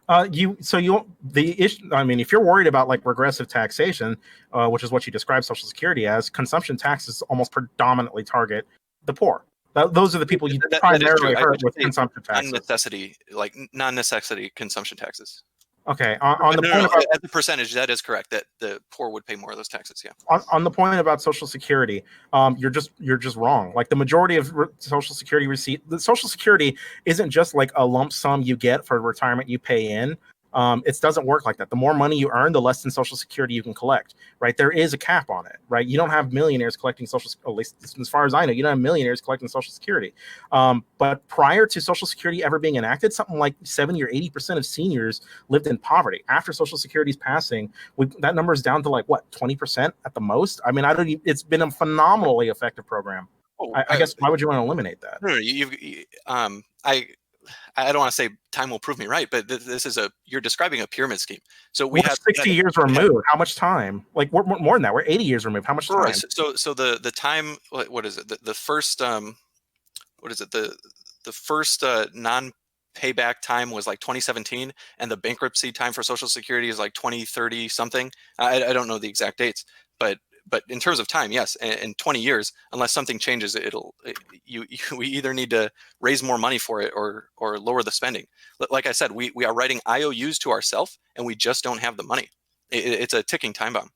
The issue. I mean, if you're worried about like regressive taxation, which is what you describe Social Security as, consumption taxes almost predominantly target the poor. Those are the people you primarily hurt with consumption taxes. Non-necessity consumption taxes. Okay. On the point about the percentage, that is correct. That the poor would pay more of those taxes. Yeah. On the point about Social Security, you're just wrong. Like the majority of Social Security the Social Security isn't just like a lump sum you get for retirement you pay in. It doesn't work like that. The more money you earn, the less than Social Security you can collect, right? There is a cap on it, right? You don't have millionaires collecting at least as far as I know, you don't have millionaires collecting Social Security. But prior to Social Security ever being enacted, something like 70 or 80% of seniors lived in poverty. After Social Security's passing, that number is down to like, what, 20% at the most? I mean, it's been a phenomenally effective program. I guess, why would you want to eliminate that? No, I don't want to say time will prove me right, but this is you're describing a pyramid scheme. So we're 60 years removed. How much time? Like we're more than that. We're 80 years removed. How much time? Right. So the time, what is it? The first what is it? The first non-payback time was like 2017, and the bankruptcy time for Social Security is like 2030 something. I don't know the exact dates, but in terms of time, yes, in 20 years, unless something changes, we either need to raise more money for it or lower the spending. Like I said, we are writing IOUs to ourselves, and we just don't have the money. It's a ticking time bomb.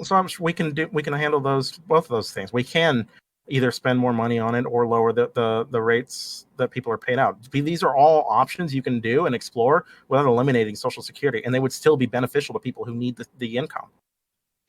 So we can handle both of those things. We can either spend more money on it or lower the rates that people are paid out. These are all options you can do and explore without eliminating Social Security, and they would still be beneficial to people who need the income.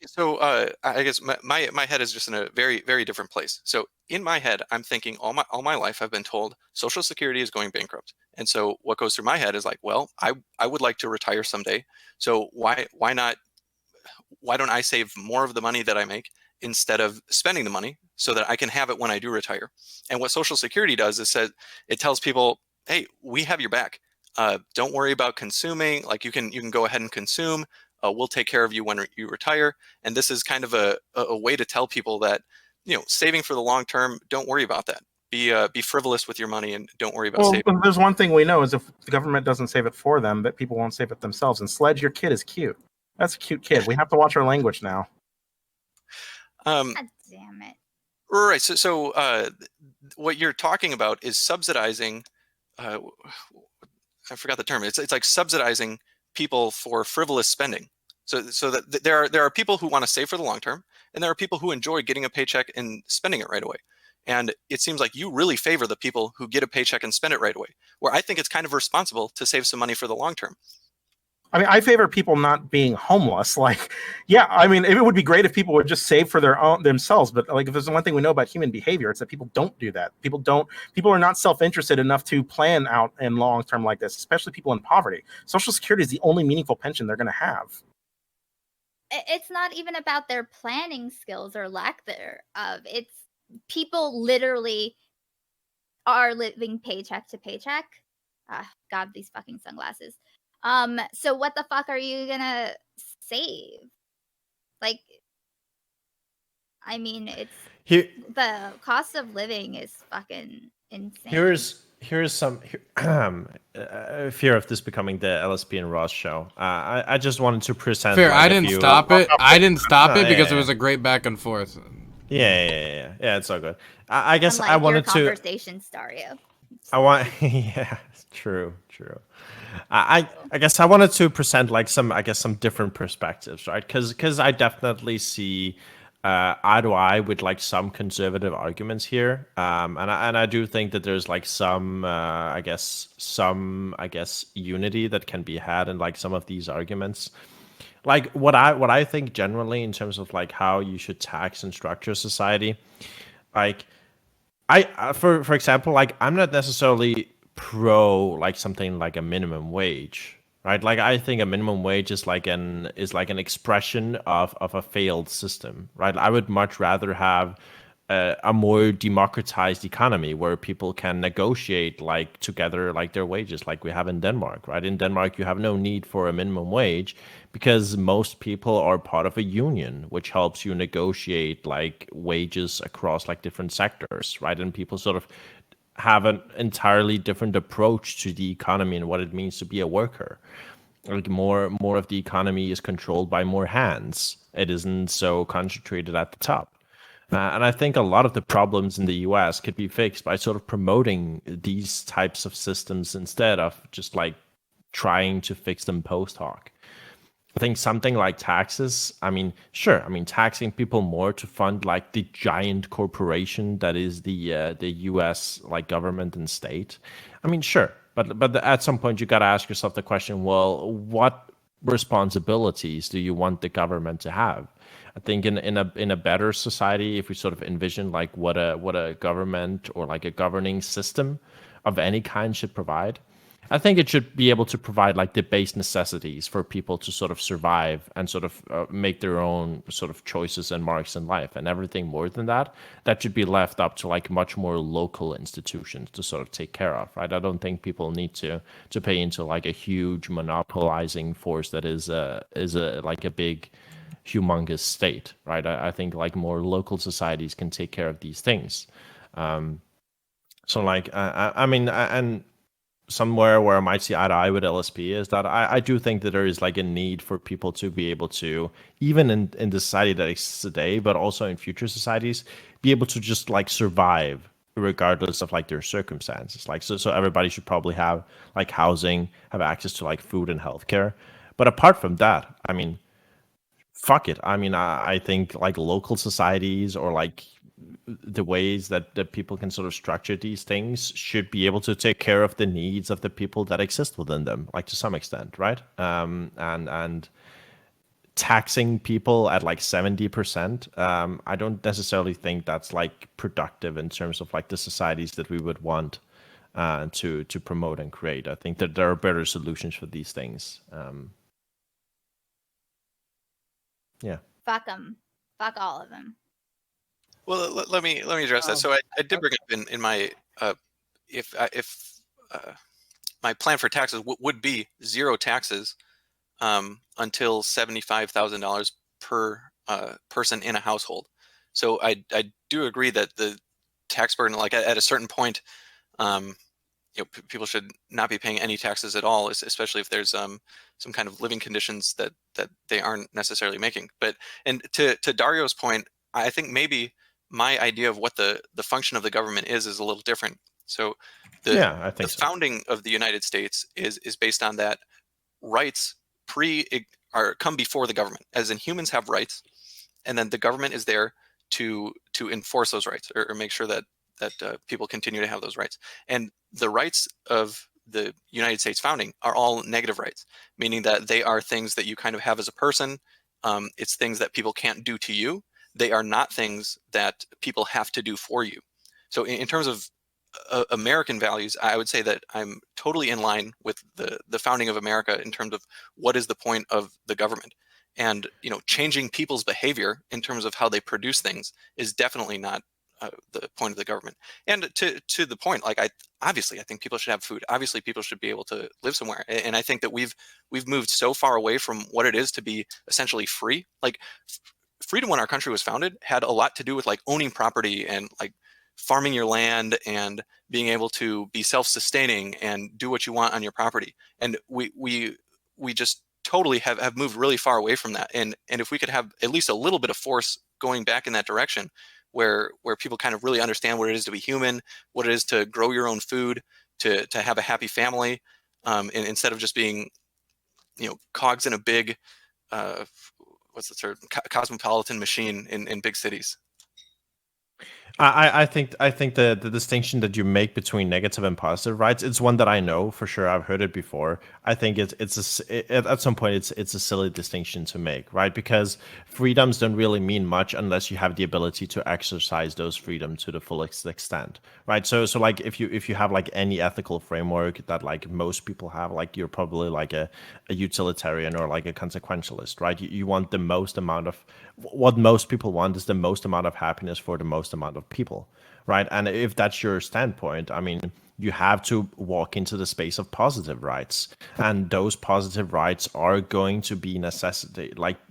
So I guess my head is just in a very, very different place. So in my head, I'm thinking all my life I've been told Social Security is going bankrupt. And so what goes through my head is like, well, I would like to retire someday. So why don't I save more of the money that I make instead of spending the money so that I can have it when I do retire? And what Social Security does is it tells people, hey, we have your back. Don't worry about consuming. Like you can go ahead and consume. We'll take care of you when you retire. And this is kind of a way to tell people that, saving for the long term, don't worry about that. Be frivolous with your money and don't worry about saving. There's one thing we know is if the government doesn't save it for them, that people won't save it themselves. And Sledge, your kid is cute. That's a cute kid. We have to watch our language now. God damn it. Right. So what you're talking about is subsidizing. I forgot the term. It's like subsidizing people for frivolous spending. So that there are people who want to save for the long term, and there are people who enjoy getting a paycheck and spending it right away. And it seems like you really favor the people who get a paycheck and spend it right away, where I think it's kind of responsible to save some money for the long term. I mean, I favor people not being homeless. Like, yeah, I mean, it would be great if people would just save for themselves. But like, if there's one thing we know about human behavior, it's that people don't do that. People are not self-interested enough to plan out in long term like this, especially people in poverty. Social Security is the only meaningful pension they're going to have. It's not even about their planning skills or lack thereof. It's people literally are living paycheck to paycheck. God, these fucking sunglasses. So what the fuck are you gonna save? Like, I mean, the cost of living is fucking insane. Here's some fear of this becoming the LSP and Ross show. I just wanted to present. Fair, I didn't stop it. I didn't stop it because it was a great back and forth. Yeah, it's all good. I guess Unlike I wanted your conversation, Stario. I want, yeah, true. I guess I wanted to present like some different perspectives, right? Because I definitely see eye to eye with like some conservative arguments here, and I do think that there's like some unity that can be had in like some of these arguments. Like what I think generally in terms of like how you should tax and structure society, like for example, like I'm not necessarily pro like something like a minimum wage, right? Like I think a minimum wage is like an expression of a failed system, right? I would much rather have a more democratized economy where people can negotiate like together like their wages like we have in Denmark, right? In Denmark you have no need for a minimum wage because most people are part of a union which helps you negotiate like wages across like different sectors, right? And people sort of have an entirely different approach to the economy and what it means to be a worker. Like more of the economy is controlled by more hands. It isn't so concentrated at the top. And I think a lot of the problems in the US could be fixed by sort of promoting these types of systems instead of just like trying to fix them post hoc. I think something like taxes, I mean, sure, I mean, taxing people more to fund like the giant corporation that is the US like government and state. I mean, sure, but at some point you got to ask yourself the question, well, what responsibilities do you want the government to have? I think in a better society, if we sort of envision like what a government or like a governing system of any kind should provide, I think it should be able to provide like the base necessities for people to sort of survive and sort of make their own sort of choices and marks in life, and everything more than that should be left up to like much more local institutions to sort of take care of, right? I don't think people need to pay into like a huge monopolizing force that is like a big humongous state, right? I think like more local societies can take care of these things. So like, I mean, and somewhere where I might see eye to eye with LSP is that I do think that there is like a need for people to be able to, even in the society that exists today, but also in future societies, be able to just like survive regardless of like their circumstances. Like, so everybody should probably have like housing, have access to like food and healthcare. But apart from that, I mean, fuck it. I mean, I think like local societies or like the ways that people can sort of structure these things should be able to take care of the needs of the people that exist within them, like to some extent, right? And taxing people at like 70%, I don't necessarily think that's like productive in terms of like the societies that we would want to promote and create. I think that there are better solutions for these things. Yeah. Fuck them. Fuck all of them. Well, let me address that. So I did bring up in my if my plan for taxes would be zero taxes until $75,000 per person in a household. So I do agree that the tax burden, like at a certain point, people should not be paying any taxes at all, especially if there's some kind of living conditions that they aren't necessarily making. But and to Dario's point, I think maybe my idea of what the function of the government is a little different. So I think the founding of the United States is based on that rights come before the government, as in humans have rights, and then the government is there to enforce those rights or make sure that people continue to have those rights. And the rights of the United States founding are all negative rights, meaning that they are things that you kind of have as a person. It's things that people can't do to you. They are not things that people have to do for you. So in terms of American values, I would say that I'm totally in line with the founding of America in terms of what is the point of the government. And changing people's behavior in terms of how they produce things is definitely not the point of the government. And to the point, like I think people should have food. Obviously, people should be able to live somewhere. And I think that we've moved so far away from what it is to be essentially free. Like freedom when our country was founded had a lot to do with like owning property and like farming your land and being able to be self-sustaining and do what you want on your property. And we just totally have moved really far away from that. And if we could have at least a little bit of force going back in that direction, where people kind of really understand what it is to be human, what it is to grow your own food, to have a happy family, and instead of just being, cogs in a big, what's the term, cosmopolitan machine in big cities. I think the distinction that you make between negative and positive rights, it's one that I know for sure. I've heard it before. I think at some point it's a silly distinction to make, right? Because freedoms don't really mean much unless you have the ability to exercise those freedoms to the fullest extent, right? So like if you have like any ethical framework that like most people have, like you're probably like a utilitarian or like a consequentialist, right? You want the most amount of what most people want is the most amount of happiness for the most amount of people, right? And if that's your standpoint, I mean, you have to walk into the space of positive rights, and those positive rights are going to be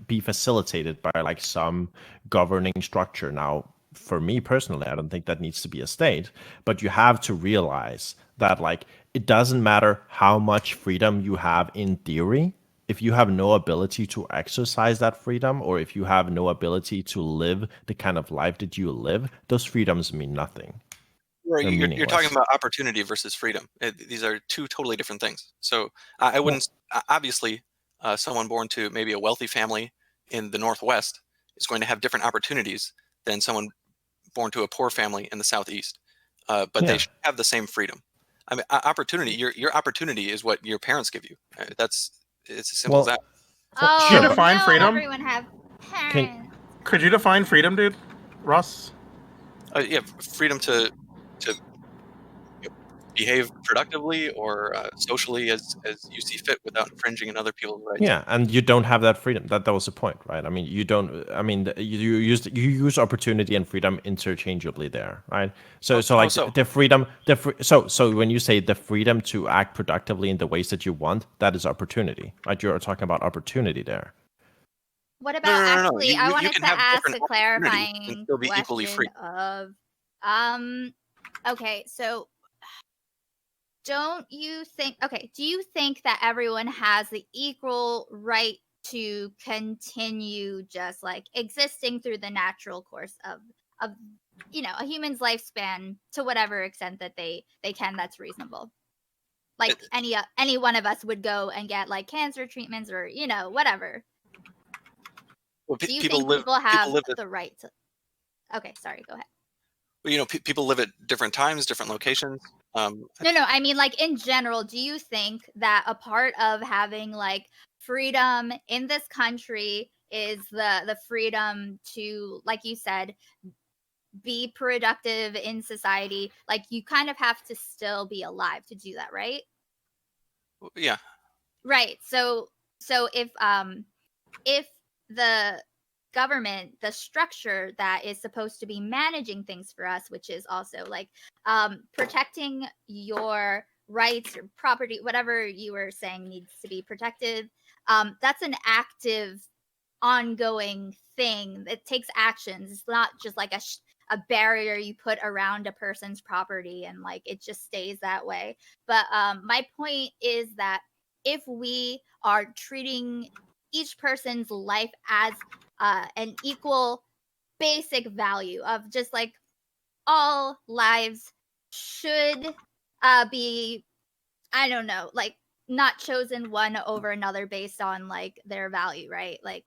be facilitated by like some governing structure. Now, for me personally, I don't think that needs to be a state, but you have to realize that like it doesn't matter how much freedom you have in theory. If you have no ability to exercise that freedom, or if you have no ability to live the kind of life that you live, those freedoms mean nothing. You're talking about opportunity versus freedom. These are two totally different things. So I wouldn't, obviously, someone born to maybe a wealthy family in the Northwest is going to have different opportunities than someone born to a poor family in the Southeast. But they should have the same freedom. I mean, opportunity, your opportunity is what your parents give you. It's as simple as that. Could you define freedom? Everyone have parents. Could you define freedom, dude? Russ? Yeah, freedom to behave productively or socially as you see fit without infringing on other people's rights. Yeah, and you don't have that freedom. That was the point, right? I mean, you don't. I mean, you use opportunity and freedom interchangeably there, right? So the freedom, so when you say the freedom to act productively in the ways that you want, that is opportunity, right? You're talking about opportunity there. What about actually? I wanted to ask a clarifying and still be equally free. Of, okay, so. Do you think that everyone has the equal right to continue just like existing through the natural course of a human's lifespan to whatever extent that they can, that's reasonable? Like any one of us would go and get like cancer treatments or whatever. Well, do you think people have the right to? Okay, sorry, go ahead. Well, people live at different times, different locations. No, I mean, like in general, do you think that a part of having like freedom in this country is the freedom to, like you said, be productive in society? Like you kind of have to still be alive to do that, right? Yeah. Right. So if the government, the structure that is supposed to be managing things for us, which is also like protecting your rights or property, whatever you were saying needs to be protected, that's an active, ongoing thing that takes actions. It's not just like a barrier you put around a person's property and like it just stays that way. But my point is that if we are treating each person's life as an equal basic value of just like all lives should be, I don't know, like not chosen one over another based on like their value, right? Like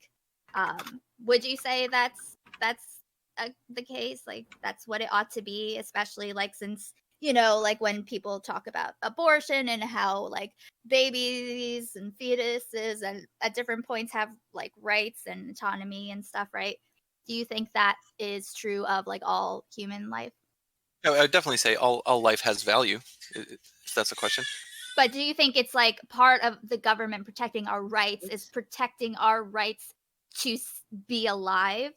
would you say that's the case? Like that's what it ought to be, especially like since like when people talk about abortion and how like babies and fetuses and at different points have like rights and autonomy and stuff, right? Do you think that is true of like all human life? I would definitely say all life has value, if that's the question. But do you think it's like part of the government protecting our rights is protecting our rights to be alive,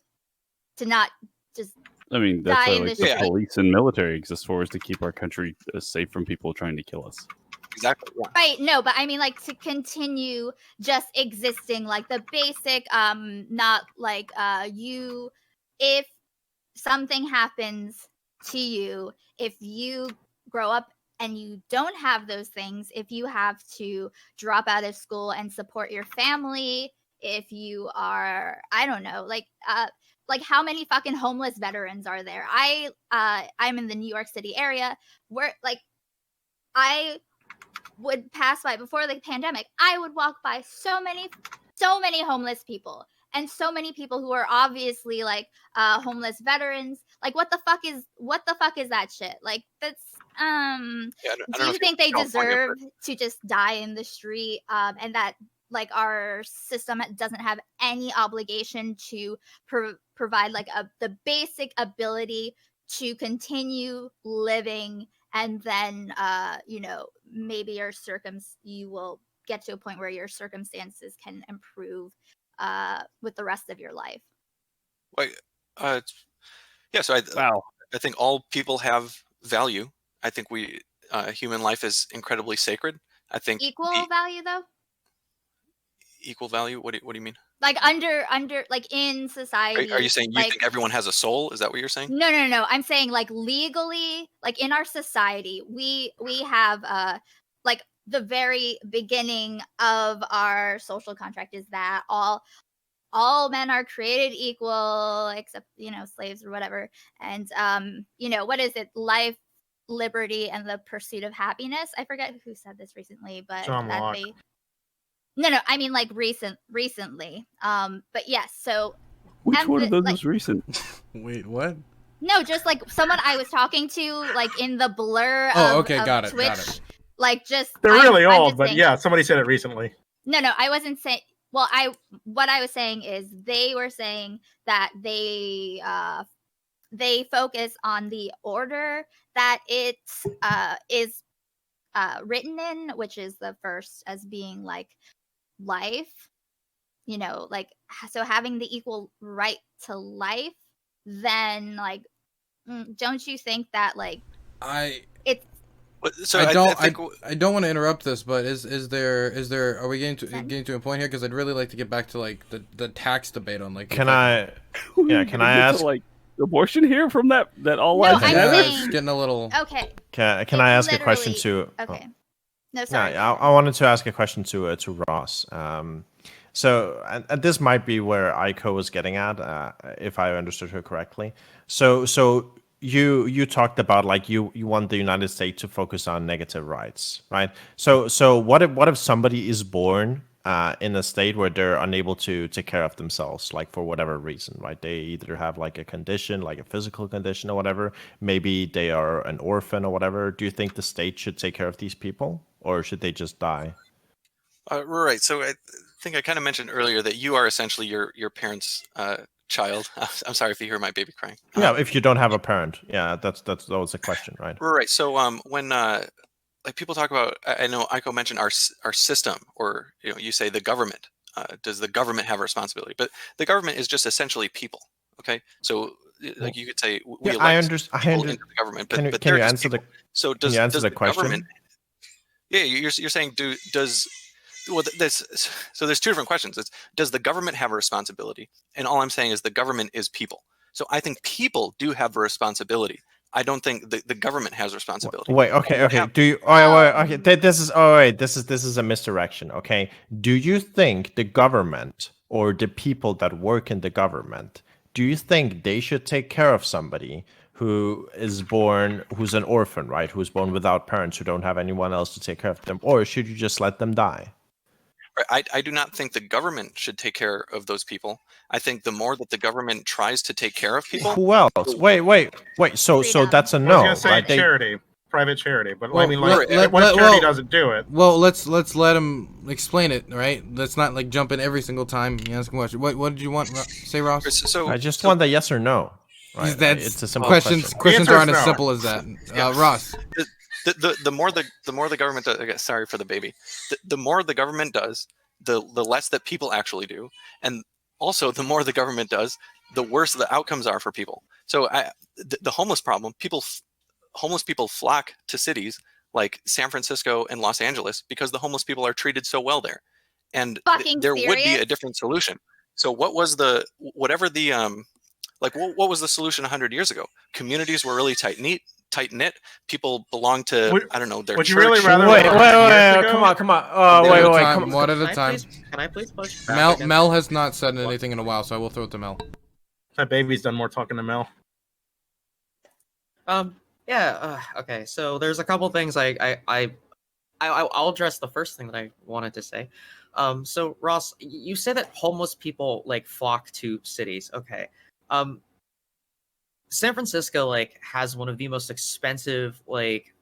to not just I mean, that's die why in like the the street? police and military exist for, is to keep our country safe from people trying to kill us. Exactly. Yeah. Right. No, but I mean like to continue just existing, like the basic not like if something happens to you, if you grow up and you don't have those things, if you have to drop out of school and support your family, if you are, I don't know, like how many fucking homeless veterans are there? I'm in the New York City area where like I would pass by before the pandemic. I would walk by so many homeless people and so many people who are obviously like homeless veterans. Like what the fuck is that shit? Like that's do you think they deserve to just die in the street and that like our system doesn't have any obligation to provide like the basic ability to continue living, and then maybe you will get to a point where your circumstances can improve with the rest of your life. Like, yeah. So I think all people have value. I think human life is incredibly sacred. I think equal value though. Equal value. What do you mean? Like under like in society. Are you saying you think everyone has a soul? Is that what you're saying? No. I'm saying like legally, like in our society, we have like the very beginning of our social contract is that all men are created equal except slaves or whatever, and what is it, life, liberty, and the pursuit of happiness. I forget who said this recently, but John Locke. No, I mean like recently. But yes, so which one of those was recent? Wait, what? No, just like someone I was talking to, like in the blur. Got Twitch, it. Like just they're really I'm old, but saying, yeah, somebody said it recently. No, I wasn't saying. Well, what I was saying is they were saying that they focus on the order that it is written in, which is the first as being like life, like so having the equal right to life. Then like don't you think that like So I don't want to interrupt this, but is there are we getting to a point here? Because I'd really like to get back to like the tax debate on like. Can I ask like abortion here from that all No, lives I'm matter? saying- It's getting a little. Okay. Can I ask a question to? Okay. No, sorry. Yeah, I wanted to ask a question to Ross. So, and this might be where Aiko was getting at, if I understood her correctly. So you talked about like you want the United States to focus on negative rights, right? So what if somebody is born in a state where they're unable to take care of themselves, like for whatever reason, right? They either have like a condition, like a physical condition or whatever. Maybe they are an orphan or whatever. Do you think the state should take care of these people, or should they just die? Right. So I think I kind of mentioned earlier that you are essentially your parents' child. I'm sorry if you hear my baby crying. Yeah, if you don't have a parent. Yeah, that was the question, right? Right. So when like people talk about, I know Aiko mentioned our system, or you say the government. Does the government have a responsibility? But the government is just essentially people. Okay. So like you could say we elect people into the government, but can you just answer people. So can you answer the question? Government? Yeah, you're saying there's two different questions. It's, does the government have a responsibility? And all I'm saying is the government is people. So I think people do have a responsibility. I don't think the government has a responsibility. Wait, okay. Do you? Okay. This is a misdirection. Okay. Do you think the government or the people that work in the government, do you think they should take care of somebody who is born, who's an orphan, right? Who's born without parents, who don't have anyone else to take care of them, or should you just let them die? I do not think the government should take care of those people. I think the more that the government tries to take care of people, who else? Wait. So that's a no. I was gonna say charity, private charity, but I mean, what if charity doesn't do it? Well, let's let him explain it, right? Let's not like jump in every single time you ask a question. What did you want? Say, Ross. So I just want the yes or no. Right? It's a simple questions. question. Questions aren't as simple as that. Ross. The more the government does, sorry for the baby. The more the government does, the less that people actually do, and also the more the government does, the worse the outcomes are for people. So the homeless problem, homeless people flock to cities like San Francisco and Los Angeles because the homeless people are treated so well there, and there would be a different solution. So what was what was the solution 100 years ago? Communities were really tight knit. tight knit. People belong to I don't know their would church. you really rather Wait, years come ago? on. Wait, come on. One at a time. Can I please push? Mel has not said anything in a while, so I will throw it to Mel. That baby's done more talking to Mel. Okay. So there's a couple things I'll address the first thing that I wanted to say. So Ross, you say that homeless people like flock to cities. Okay. San Francisco like has one of the most expensive like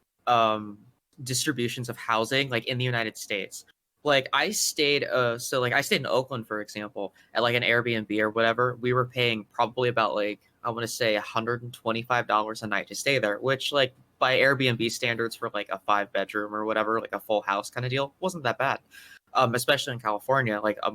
distributions of housing like in the United States. Like I stayed in Oakland, for example, at like an Airbnb or whatever. We were paying probably about like I want to say $125 a night to stay there, which like by Airbnb standards for like a 5-bedroom or whatever, like a full house kind of deal, wasn't that bad. Especially in California, like a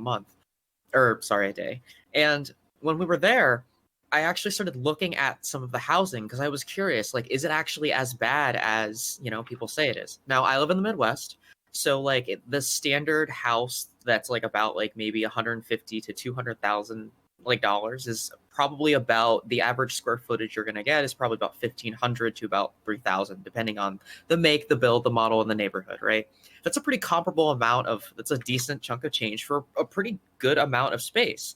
day. And when we were there, I actually started looking at some of the housing because I was curious, like, is it actually as bad as, people say it is? Now, I live in the Midwest, so like the standard house that's like about like maybe 150 to 200,000 like dollars is probably about the average square footage you're going to get is probably about 1,500 to about 3,000, depending on the make, the build, the model, and the neighborhood, right? That's a pretty comparable amount that's a decent chunk of change for a pretty good amount of space.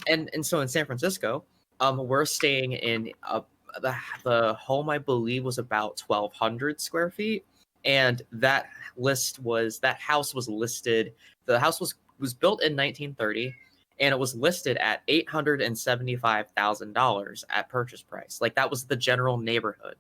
And so in San Francisco, we're staying in the home, I believe, was about 1,200 square feet. And the house was listed, the house was built in 1930. And it was listed at $875,000 at purchase price. Like that was the general neighborhood.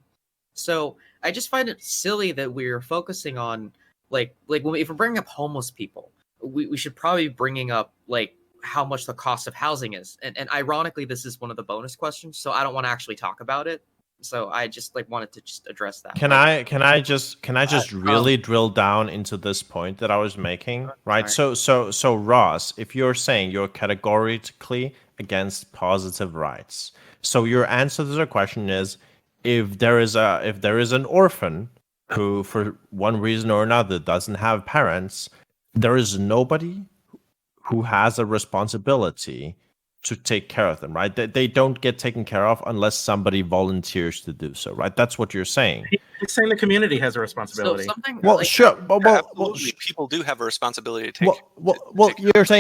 So I just find it silly that we're focusing on if we're bringing up homeless people, we should probably be bringing up like how much the cost of housing is. And ironically, this is one of the bonus questions, so I don't want to actually talk about it. So I just wanted to just address that. Can I just really drill down into this point that I was making, right? So Ross, if you're saying you're categorically against positive rights, so your answer to the question is if there is an orphan who for one reason or another doesn't have parents, there is nobody who has a responsibility to take care of them, right? They don't get taken care of unless somebody volunteers to do so, right? That's what you're saying. He's saying the community has a responsibility. Absolutely, people do have a responsibility to take.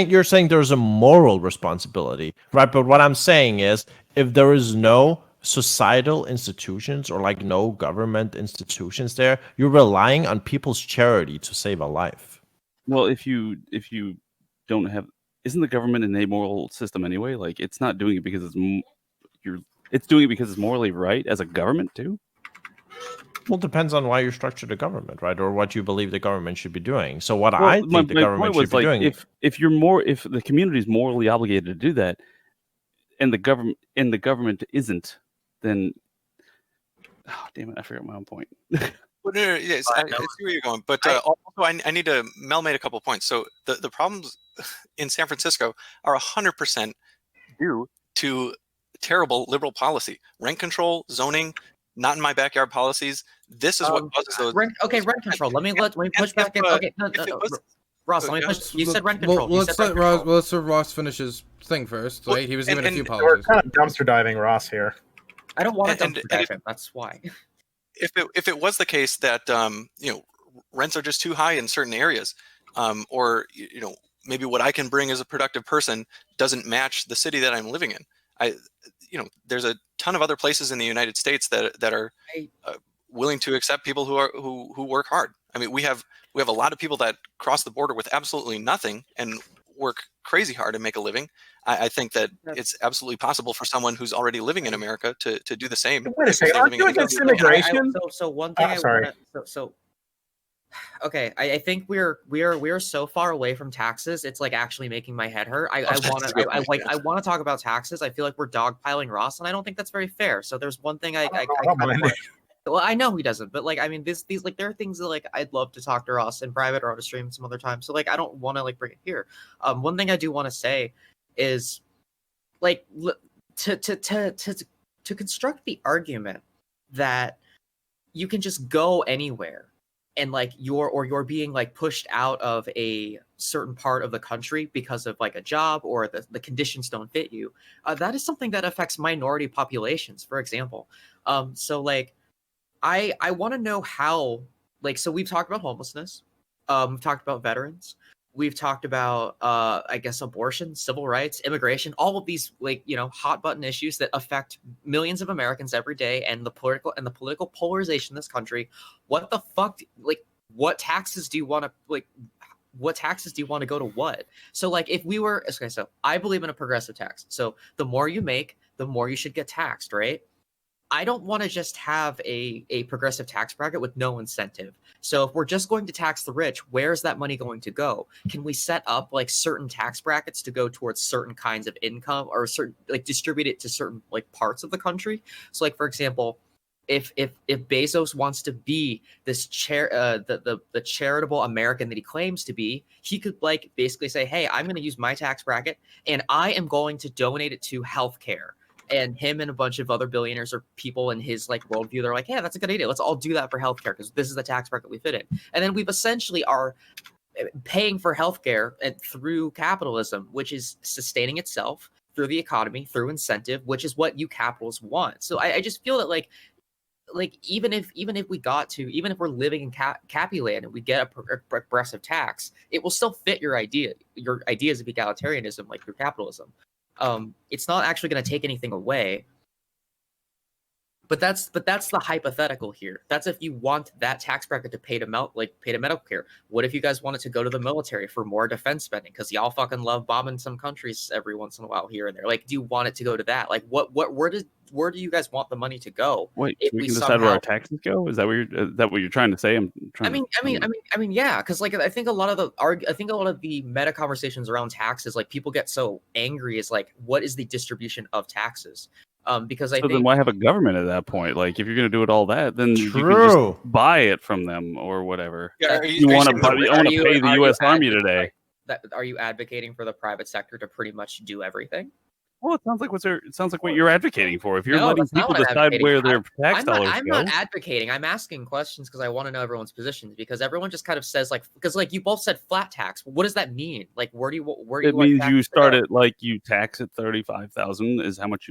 You're saying there's a moral responsibility, right? But what I'm saying is, if there is no societal institutions or like no government institutions there, you're relying on people's charity to save a life. Well, if you don't have. Isn't the government an amoral system anyway? Like, it's not doing it because it's doing it because it's morally right as a government too. Well, it depends on why you structure the government, right, or what you believe the government should be doing. So, I think the government should be doing, if the community is morally obligated to do that, and the government isn't, then, oh damn it, I forgot my own point. Well, no, yes, I see where you're going, but also I need to. Mel made a couple points. So the problems in San Francisco are 100% due to terrible liberal policy, rent control, zoning, not in my backyard policies. This is what causes those. Rent control. Let me push back in. Okay, Ross, let me push. You said rent control. Let's let Ross finish his thing first. Right? He was giving a few policies. We're kind of dumpster diving Ross here. I don't want to dumpster dive him. That's why. If it was the case that rents are just too high in certain areas, or maybe what I can bring as a productive person doesn't match the city that I'm living in, there's a ton of other places in the United States that are willing to accept people who work hard. I mean, we have a lot of people that cross the border with absolutely nothing and work crazy hard and make a living. I think that it's absolutely possible for someone who's already living in America to do the same. Wait a second, aren't you against immigration? So one thing okay, I think we're so far away from taxes. It's like actually making my head hurt. I want to talk about taxes. I feel like we're dogpiling Ross, and I don't think that's very fair. So there's one thing well, I know he doesn't, but like, I mean, these like, there are things that like I'd love to talk to Ross in private or on a stream some other time. So like, I don't want to like bring it here. One thing I do want to say is like to construct the argument that you can just go anywhere and like you're being like pushed out of a certain part of the country because of like a job or the conditions don't fit you. That is something that affects minority populations, for example. So like, I want to know how, like, so we've talked about homelessness, we've talked about veterans, we've talked about I guess abortion, civil rights, immigration, all of these, like, you know, hot button issues that affect millions of Americans every day, and the political polarization in this country. What the fuck, like, what taxes do you want to, like, what taxes do you want to go to what? So, like, if we were, okay, so I believe in a progressive tax. So the more you make, the more you should get taxed, right? I don't want to just have a progressive tax bracket with no incentive. So if we're just going to tax the rich, where's that money going to go? Can we set up like certain tax brackets to go towards certain kinds of income, or certain, like, distribute it to certain, like, parts of the country? So, like, for example, if Bezos wants to be this the charitable American that he claims to be, he could, like, basically say, hey, I'm going to use my tax bracket and I am going to donate it to healthcare. And him and a bunch of other billionaires or people in his, like, worldview, they're like, yeah, that's a good idea. Let's all do that for healthcare because this is the tax bracket we fit in. And then we've essentially are paying for healthcare and through capitalism, which is sustaining itself through the economy, through incentive, which is what you capitalists want. So I just feel that, like even if we're living in Capuland and we get a progressive tax, it will still fit your ideas of egalitarianism, like through capitalism. It's not actually going to take anything away. But that's the hypothetical here. That's if you want that tax bracket to pay to medical care. What if you guys wanted to go to the military for more defense spending? Because y'all fucking love bombing some countries every once in a while here and there. Like, do you want it to go to that? Like, where do you guys want the money to go? Wait, so we can decide where our taxes go? Is that what you're trying to say? I mean, yeah, because, like, I think a lot of the meta conversations around taxes, like, people get so angry is like, what is the distribution of taxes? Because I think then why have a government at that point? Like, if you're going to do it all that, then you can just buy it from them or whatever. Yeah, you want to pay the U.S. Army today. Are you advocating for the private sector to pretty much do everything? Well, it sounds like what you're advocating for. If you're letting people decide where their tax dollars go. I'm not advocating. I'm asking questions because I want to know everyone's positions. Because everyone just kind of says, like, because, like, you both said flat tax. What does that mean? Like, where do you? It means you start at, like, you tax at 35,000 is how much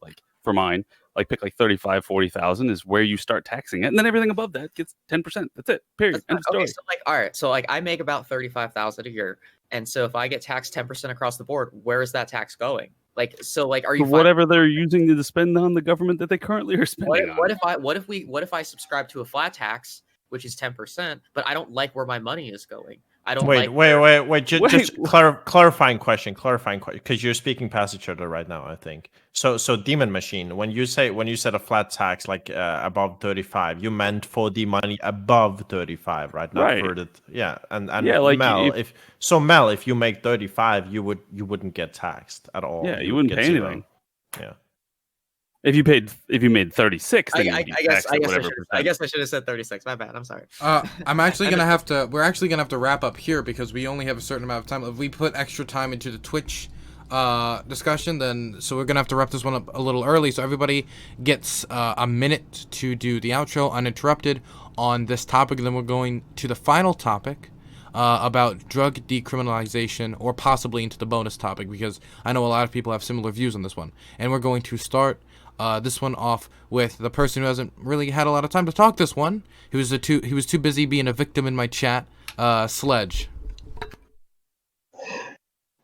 like, for mine, like, pick like 35, 40,000 is where you start taxing it, and then everything above that gets 10%. That's it. Period. Okay, so, like, all right, so, like, I make about 35,000 a year, and so if I get taxed 10% across the board, where is that tax going? Like, so, like, are you whatever they're using to spend on the government that they currently are spending on? What if I subscribe to a flat tax, which is 10%, but I don't like where my money is going? I don't wait. Just clarifying question, because you're speaking past each other right now, I think. So Demon Machine, when you said a flat tax, like, above 35, you meant for the money above 35, right? Not right. For the and yeah, like, Mel, if you make 35, you wouldn't get taxed at all. Yeah, you wouldn't pay anything. Yeah. If you made 36, then I guess I should have said 36. My bad. I'm sorry. We're actually gonna have to wrap up here because we only have a certain amount of time. If we put extra time into the Twitch discussion, so we're gonna have to wrap this one up a little early. So everybody gets a minute to do the outro uninterrupted on this topic. And then we're going to the final topic. About drug decriminalization, or possibly into the bonus topic, because I know a lot of people have similar views on this one. And we're going to start this one off with the person who hasn't really had a lot of time to talk this one. He was too busy being a victim in my chat. Sledge.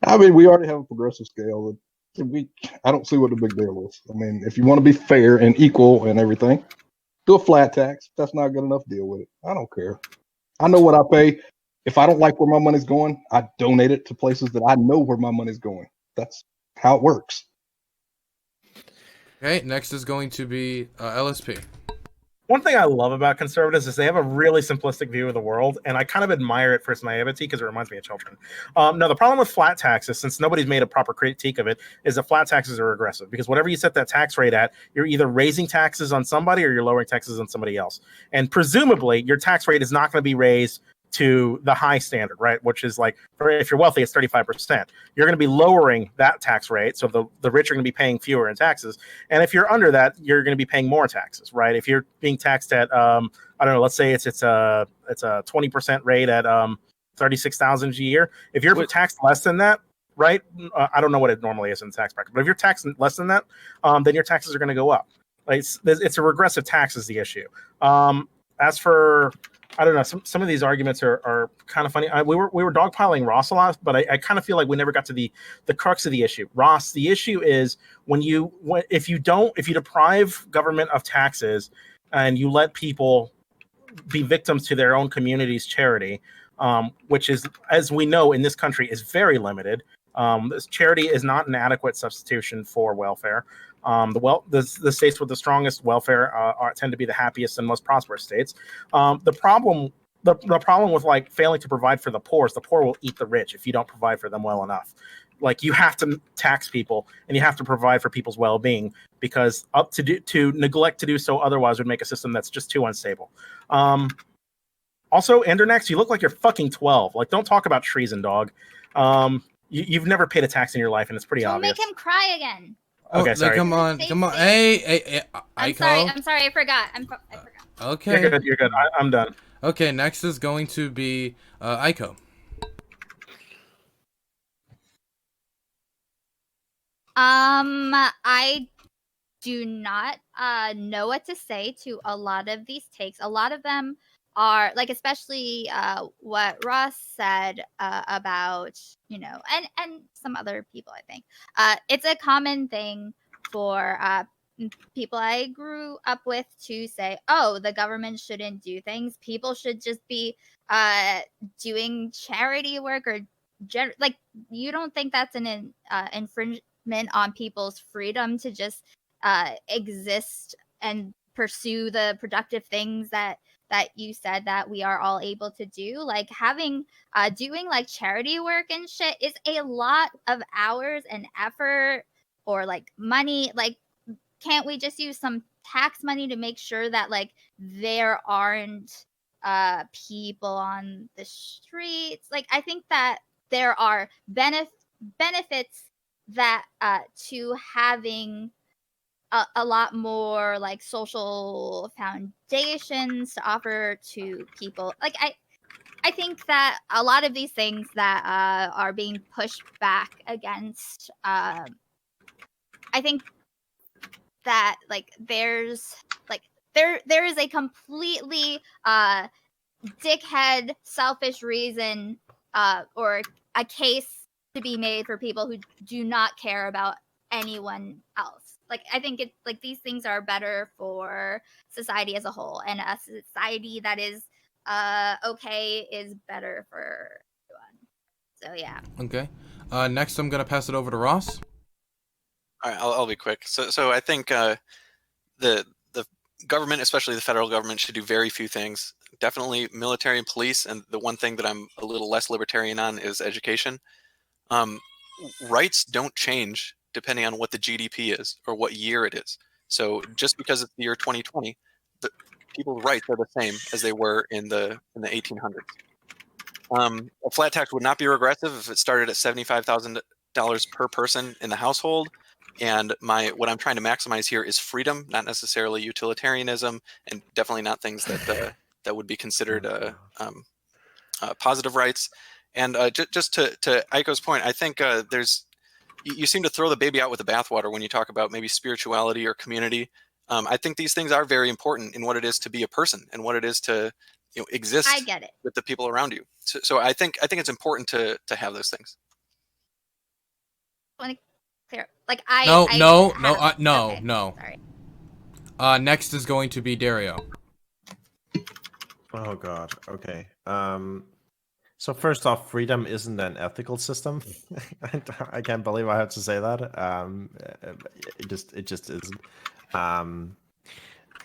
I mean, we already have a progressive scale. I don't see what the big deal is. I mean, if you want to be fair and equal and everything, do a flat tax. If that's not good enough, deal with it. I don't care. I know what I pay. If I don't like where my money's going, I donate it to places that I know where my money's going. That's how it works. Okay, next is going to be LSP. One thing I love about conservatives is they have a really simplistic view of the world, and I kind of admire it for its naivety because it reminds me of children. No, the problem with flat taxes, since nobody's made a proper critique of it, is that flat taxes are regressive because whatever you set that tax rate at, you're either raising taxes on somebody or you're lowering taxes on somebody else. And presumably, your tax rate is not going to be raised to the high standard, right? Which is like, if you're wealthy, it's 35%. You're going to be lowering that tax rate. So the rich are going to be paying fewer in taxes. And if you're under that, you're going to be paying more taxes, right? If you're being taxed at, I don't know, let's say it's a 20% rate at $36,000 a year. If you're taxed less than that, right? I don't know what it normally is in the tax bracket, but if you're taxed less than that, then your taxes are going to go up. Like it's a regressive tax is the issue. As for I don't know, some of these arguments are kind of funny. We were dogpiling Ross a lot, but I kind of feel like we never got to the crux of the issue. Ross, the issue is if you deprive government of taxes and you let people be victims to their own community's charity, which is, as we know, in this country is very limited. This charity is not an adequate substitution for welfare. The states with the strongest welfare tend to be the happiest and most prosperous states. The problem with like failing to provide for the poor is the poor will eat the rich if you don't provide for them well enough. Like you have to tax people and you have to provide for people's well-being, because to neglect to do so otherwise would make a system that's just too unstable. Also, Endernax, you look like you're fucking 12. Like, don't talk about treason, dog. You've never paid a tax in your life, and it's pretty obvious. Don't make him cry again. Okay, sorry. Come on. Hey, I'm sorry, I forgot. I forgot. Okay. You're good. I'm done. Okay, next is going to be Aiko. I do not know what to say to a lot of these takes. A lot of them are like, especially what Ross said about, and some other people, I think. It's a common thing for people I grew up with to say, oh, the government shouldn't do things. People should just be doing charity work or like, you don't think that's an infringement on people's freedom to just exist and pursue the productive things that you said that we are all able to do? Like having doing like charity work and shit is a lot of hours and effort, or like money. Like, can't we just use some tax money to make sure that like there aren't people on the streets? Like, I think that there are benefits that to having a lot more like social foundations to offer to people. Like, I think that a lot of these things that are being pushed back against, I think that like there is a completely dickhead, selfish reason or a case to be made for people who do not care about anyone else. Like, I think it's like these things are better for society as a whole, and a society that is okay is better for everyone. So yeah. Okay. Next, I'm gonna pass it over to Ross. All right, I'll be quick. So I think the government, especially the federal government, should do very few things. Definitely military and police, and the one thing that I'm a little less libertarian on is education. Rights don't change depending on what the GDP is or what year it is. So just because it's the year 2020, the people's rights are the same as they were in the 1800s. A flat tax would not be regressive if it started at $75,000 per person in the household. And what I'm trying to maximize here is freedom, not necessarily utilitarianism, and definitely not things that would be considered positive rights. And just to Aiko's point, I think you seem to throw the baby out with the bathwater when you talk about maybe spirituality or community. I think these things are very important in what it is to be a person and what it is to exist I get it. with the people around you. So I think it's important to have those things. Like No. Sorry. Next is going to be Dario. Oh God. Okay. So first off, freedom isn't an ethical system. I can't believe I have to say that. It just isn't.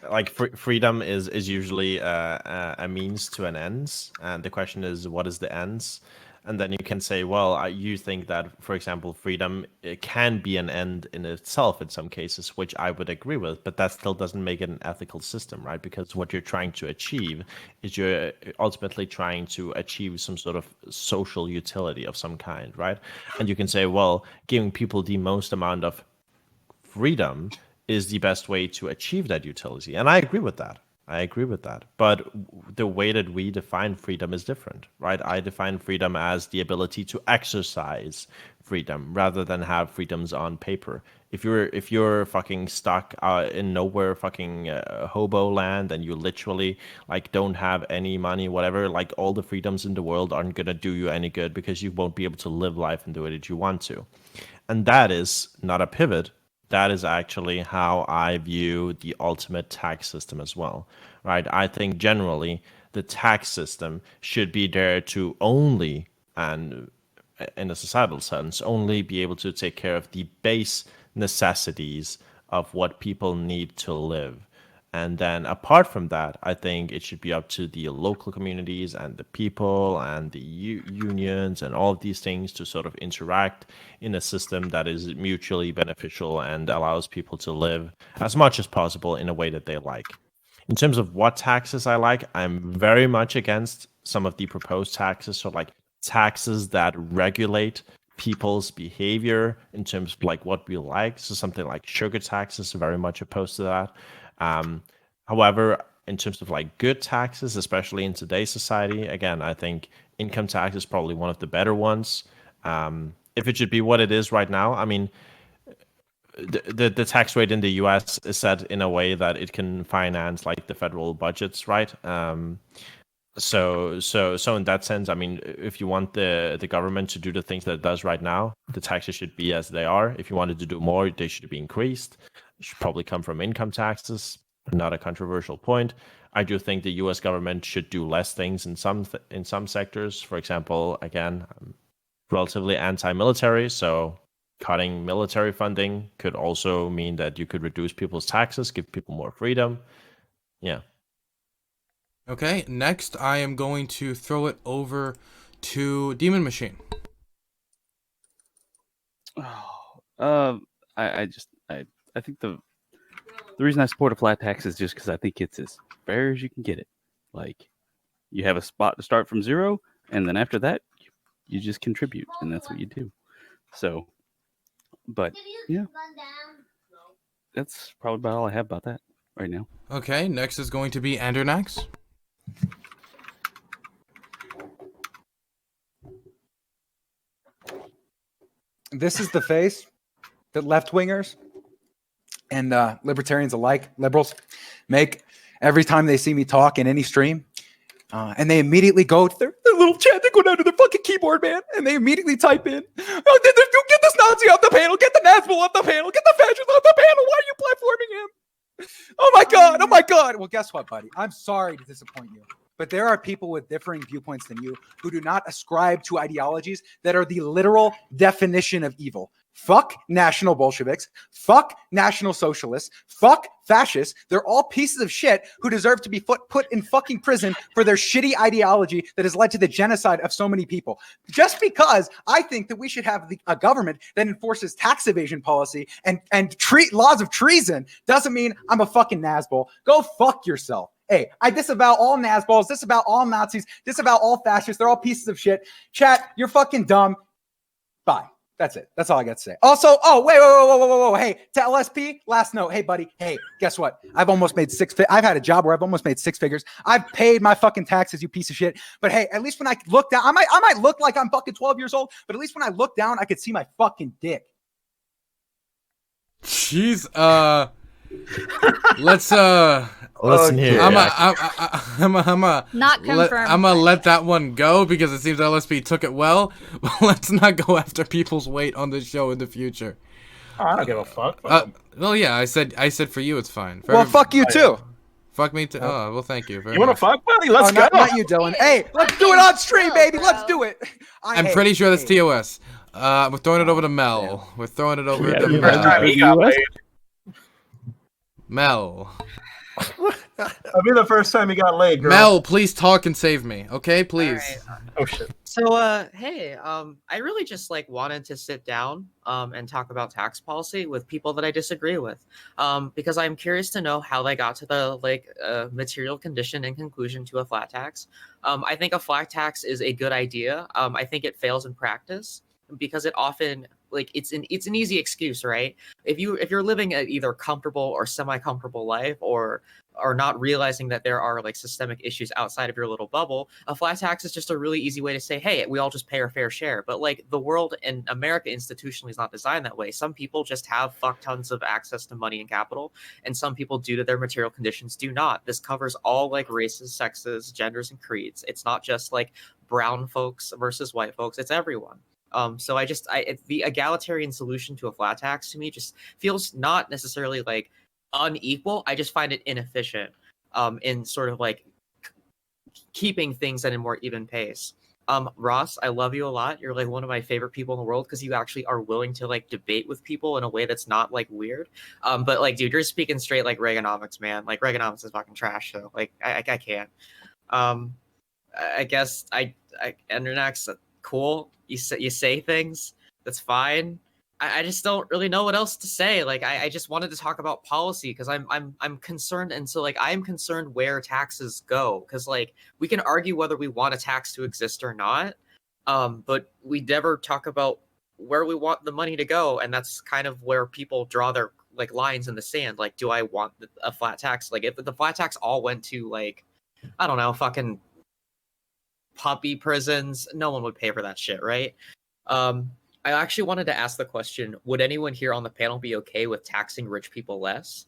Like freedom is usually a means to an ends, and the question is, what is the ends? And then you can say, well, you think that, for example, freedom can be an end in itself in some cases, which I would agree with, but that still doesn't make it an ethical system, right? Because what you're trying to achieve is you're ultimately trying to achieve some sort of social utility of some kind, right? And you can say, well, giving people the most amount of freedom is the best way to achieve that utility. And I agree with that. But the way that we define freedom is different, right? I define freedom as the ability to exercise freedom rather than have freedoms on paper. if you're fucking stuck in nowhere fucking hobo land and you literally like don't have any money, whatever, like all the freedoms in the world aren't gonna do you any good because you won't be able to live life and do it as you want to. And that is not a pivot. That is actually how I view the ultimate tax system as well, right? I think generally the tax system should be there to only, and in a societal sense, only be able to take care of the base necessities of what people need to live. And then apart from that, I think it should be up to the local communities and the people and the unions and all of these things to sort of interact in a system that is mutually beneficial and allows people to live as much as possible in a way that they like. In terms of what taxes I like, I'm very much against some of the proposed taxes. So like taxes that regulate people's behavior in terms of like what we like. So something like sugar taxes, very much opposed to that. However, in terms of like good taxes, especially in today's society, again, I think income tax is probably one of the better ones. If it should be what it is right now, I mean, the tax rate in the US is set in a way that it can finance like the federal budgets, right? So in that sense, I mean, if you want the government to do the things that it does right now, the taxes should be as they are. If you wanted to do more, they should be increased. It should probably come from income taxes. Not a controversial point. I do think the U.S. government should do less things in some sectors. For example, again, I'm relatively anti-military, so cutting military funding could also mean that you could reduce people's taxes, give people more freedom. Yeah. Okay, next I am going to throw it over to Demon Machine. I think the reason I support a flat tax is just because I think it's as fair as you can get it. Like, you have a spot to start from zero, and then after that, you just contribute, and that's what you do. So, but yeah, that's probably about all I have about that right now. Okay, next is going to be Endernax. This is the face that left-wingers and libertarians alike, liberals, make every time they see me talk in any stream. And they immediately go to their little chat. They go down to their fucking keyboard, man, and they immediately type in, "Oh, get this Nazi off the panel, get the Nazgul off the panel, get the fascist off the panel. Why are you platforming him? Oh my god, oh my god." Well, guess what, buddy? I'm sorry to disappoint you, but there are people with differing viewpoints than you who do not ascribe to ideologies that are the literal definition of evil. Fuck National Bolsheviks. Fuck National Socialists. Fuck fascists. They're all pieces of shit who deserve to be put in fucking prison for their shitty ideology that has led to the genocide of so many people. Just because I think that we should have a government that enforces tax evasion policy and treat laws of treason doesn't mean I'm a fucking Nazbol. Go fuck yourself. Hey, I disavow all Nazbols, disavow all Nazis, disavow all fascists. They're all pieces of shit. Chat, you're fucking dumb. Bye. That's it. That's all I got to say. Also, whoa. Hey, to LSP, last note. Hey, buddy. Hey, guess what? I've almost made I've had a job where I've almost made six figures. I've paid my fucking taxes, you piece of shit. But hey, at least when I look down, I might look like I'm fucking 12 years old, but at least when I look down, I could see my fucking dick. Jeez, let's listen here. I'm Not confirmed. I'm gonna let that one go because it seems LSP took it well. But let's not go after people's weight on the show in the future. Oh, I don't give a fuck. Well, yeah, I said for you it's fine. Fuck you too. Fuck me too. Oh, well, thank you. You want to fuck, buddy? Let's go. Not you, Dylan. Hey, let's do it on stream, baby. Let's do it. I'm pretty sure that's TOS. We're throwing it over to Mel. We're throwing it over to Mel. Mel. That'll be the first time he got laid, girl. Mel, please talk and save me, okay? Please. Right. Oh shit. So, hey, I really just wanted to sit down and talk about tax policy with people that I disagree with, because I'm curious to know how they got to the material condition and conclusion to a flat tax. I think a flat tax is a good idea. I think it fails in practice because it often like it's an easy excuse, right? If you're living an either comfortable or semi-comfortable life, or not realizing that there are like systemic issues outside of your little bubble, a flat tax is just a really easy way to say, hey, we all just pay our fair share. But like the world and America institutionally is not designed that way. Some people just have fuck tons of access to money and capital, and some people, due to their material conditions, do not. This covers all like races, sexes, genders, and creeds. It's not just like brown folks versus white folks. It's everyone. So the egalitarian solution to a flat tax to me just feels not necessarily like unequal. I just find it inefficient in sort of like keeping things at a more even pace. Ross, I love you a lot. You're like one of my favorite people in the world because you actually are willing to like debate with people in a way that's not like weird. But like, dude, you're speaking straight like Reaganomics, man. Like Reaganomics is fucking trash. So like, I can't. I guess Endernax, cool. You say things. That's fine. I just don't really know what else to say. Like I just wanted to talk about policy because I'm concerned, and so like I am concerned where taxes go, because like we can argue whether we want a tax to exist or not, but we never talk about where we want the money to go, and that's kind of where people draw their like lines in the sand. Like, do I want a flat tax? Like if the flat tax all went to like, I don't know, fucking puppy prisons, no one would pay for that shit, right? I actually wanted to ask the question, would anyone here on the panel be okay with taxing rich people less?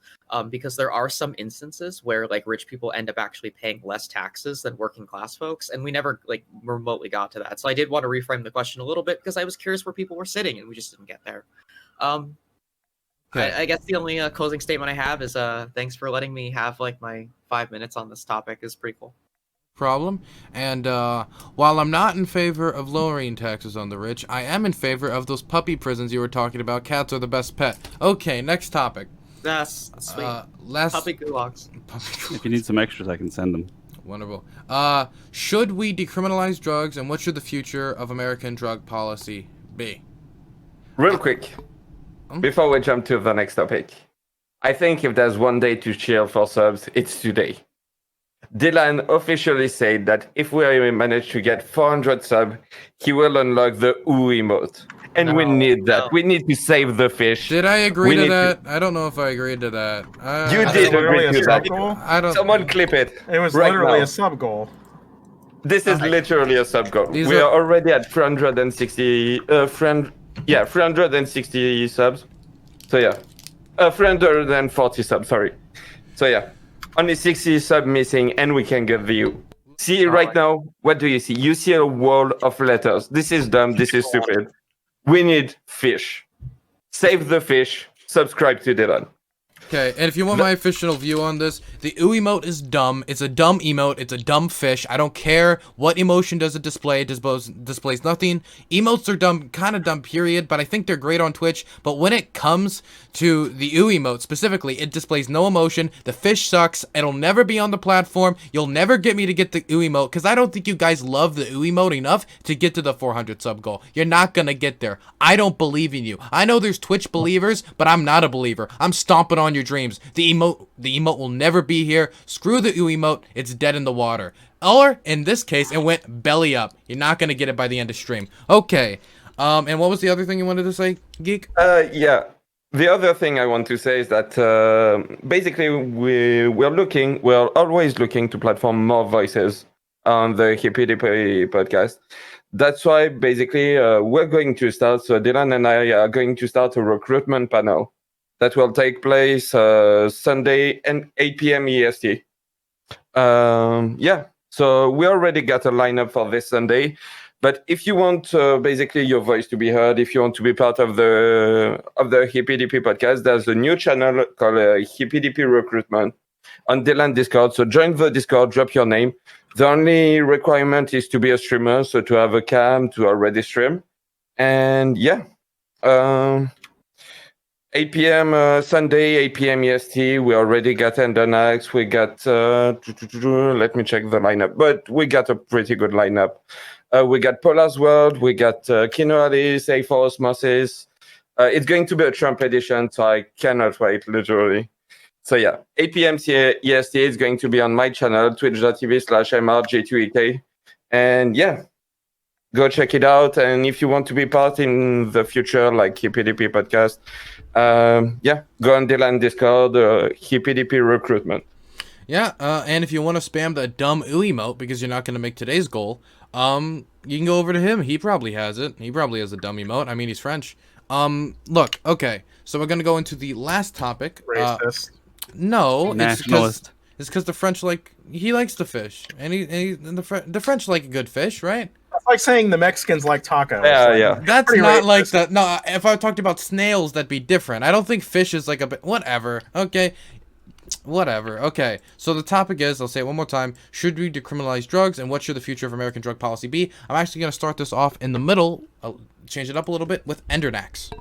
Because there are some instances where like rich people end up actually paying less taxes than working class folks, and we never like remotely got to that. So I did want to reframe the question a little bit because I was curious where people were sitting and we just didn't get there. I guess the only closing statement I have is thanks for letting me have like my 5 minutes on this topic. Is pretty cool. Problem. And while I'm not in favor of lowering taxes on the rich, I am in favor of those puppy prisons you were talking about. Cats are the best pet. Okay, next topic. That's sweet. Puppy gulags. If you need some extras, I can send them. Wonderful. Should we decriminalize drugs, and what should the future of American drug policy be? Real quick, before we jump to the next topic, I think if there's one day to cheer for subs, it's today. Dylan officially said that if we manage to get 400 subs, he will unlock the ooh emote. And we need that. No. We need to save the fish. Did I agree to that? I don't know if I agreed to that. You did agree to that. Someone clip it. It was right literally a sub goal. This is literally a sub goal. We are already at 360 subs. So yeah. 340 subs, sorry. So yeah. Only 60 sub missing, and we can get view. See right now, what do you see? You see a wall of letters. This is dumb. This is stupid. We need fish. Save the fish. Subscribe to Dylan. Okay, and if you want my official view on this, the ooh emote is dumb. It's a dumb emote. It's a dumb fish. I don't care what emotion does it display. It displays nothing. Emotes are dumb, kind of dumb, period, but I think they're great on Twitch. But when it comes to the ooh emote specifically, it displays no emotion. The fish sucks. It'll never be on the platform. You'll never get me to get the ooh emote, because I don't think you guys love the ooh emote enough to get to the 400 sub goal. You're not gonna get there. I don't believe in you. I know there's Twitch believers, but I'm not a believer. I'm stomping on your dreams. The emote will never be here. Screw the ooh emote. It's dead in the water. Or in this case, it went belly up. You're not gonna get it by the end of stream. Okay. And what was the other thing you wanted to say, Geek? Yeah. The other thing I want to say is that basically we're always looking to platform more voices on the Hippie Dippy podcast. That's why basically we're going to start. So Dylan and I are going to start a recruitment panel that will take place Sunday and 8 p.m. EST. Yeah, so we already got a lineup for this Sunday. But if you want basically your voice to be heard, if you want to be part of the Hippie Dippy podcast, there's a new channel called Hippie Dippy Recruitment on Dylan Discord. So join the Discord, drop your name. The only requirement is to be a streamer, so to have a cam to already stream. And yeah. 8 p.m. Sunday, 8 p.m. EST. We already got Endernax. We got, let me check the lineup, but we got a pretty good lineup. We got Polar's World. We got Kino Alice, A4 Osmosis. It's going to be a Trump edition, so I cannot wait, literally. So yeah, 8 p.m. EST is going to be on my channel, twitch.tv/mrj2ek. And yeah, go check it out. And if you want to be part in the future, like Hippie Dippy Podcast, go on Dylan Discord, Hippie Dippy Recruitment. Yeah, and if you want to spam the dumb ooh emote because you're not going to make today's goal, you can go over to him. He probably has it. He probably has a dumb emote. I mean, he's French. Look, okay, so we're going to go into the last topic. Racist. No, Nationalist. it's because the French he likes the fish, and the French like a good fish, right? That's like saying the Mexicans like tacos. Yeah. That's pretty not racist. like that. No, if I talked about snails, that'd be different. I don't think fish is like a bit. Whatever. Okay. Whatever. Okay. So the topic is, I'll say it one more time, should we decriminalize drugs and what should the future of American drug policy be? I'm actually going to start this off in the middle, I'll change it up a little bit with Endernax.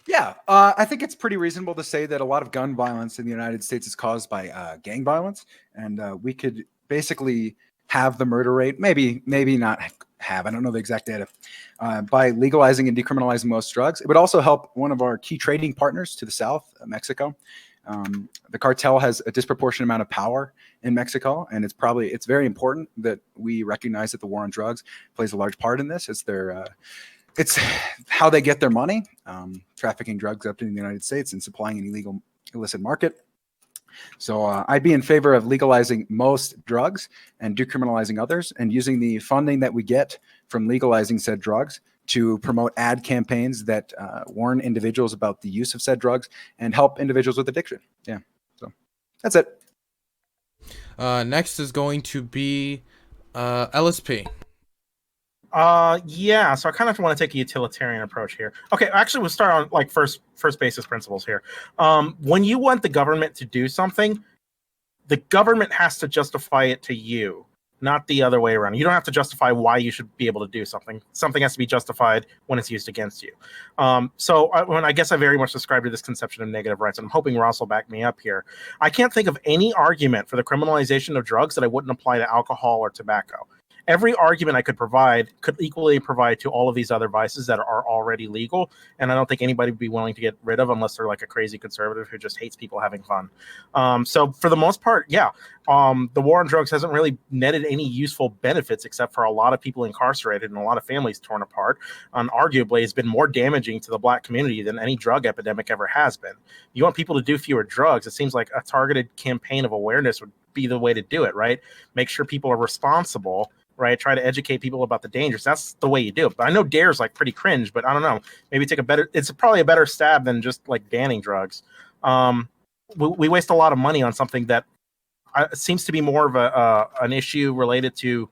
Yeah, I think it's pretty reasonable to say that a lot of gun violence in the United States is caused by gang violence, and we could basically have the murder rate, maybe not have, I don't know the exact data, by legalizing and decriminalizing most drugs. It would also help one of our key trading partners to the south, Mexico. The cartel has a disproportionate amount of power in Mexico, and it's very important that we recognize that the war on drugs plays a large part in this. It's how they get their money, trafficking drugs up to the United States and supplying an illicit market. So I'd be in favor of legalizing most drugs and decriminalizing others, and using the funding that we get from legalizing said drugs to promote ad campaigns that warn individuals about the use of said drugs and help individuals with addiction. Yeah, so that's it. Next is going to be LSP. Yeah, so I kind of want to take a utilitarian approach here. Okay, actually, we'll start on like first basis principles here. When you want the government to do something, the government has to justify it to you, not the other way around. You don't have to justify why you should be able to do something. Something has to be justified when it's used against you. I guess I very much subscribe to this conception of negative rights, and I'm hoping Ross will back me up here. I can't think of any argument for the criminalization of drugs that I wouldn't apply to alcohol or tobacco. Every argument I could provide could equally provide to all of these other vices that are already legal, and I don't think anybody would be willing to get rid of unless they're like a crazy conservative who just hates people having fun. So for the most part, yeah, the war on drugs hasn't really netted any useful benefits except for a lot of people incarcerated and a lot of families torn apart, and arguably has been more damaging to the Black community than any drug epidemic ever has been. You want people to do fewer drugs, it seems like a targeted campaign of awareness would be the way to do it, right? Make sure people are responsible, right? Try to educate people about the dangers. That's the way you do it. But I know DARE's like pretty cringe, but I don't know. Maybe it's probably a better stab than just like banning drugs. We waste a lot of money on something that seems to be more of an issue related to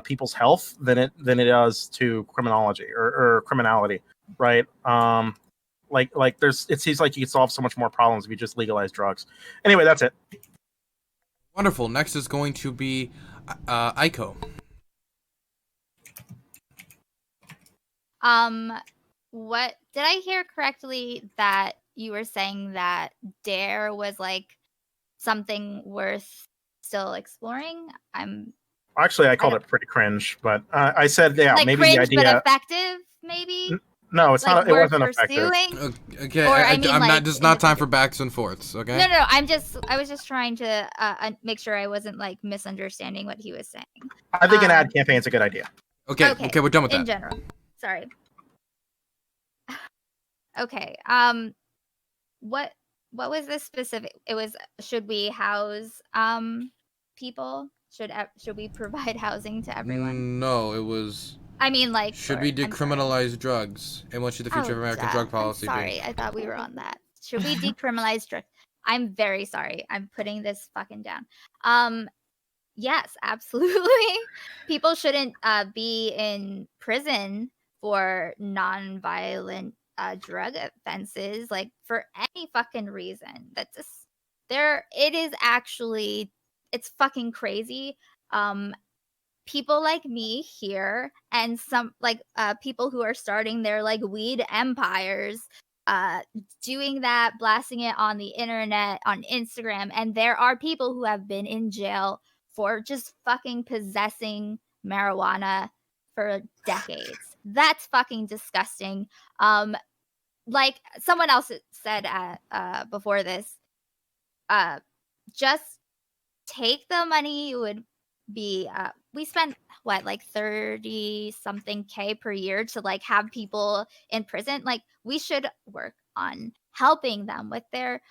people's health than it does to criminology or criminality, right? It seems like you could solve so much more problems if you just legalize drugs. Anyway, that's it. Wonderful. Next is going to be Aiko. What did I hear correctly that you were saying that DARE was like something worth still exploring? I called it pretty cringe, but I said like maybe cringe, the idea, but effective, maybe. No, it's like not. It wasn't effective. Okay, Or, I mean, I'm like, not. It's not time for backs and forths. Okay. No. I was just trying to make sure I wasn't like misunderstanding what he was saying. I think an ad campaign is a good idea. Okay, we're done with that. In general, sorry. Okay. What was this specific? It was, should we house people? Should we provide housing to everyone? No, it was. I mean, like, should we decriminalize drugs, and what should the future of American drug policy be? Sorry, I thought we were on that. Should we decriminalize drugs? I'm very sorry. I'm putting this fucking down. Yes, absolutely. People shouldn't be in prison for non-violent drug offenses, like for any fucking reason. That's just it is actually, it's fucking crazy. People like me here and some like people who are starting their like weed empires, doing that, blasting it on the internet, on Instagram, and there are people who have been in jail for just fucking possessing marijuana for decades. That's fucking disgusting. Like someone else said before this, just take the money you would be we spend what, like 30 something K per year to like have people in prison. Like we should work on helping them with their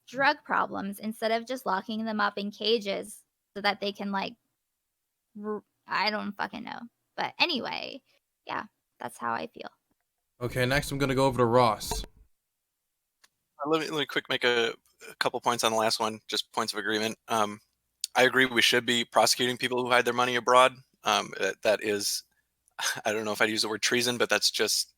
drug problems instead of just locking them up in cages so that they can like I don't fucking know. But anyway, yeah, that's how I feel. Okay, next I'm gonna go over to Ross. Let me quick make a couple points on the last one, just points of agreement. I agree we should be prosecuting people who hide their money abroad. That is, I don't know if I'd use the word treason, but that's just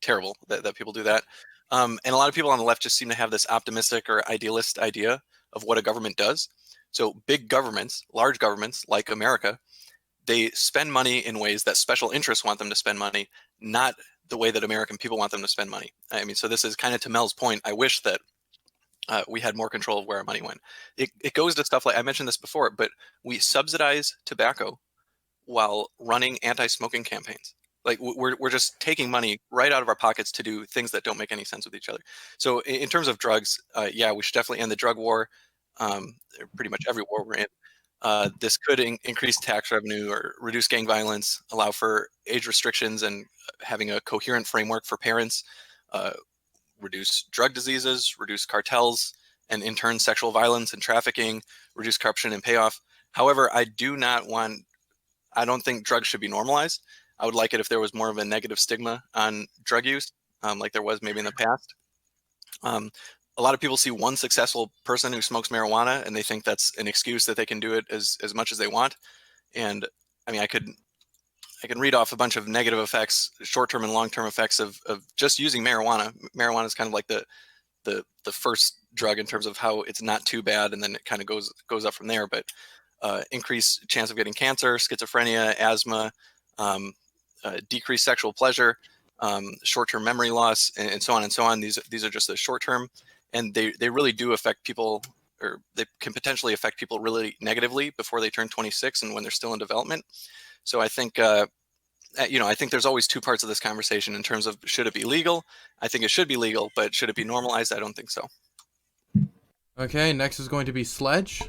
terrible that people do that. And a lot of people on the left just seem to have this optimistic or idealist idea of what a government does. So big governments, large governments like America, they spend money in ways that special interests want them to spend money, not the way that American people want them to spend money. I mean, so this is kind of to Mel's point. I wish that we had more control of where our money went. It goes to stuff like, I mentioned this before, but we subsidize tobacco while running anti-smoking campaigns. Like we're just taking money right out of our pockets to do things that don't make any sense with each other. So in terms of drugs, yeah, we should definitely end the drug war. Pretty much every war we're in. This could increase tax revenue or reduce gang violence, allow for age restrictions and having a coherent framework for parents, reduce drug diseases, reduce cartels, and in turn sexual violence and trafficking, reduce corruption and payoff. However, I don't think drugs should be normalized. I would like it if there was more of a negative stigma on drug use, like there was maybe in the past. A lot of people see one successful person who smokes marijuana and they think that's an excuse that they can do it as much as they want. And I mean, I can read off a bunch of negative effects, short-term and long-term effects of just using marijuana. Marijuana is kind of like the first drug in terms of how it's not too bad, and then it kind of goes up from there. But increased chance of getting cancer, schizophrenia, asthma, decreased sexual pleasure, short-term memory loss, and so on and so on. These are just the short-term, and they really do affect people, or they can potentially affect people really negatively before they turn 26 and when they're still in development. So I think, I think there's always two parts of this conversation in terms of should it be legal? I think it should be legal, but should it be normalized? I don't think so. Okay, next is going to be Sledge.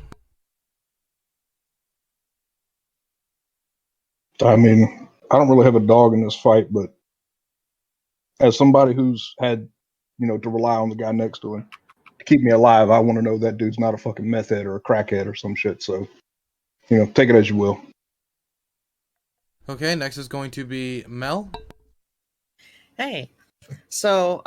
I mean, I don't really have a dog in this fight, but as somebody who's had, to rely on the guy next to him to keep me alive, I want to know that dude's not a fucking meth head or a crackhead or some shit. So, take it as you will. Okay, next is going to be Mel. Hey, so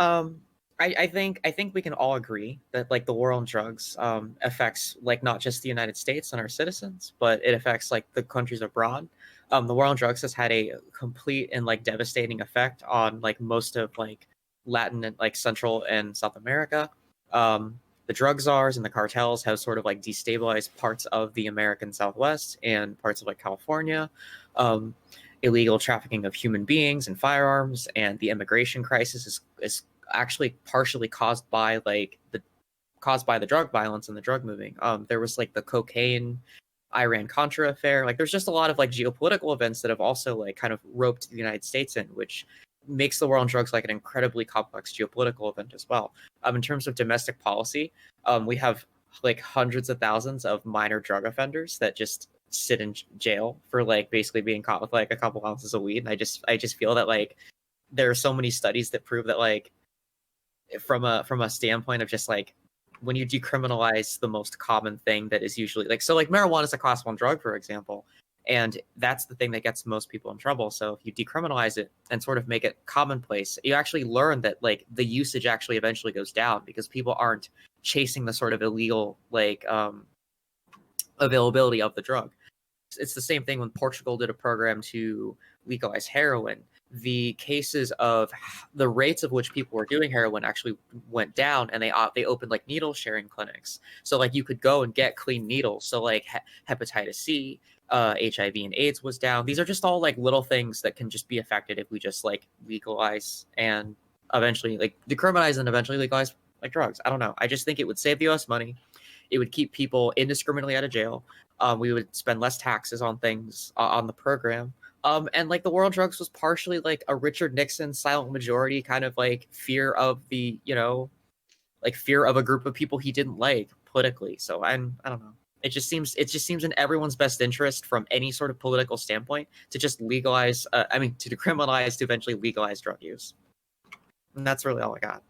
I think we can all agree that like the war on drugs affects like not just the United States and our citizens, but it affects like the countries abroad. The war on drugs has had a complete and like devastating effect on like most of like Latin and like Central and South America. The drug czars and the cartels have sort of like destabilized parts of the American Southwest and parts of like California. Illegal trafficking of human beings and firearms, and the immigration crisis is actually partially caused by the drug violence and the drug moving. There was like the cocaine Iran-Contra affair. Like there's just a lot of like geopolitical events that have also like kind of roped the United States in, which makes the war on drugs like an incredibly complex geopolitical event as well. In terms of domestic policy, we have like hundreds of thousands of minor drug offenders that just sit in jail for like basically being caught with like a couple ounces of weed. And I just feel that like there are so many studies that prove that like from a standpoint of just like when you decriminalize the most common thing that is usually like, so like marijuana is a class 1 drug, for example, and that's the thing that gets most people in trouble. So if you decriminalize it and sort of make it commonplace, you actually learn that like the usage actually eventually goes down because people aren't chasing the sort of illegal like availability of the drug. It's the same thing when Portugal did a program to legalize heroin. The cases of the rates of which people were doing heroin actually went down, and they opened like needle sharing clinics. So like you could go and get clean needles. So like hepatitis C, HIV and AIDS was down. These are just all like little things that can just be affected if we just like legalize and eventually like decriminalize and eventually legalize like drugs. I don't know. I just think it would save the US money. It would keep people indiscriminately out of jail. We would spend less taxes on things on the program. And like the war on drugs was partially like a Richard Nixon silent majority kind of like fear of the, like fear of a group of people he didn't like politically. So I don't know. It just seems in everyone's best interest from any sort of political standpoint to just legalize. To decriminalize to eventually legalize drug use. And that's really all I got.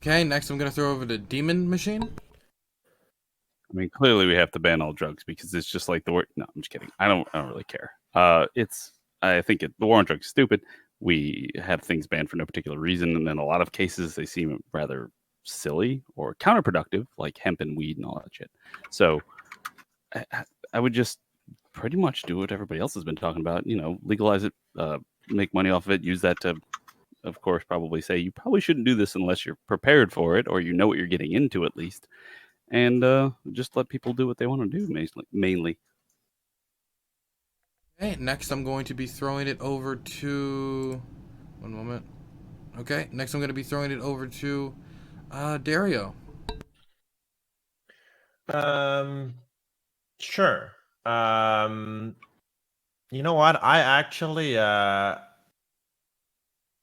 Okay, next I'm gonna throw over to Demon Machine. I mean, clearly we have to ban all drugs because it's just like the word. No, I'm just kidding. I don't really care. I think the war on drugs is stupid. We have things banned for no particular reason, and in a lot of cases they seem rather silly or counterproductive, like hemp and weed and all that shit. So I would just pretty much do what everybody else has been talking about. Legalize it, make money off of it, use that to, of course, probably say you probably shouldn't do this unless you're prepared for it or you know what you're getting into at least. And just let people do what they want to do, mainly. Okay, next I'm going to be throwing it over to... One moment. Okay, next I'm going to be throwing it over to Dario. Sure. You know what? I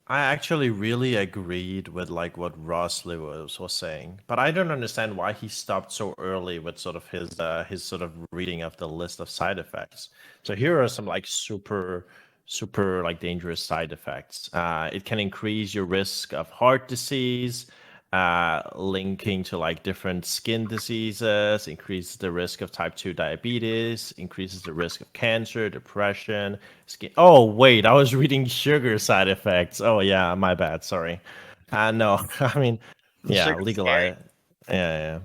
actually really agreed with like what Ross Lewis was saying, but I don't understand why he stopped so early with sort of his sort of reading of the list of side effects. So here are some like super like dangerous side effects. It can increase your risk of heart disease, linking to like different skin diseases, increases the risk of type 2 diabetes, increases the risk of cancer, depression, skin. Oh, wait, I was reading sugar side effects. Oh, yeah, my bad. Sorry. No, I mean, yeah, Sugar's legalize. Yeah.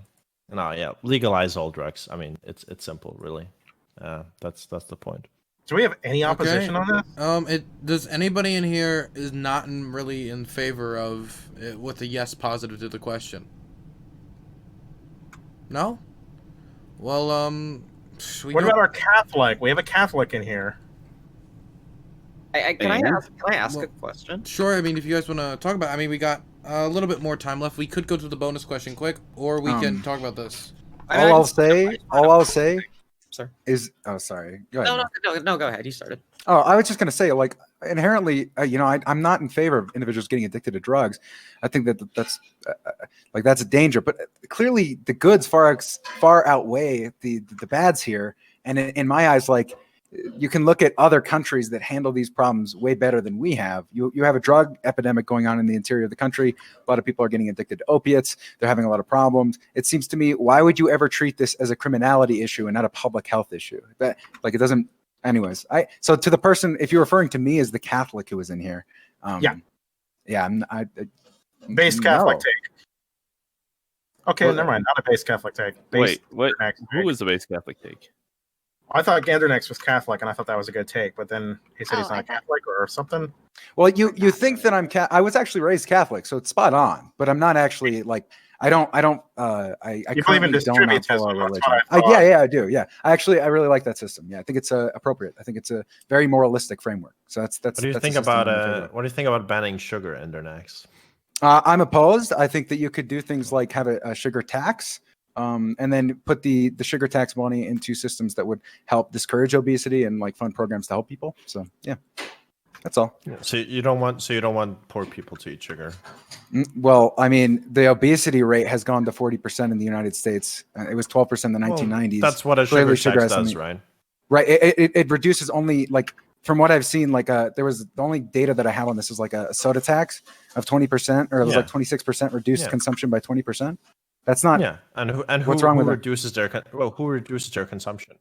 No, yeah, legalize all drugs. I mean, it's simple, really. That's the point. Do we have any opposition on this? Does anybody in here is not really in favor of it with a yes positive to the question? No? Well, what about our Catholic? We have a Catholic in here. Can I ask a question? Sure. I mean, if you guys want to talk about, we got a little bit more time left. We could go to the bonus question quick, or we can talk about this. All I'll say Sir. is, oh, sorry. Go ahead. No, go ahead. You started. Oh, I was just going to say, like, inherently, I'm not in favor of individuals getting addicted to drugs. I think that's a danger. But clearly, the goods far outweigh the bads here. And in my eyes, like, you can look at other countries that handle these problems way better than we have. You have a drug epidemic going on in the interior of the country. A lot of people are getting addicted to opiates. They're having a lot of problems. It seems to me, why would you ever treat this as a criminality issue and not a public health issue? It doesn't. Anyways, so to the person, if you're referring to me as the Catholic who was in here, base Catholic take. Okay, never mind. Not a base Catholic take. Wait, what? Who was the base Catholic take? I thought Endernax was Catholic, and I thought that was a good take. But then he said he's not Catholic or something. Well, you think that I was actually raised Catholic, so it's spot on. But I'm not actually like. I believe in distributism. Religion. I do. Yeah, I really like that system. Yeah, I think it's appropriate. I think it's a very moralistic framework. So that's. What do you think about banning sugar, Endernax? I'm opposed. I think that you could do things like have a sugar tax, and then put the sugar tax money into systems that would help discourage obesity and like fund programs to help people. So yeah. That's all. Yeah, so you don't want poor people to eat sugar. Well, I mean, the obesity rate has gone to 40% in the United States. It was 12% in the 1990s. That's what a sugar tax does, right? Right. It reduces only, like, from what I've seen, like there was the only data that I have on this is like a soda tax of 20%, or it was like 26% reduced consumption by 20%. That's not. Yeah. And what's wrong with reduces who reduces their consumption?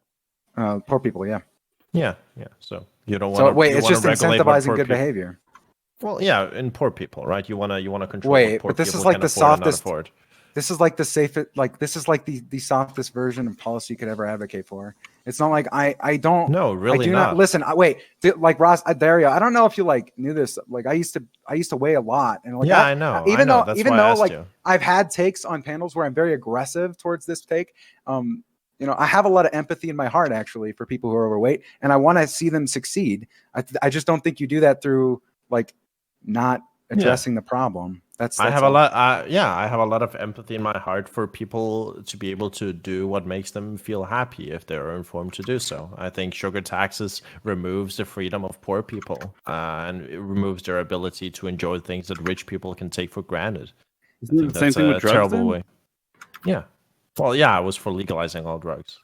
Poor people. Yeah. Yeah. So you don't want. So wait, it's just incentivizing good behavior. Well, yeah, in poor people, right? You want to control. Wait, but this is like the softest. This is like the safest. Like this is like the softest version of policy you could ever advocate for. It's not like I don't. No, really I do not. Listen, like Ross, Dario. I don't know if you like knew this. Like I used to weigh a lot, and like I know. Even though like you. I've had takes on panels where I'm very aggressive towards this take. I have a lot of empathy in my heart actually for people who are overweight, and I want to see them succeed. I just don't think you do that through like not addressing the problem. I have a lot of empathy in my heart for people to be able to do what makes them feel happy if they're informed to do so. I think sugar taxes removes the freedom of poor people, and it removes their ability to enjoy things that rich people can take for granted. Isn't it the same thing with drugs? Terrible way. Yeah. Well, yeah, I was for legalizing all drugs.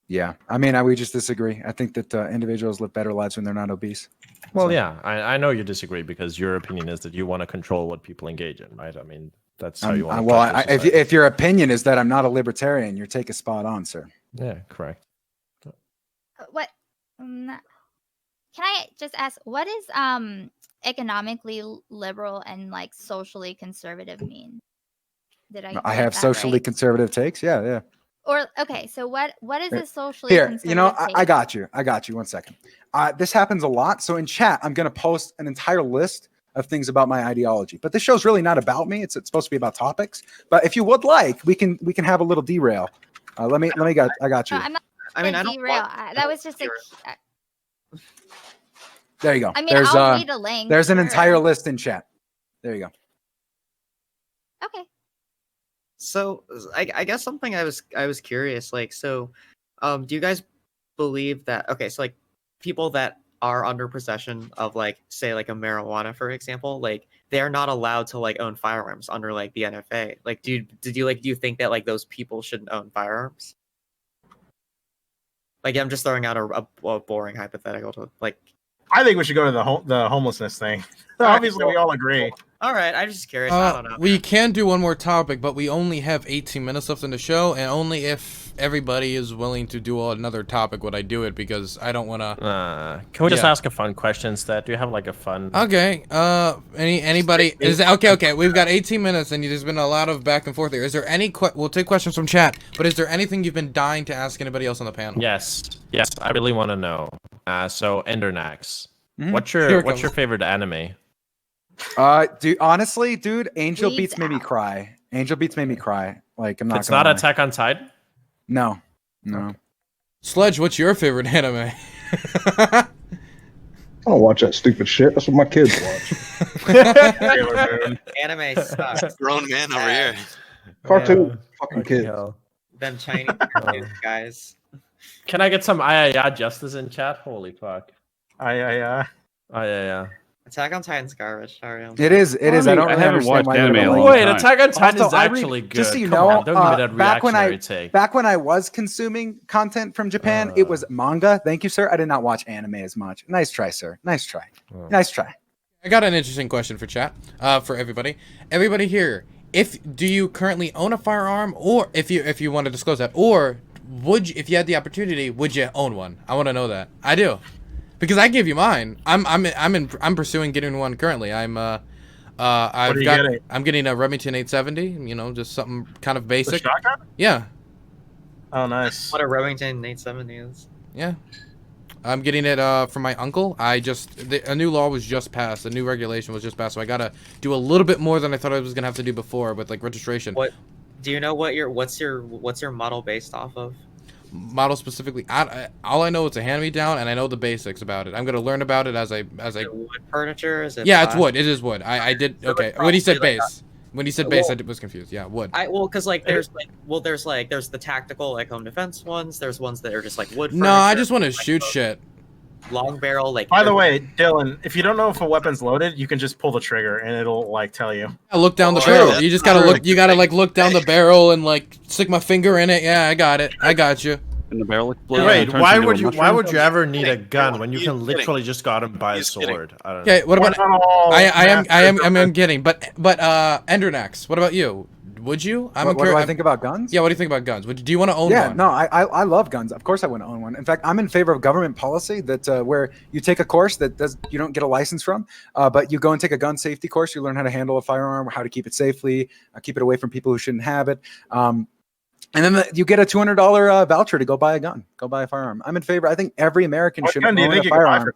Yeah, I mean, we just disagree. I think that individuals live better lives when they're not obese. Well, So- yeah, I know you disagree because your opinion is that you want to control what people engage in, right? I mean, that's how you want to. Well, if your opinion is that I'm not a libertarian, you're taking spot on, sir. Yeah, correct. What? Can I just ask, what is economically liberal and like socially conservative mean? Did I? I get have that socially right? conservative takes. Yeah, yeah. Or okay, so what is a socially Here, conservative you know, take? I got you. I got you. 1 second. This happens a lot. So in chat, I'm going to post an entire list of things about my ideology. But this show's really not about me. It's supposed to be about topics. But if you would like, we can have a little derail. Let me I got you. No, I'm not I mean, I don't derail. want- That was just a. There you go. I mean, there's I'll read a link. there's an sure. entire list in chat. There you go. Okay. So I guess something I was curious, like, so do you guys believe that, okay, so like people that are under possession of like, say like a marijuana, for example, like they're not allowed to like own firearms under like the NFA. Like do you think that like those people shouldn't own firearms? Like, I'm just throwing out a boring hypothetical to like. I think we should go to the homelessness thing. Obviously, we all agree. All right, I'm just curious. I don't know. We can do one more topic, but we only have 18 minutes left in the show, and only if everybody is willing to do another topic would I do it, because I don't want to. Can we just ask a fun question instead? Do you have like a fun? Okay. Anybody is that, okay? We've got 18 minutes, and there's been a lot of back and forth here. Is there any? We'll take questions from chat, but is there anything you've been dying to ask anybody else on the panel? Yes, I really want to know. So Endernax, Mhm. what's Here your it what's your comes. favorite anime? Honestly, dude, Angel Weeds Beats made me cry. Angel Beats made me cry. Like, I'm not. It's gonna not lie. Attack on Titan. No. Sledge, what's your favorite anime? I don't watch that stupid shit. That's what my kids watch. Anime sucks. Grown man over here. Cartoon fucking kids. Them Chinese cartoons, guys. Can I get some justice in chat? Holy fuck. Yeah. Attack on Titan's garbage. Sorry. It is. It is. I don't really understand why they're not Wait, like Attack on Titan is Also, I read- actually good. Just so you Come know, on, don't give me that back when reactionary take. back when I was consuming content from Japan, it was manga. Thank you, sir. I did not watch anime as much. Nice try, sir. Nice try. Nice try. I got an interesting question for chat, for everybody. Everybody here, do you currently own a firearm, or if you want to disclose that, or if you had the opportunity, would you own one? I want to know that. I do, because I give you mine. I'm pursuing getting one currently. I'm getting a Remington 870. You know, just something kind of basic. shotgun? Yeah. Oh, nice. What a Remington 870 is. Yeah. I'm getting it from my uncle. A new law was just passed. A new regulation was just passed, so I gotta do a little bit more than I thought I was gonna have to do before with like registration. What? Do you know what's your model based off of? Model specifically, all I know is a hand-me-down, and I know the basics about it. I'm gonna learn about it as I. Wood furniture? Is it? Yeah, it's plastic? wood. It is wood. I did So okay. it's When he said probably like base, when he said base, I was confused. Yeah, wood. Because like there's the tactical like home defense ones. There's ones that are just like wood. No, I furniture, just want to like, shoot shit. long barrel. Like. By the way, Dylan, if you don't know if a weapon's loaded, you can just pull the trigger and it'll like tell you. I look down the Oh, barrel. yeah. You just gotta look. You gotta like look down the barrel and like stick my finger in it. Yeah, I got it. I got you. And the barrel explodes. Wait, and it turns why into would a you mushroom? ever need a gun when you can literally just got him by a sword? I don't know. Okay, what about? Oh, I'm getting, but Endernax. What about you? Would you? What do I think about guns? Yeah, what do you think about guns? Do you want to own Yeah, one? no, I love guns. Of course, I want to own one. In fact, I'm in favor of government policy that where you take a course that you don't get a license from, but you go and take a gun safety course. You learn how to handle a firearm, how to keep it safely, keep it away from people who shouldn't have it. And then you get a $200 voucher to go buy a gun, go buy a firearm. I'm in favor. I think every American should own a firearm.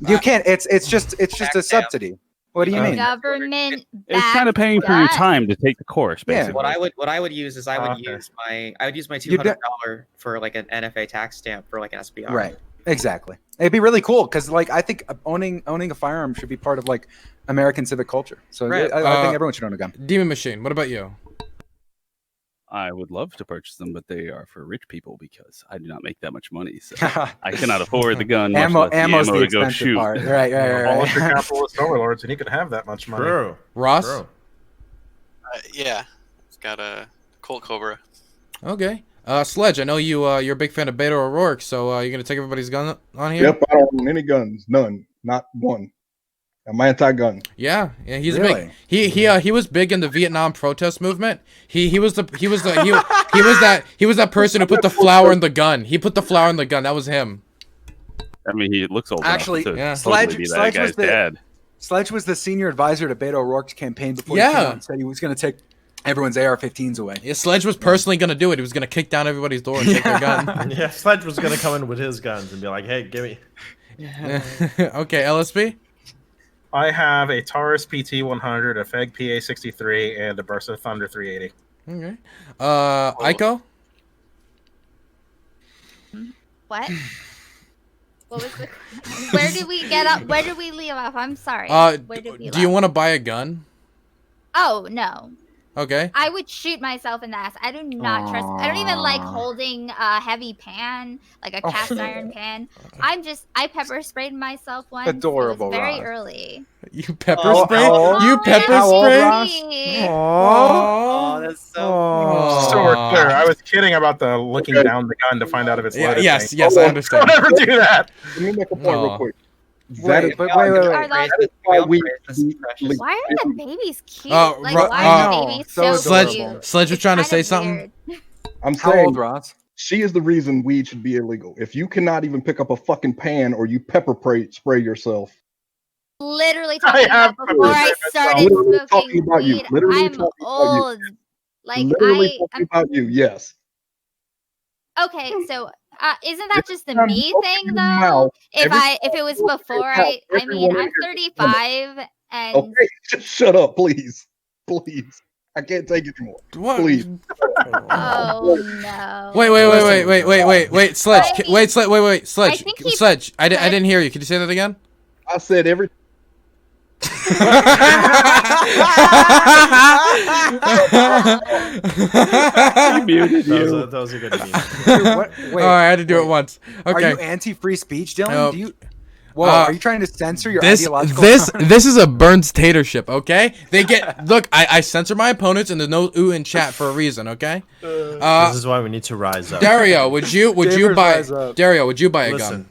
You can't. It's just a subsidy. What do you mean? Government. It's kind of paying for your time to take the course, basically. What I would use is I would use my $200 for like an NFA tax stamp for like an SBR. Right. Exactly. It'd be really cool because like I think owning a firearm should be part of like American civic culture. So Right. I think everyone should own a gun. Demon Machine. What about you? I would love to purchase them, but they are for rich people because I do not make that much money. So I cannot afford the gun. much less Ammo's the ammo to go expensive shoot. part. Right. Abolish your capitalist overlords, and he could have that much money. True. Ross? Yeah, it's got a Colt Cobra. Okay. Sledge, I know you're a big fan of Beto O'Rourke, so you're gonna take everybody's gun on here? Yep, I don't own any guns. None. Not one. I'm anti-gun. Yeah, he's Really? big. He was big in the Vietnam protest movement. He was that person who put the flower in the gun. He put the flower in the gun. That was him. I mean, he looks old Actually, enough to yeah. totally be that guy's dad. Sledge was the senior advisor to Beto O'Rourke's campaign before he came out and said he was going to take everyone's AR-15s away. Yeah, Sledge was personally going to do it. He was going to kick down everybody's door and take their gun. Yeah, Sledge was gonna come in with his guns and be like, "Hey, give me." Okay, LSP. I have a Taurus PT-100, a Feg PA-63, and a Burst of Thunder 380. Okay. Aiko. What? What was the? Where did we get up? Where did we leave off? I'm sorry. Where did we Do you want to buy a gun? Oh no. Okay. I would shoot myself in the ass. I do not trust. I don't even like holding a heavy pan, like a cast iron pan. I pepper sprayed myself once. Adorable, It was very Ross. early. You pepper spray? You pepper How old, spray? Ross? Oh, that's so. So we're clear. I was kidding about the looking down the gun to find out if it's loaded. Yes, thing. yes, I understand. Don't ever do that. Let me make a point real quick. Wait. Are those, why we why are the babies cute? Uh, Like, Ro- why are the babies so so Sledge, cute? Sledge was trying to Kind say of something. weird. I'm How saying old, Ross? she is the reason weed should be illegal. If you cannot even pick up a fucking pan or you spray yourself. Literally talking about have before I pepper started Literally talking smoking about you. weed. Literally I'm talking about you. old. Like Literally talking about you, yes. Okay, so isn't that just the I'm me opening thing my though? mouth If it was before I mean I'm 35 and Okay, just shut up, please. Please. I can't take it anymore. What? Please. oh no. Wait, Sledge. I mean, Wait, Sledge. think he- Sledge. I didn't hear you. Can you say that again? I said every He muted you. Those are good to me. Wait, Oh, I had to do it once. Are Okay. you anti-free speech, Dylan? No. Do you? Whoa, are you trying to censor your ideological? This is a Burns tatership, okay? They get look. I censor my opponents, and there's no ooh in chat for a reason, okay? This is why we need to rise up. Dario, would you Gamers buy rise up. Dario? Would you buy a gun? Listen,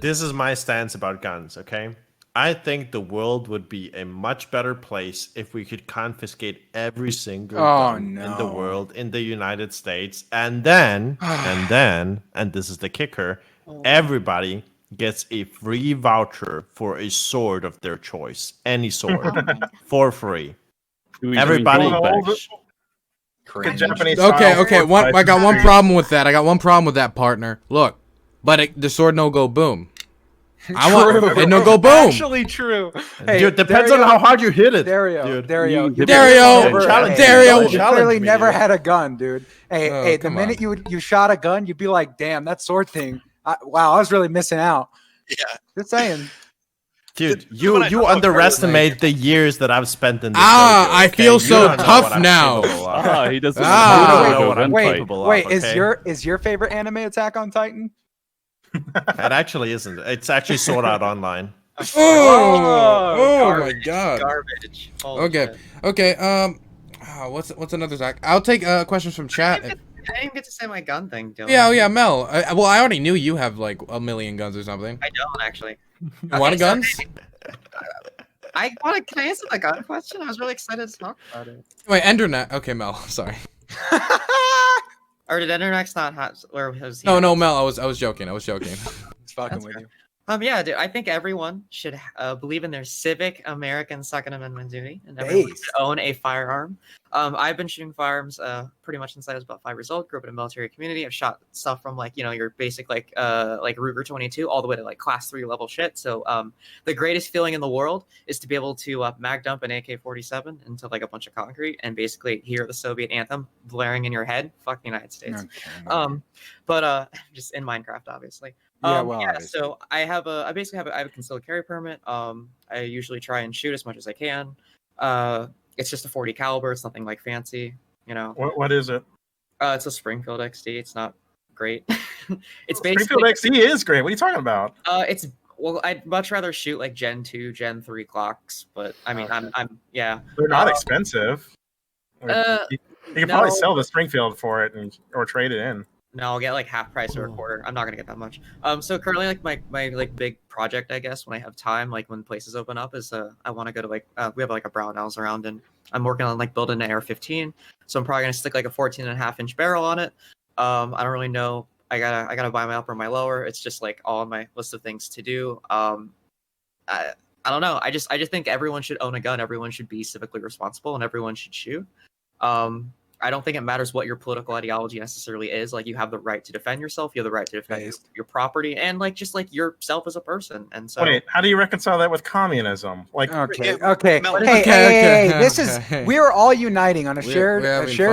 this is my stance about guns, okay? I think the world would be a much better place if we could confiscate every single gun in the world in the United States, and then, and this is the kicker, everybody gets a free voucher for a sword of their choice, any sword, for free. Everybody. Good Japanese Okay, style. I got one problem with that. I got one problem with that, partner. Look, but the sword no go boom. I want it no go boom. Actually true. Hey, Dude, depends on how hard you hit it. Dario, dude. You Dario. clearly never had a gun, dude. Hey, the come minute you shot a gun, you'd be like, damn, that sword thing. Wow, I was really missing out. Yeah. Just saying. Dude, you underestimate the years that I've spent in this. I feel so tough now. He doesn't know what I'm capable of. Wait, okay? is your favorite anime Attack on Titan? It actually isn't. It's actually Sword Art Online. Oh my god. Garbage. Okay. What's another Zach? I'll take questions from chat. I didn't even get to say my gun thing, Dylan. Yeah, Mel. I already knew you have like a million guns or something. I don't actually. You want guns? Can I answer the gun question? I was really excited to talk about it. Wait, Endernax. Okay, Mel. Sorry. Or did Endernax not have? Or was he? No, Mel. I was joking. It's fucking with you. Yeah, dude. I think everyone should believe in their civic American Second Amendment duty, and everyone should own a firearm. I've been shooting firearms pretty much since I was about 5 years old. Grew up in a military community. I've shot stuff from like your basic like Ruger 22 all the way to like class 3 level shit. So the greatest feeling in the world is to be able to mag dump an AK-47 into like a bunch of concrete and basically hear the Soviet anthem blaring in your head. Fuck the United States. Okay, but just in Minecraft, obviously. So I basically have a concealed carry permit. I usually try and shoot as much as I can. It's just a 40 caliber. It's nothing like fancy, What is it? It's a Springfield XD. It's not great. It's Springfield XD is great. What are you talking about? I'd much rather shoot like Gen 2, Gen 3 clocks, but I mean, I'm They're not expensive. You can probably sell the Springfield for it or trade it in. No, I'll get like half price or a quarter. I'm not gonna get that much. So currently, like my like big project, I guess, when I have time, like when places open up, is I want to go to like we have like a Brownells around, and I'm working on like building an AR-15. So I'm probably gonna stick like a 14.5-inch barrel on it. I don't really know. I gotta buy my upper, my lower. It's just like all on my list of things to do. I don't know. I just think everyone should own a gun. Everyone should be civically responsible, and everyone should shoot. I don't think it matters what your political ideology necessarily is. Like, you have the right to defend yourself. You have the right to defend your property, and like just like yourself as a person. And so, wait, how do you reconcile that with communism? Like, okay. Hey, this is we are all uniting on a shared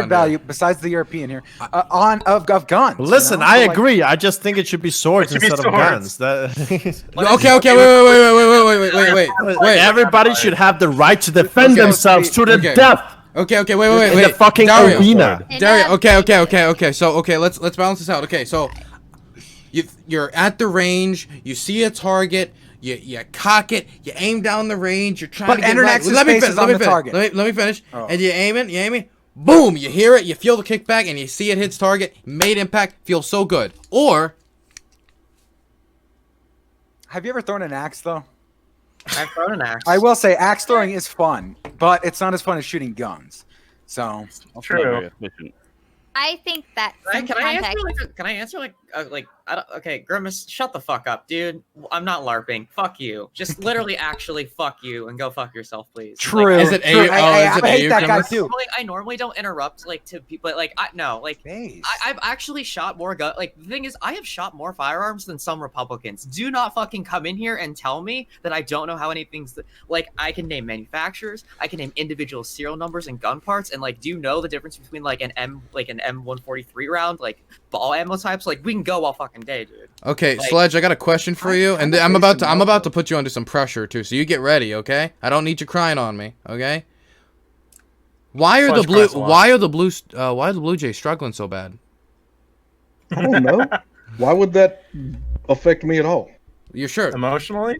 value besides the European here of guns. Listen, I agree. I just think it should be swords instead of guns. Wait. Everybody should have the right to defend themselves to the death. Okay, wait. In the fucking arena. Dario, okay. So, let's balance this out. Okay, so you're at the range, you see a target, you cock it, you aim down the range, you're trying to get right. Let me finish. Oh. And you aim it, boom, you hear it, you feel the kickback, and you see it hits target, made impact, feels so good. Or have you ever thrown an axe though? I've thrown an axe. I will say axe throwing is fun, but it's not as fun as shooting guns. So true. I think that Can I answer okay, Grimace, shut the fuck up, dude. I'm not LARPing. Fuck you. Just literally actually fuck you and go fuck yourself, please. True. Is it I hate that guy too. I normally don't interrupt to people, but I've actually shot more gun. Like, the thing is, I have shot more firearms than some Republicans. Do not fucking come in here and tell me that I don't know how many things I can name manufacturers, I can name individual serial numbers and gun parts, and do you know the difference between an M143 round, ball ammo types? We can go all fucking day, dude. Okay, Sledge, I got a question for you, and I'm about to put you under some pressure too, so you get ready, okay? I don't need you crying on me, okay? Why are the Blue Jays struggling so bad? I don't know. Why would that affect me at all? You're sure? Emotionally?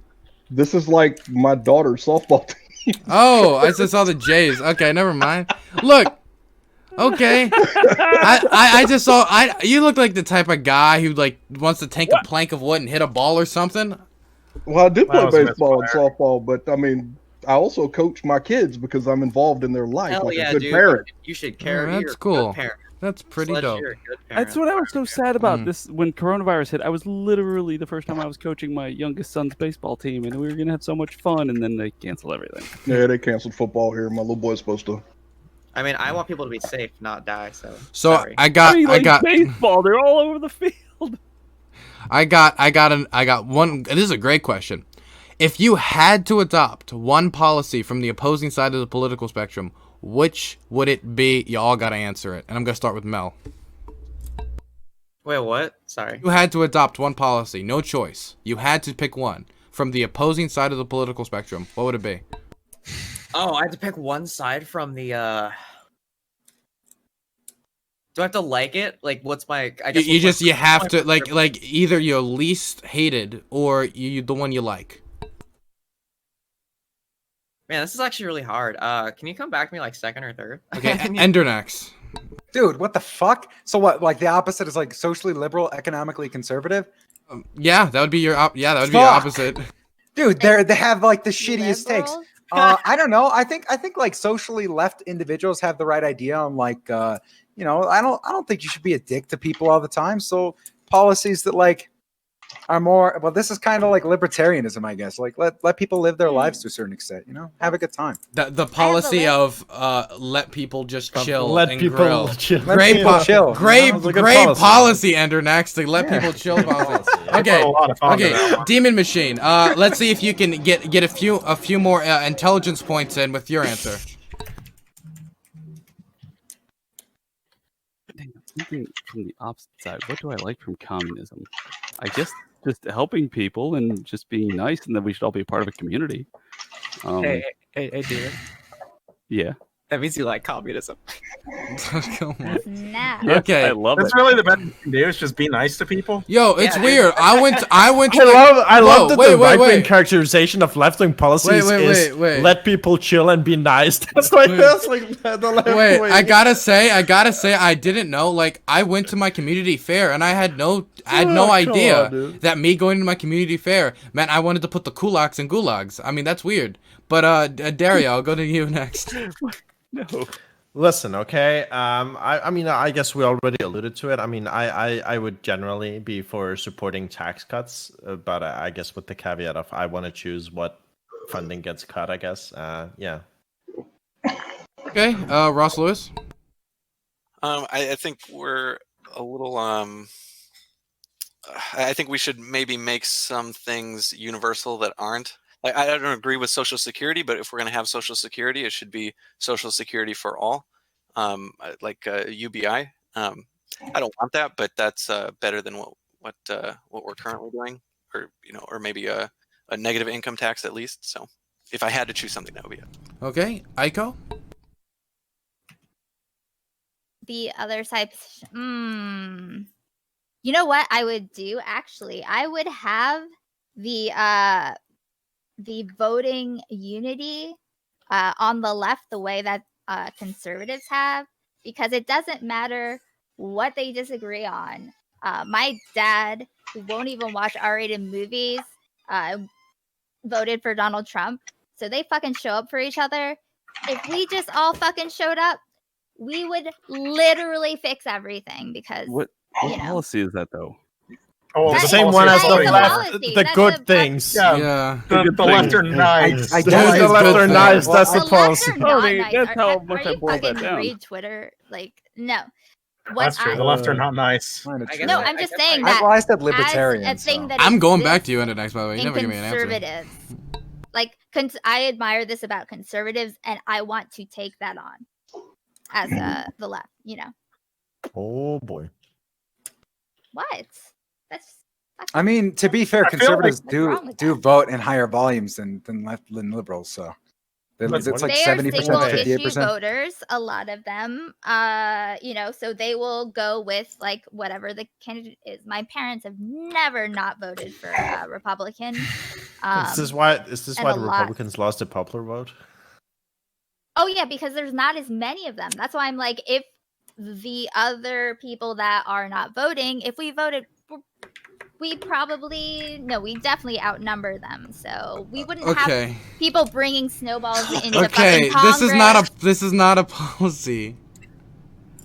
This is like my daughter's softball team. Oh, I just saw the Jays. Okay, never mind. Look. Okay. I just saw you look like the type of guy who wants to take a plank of wood and hit a ball or something. Well, I do play baseball and softball, but I mean, I also coach my kids because I'm involved in their life. Hell yeah, a good dude. parent. You should care. That's cool. That's pretty dope. That's what I was so sad about this when coronavirus hit. I was literally the first time I was coaching my youngest son's baseball team, and we were gonna have so much fun, and then they canceled everything. Yeah, they canceled football here. My little boy's supposed to. I mean, I want people to be safe, not die. So sorry. I got baseball. They're all over the field. I got one. This is a great question. If you had to adopt one policy from the opposing side of the political spectrum, which would it be? You all got to answer it, and I'm gonna start with Mel. Wait, what? Sorry. You had to adopt one policy, no choice. You had to pick one from the opposing side of the political spectrum. What would it be? Oh, I had to pick one side from the. Do I have to like it? What's my? I guess you have to like either your least hated or the one you like. Man, this is actually really hard. Can you come back to me second or third? Okay, Endernax. Dude, what the fuck? So what? The opposite is socially liberal, economically conservative? Yeah, that would be your your opposite. Dude, they have the shittiest takes. I don't know. I think socially left individuals have the right idea on I don't think you should be a dick to people all the time. So policies that are more, well, this is kind of like libertarianism, I guess. Let people live their lives to a cerrn extent, have a good time. The policy of let people just chill let and people grill. Chill. Great chill. Great policy, Endernax. To let people chill. Policy. Okay. Demon Machine. Let's see if you can get a few more intelligence points in with your answer. Thinking from the opposite side, what do I like from communism? I guess just helping people and just being nice, and that we should all be a part of a community. Hey, David. Yeah. That means you like communism. Come on. Snap. Okay. I love That's it. really the best you can do is just be nice to people. Yo, it's weird. I went to I love that the right-wing characterization of left-wing policies is let let people chill and be nice. That's like the left Wait, wing. I gotta say, I didn't know. Like, I went to my community fair, and I had no idea that me going to my community fair meant I wanted to put the kulaks in gulags. I mean, that's weird. But Dario, I'll go to you next. No. Listen, okay. I mean, I guess we already alluded to it. I mean, I would generally be for supporting tax cuts, but I guess with the caveat of I want to choose what funding gets cut. I guess. Yeah. Okay, Ross Lewis. I think we're a little. I think we should maybe make some things universal that aren't. Like, I don't agree with Social Security, but if we're going to have Social Security, it should be Social Security for all, like UBI. I don't want that, but that's better than what we're currently doing, or or maybe a negative income tax at least. So, if I had to choose something, that would be it. Okay, Aiko. The other side. You know what I would do? Actually, I would have the voting unity on the left the way that conservatives have, because it doesn't matter what they disagree on. My dad, who won't even watch R-rated movies, voted for Donald Trump. So they fucking show up for each other. If we just all fucking showed up, we would literally fix everything, because What policy is that, though? Oh, That the same is one as the the left. policy. The That's good a- things. Yeah. The left are nice. I The guess the it's left good are thing. nice. Well, That's The the left policy. are not Okay, nice. that's how Are much you I boiled that fucking down. read Twitter? Like, no. What That's true. The left are not nice. I guess No, I- I'm I just guess saying I- that Well, I said as libertarian. a thing that I'm going back exists to you, Endernax, by the way. You in never give me an answer. conservatives. Like, I admire this about conservatives, and I want to take that on as the left. Oh boy. What? That's. I mean, to be fair, I feel conservatives like- What's wrong with do that? vote in higher volumes than liberals. So But it's like They are 70%, single 58%. issue voters, a lot of them. So they will go with like whatever the candidate is. My parents have never not voted for a Republican. Is this why the and a lot- Republicans lost the popular vote? Oh yeah, because there's not as many of them. That's why I'm like, if the other people that are not voting, if we voted, we definitely outnumber them. So we wouldn't Okay. have people bringing snowballs into Okay, fucking Congress. this is not a policy.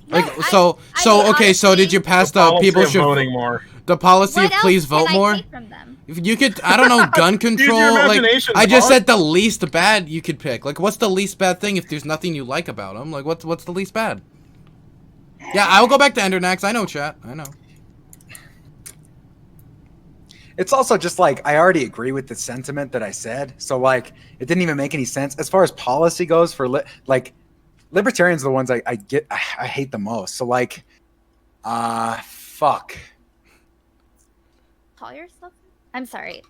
No, Like I so mean, okay, so did you pass the Policy people of should voting more. the policy What of else please can vote I more? take from them? If you could, I don't know, gun control. your Like imagination, I just dog. said, the least bad you could pick. Like, what's the least bad thing if there's nothing you like about them? Like, what's the least bad? Yeah, I will go back to Endernax. I know, chat. I know. It's also just like I already agree with the sentiment that I said, so like it didn't even make any sense as far as policy goes. For libertarians are the ones I hate the most. So like, fuck. Call yourself? I'm sorry.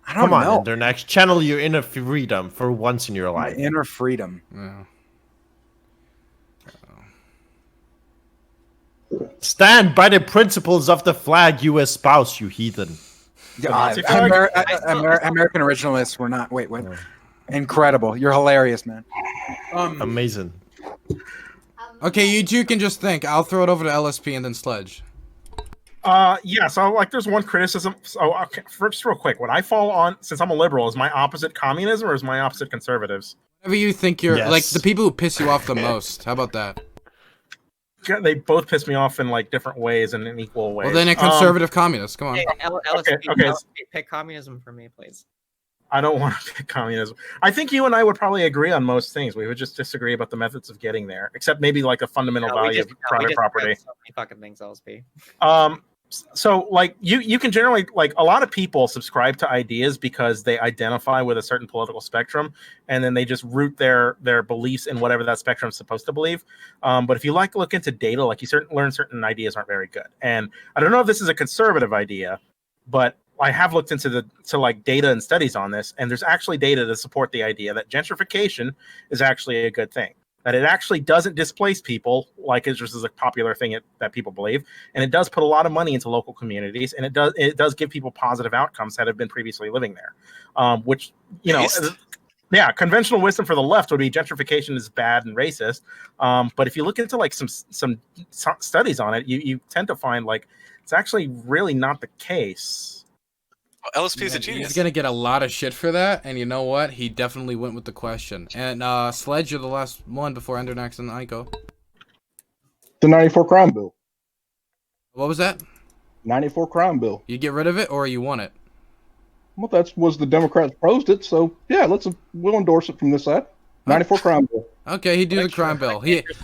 I don't Come know. on, Endernax. Channel your inner freedom for once in your My life. inner freedom. Yeah. Stand by the principles of the flag you espouse, you heathen. Yeah, Nazi flag? American originalists were not. Wait, what? Incredible! You're hilarious, man. Amazing. Okay, you two can just think. I'll throw it over to LSP and then Sledge. Yeah, so like there's one criticism. So okay, just real quick, what I fall on, since I'm a liberal, is my opposite communism or is my opposite conservatives? Whatever you think you're like, Yes. the people who piss you off the most. How about that? Yeah, they both piss me off in like different ways and in equal ways. Well, then a conservative communist. Come on. Hey, Okay. LSP, pick communism for me, please. I don't want to pick communism. I think you and I would probably agree on most things. We would just disagree about the methods of getting there, except maybe like a fundamental value of private property. So many fucking things, LSP. So like you can generally, like, a lot of people subscribe to ideas because they identify with a certain political spectrum, and then they just root their beliefs in whatever that spectrum is supposed to believe. But if you look into data, like learn certain ideas aren't very good. And I don't know if this is a conservative idea, but I have looked into data and studies on this, and there's actually data to support the idea that gentrification is actually a good thing. That it actually doesn't displace people like it's just a popular thing that people believe, and it does put a lot of money into local communities, and it does give people positive outcomes that have been previously living there, which Yeah, conventional wisdom for the left would be gentrification is bad and racist. But if you look into like some studies on it, you tend to find like it's actually really not the case. Well, LSP is a genius. He's gonna get a lot of shit for that, and you know what? He definitely went with the question. And Sledge, you're the last one before Endernax and Ico. The 94 crime bill. What was that? 94 crime bill. You get rid of it, or you want it? Well, that was the Democrats proposed it, so yeah, we'll endorse it from this side. 94 crime bill. Okay, he do the crime bill.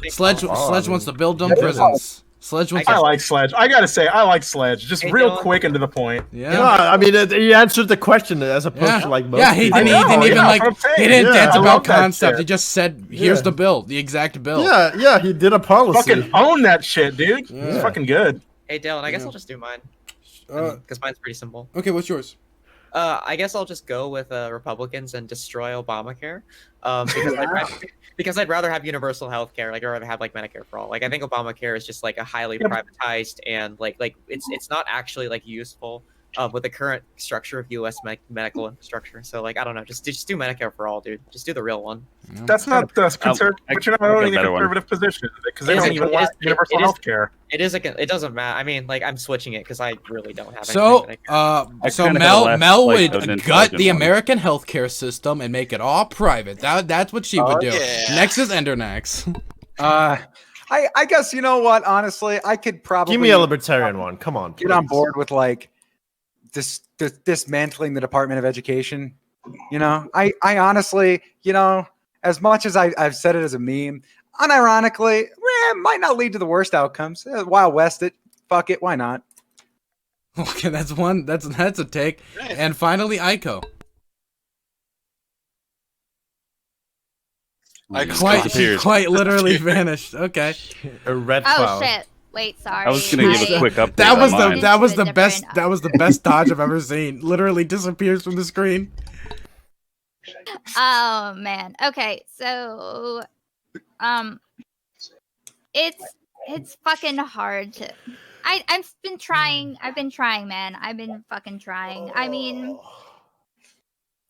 Sledge wants to build them prisons. Sledge wants. I like Sledge. I gotta say, I like Sledge. Just real quick and to the point. Yeah. No, I mean, he answered the question as opposed to like most. Yeah, he didn't even dance about concept. Shit. He just said, "Here's the bill, the exact bill." Yeah, he did a policy. Fucking own that shit, dude. Yeah. It's fucking good. Hey, Dylan, I guess I'll just do mine. Because mine's pretty simple. Okay, what's yours? I guess I'll just go with Republicans and destroy Obamacare. Because I'd rather have universal health care. Like, I'd rather have like Medicare for all. Like, I think Obamacare is just like a highly privatized and like it's not actually like useful with the current structure of U.S. medical infrastructure. So like, I don't know, just do Medicare for all, dude. Just do the real one. That's not the conservative, but you're not owning the conservative position because they don't even want universal health care. It doesn't matter. I mean, like, I'm switching it because I really don't have So, anything. Mel would gut the American healthcare system and make it all private. That's what she would do. Yeah. Next is Endernax. I guess you know what? Honestly, I could probably Give me a libertarian one. Come on, get on board with like dismantling the Department of Education. You know, I honestly, you know, as much as I've said it as a meme, unironically, it might not lead to the worst outcomes. Wild West it. Fuck it. Why not? Okay, that's one. That's a take. And finally, Ico. Quite literally vanished. Okay. A red cloud. Oh shit! Wait, sorry. I was gonna give a quick update. That was the best dodge I've ever seen. Literally disappears from the screen. Oh man. Okay, so it's fucking hard to. I've been trying, man. I've been fucking trying. I mean,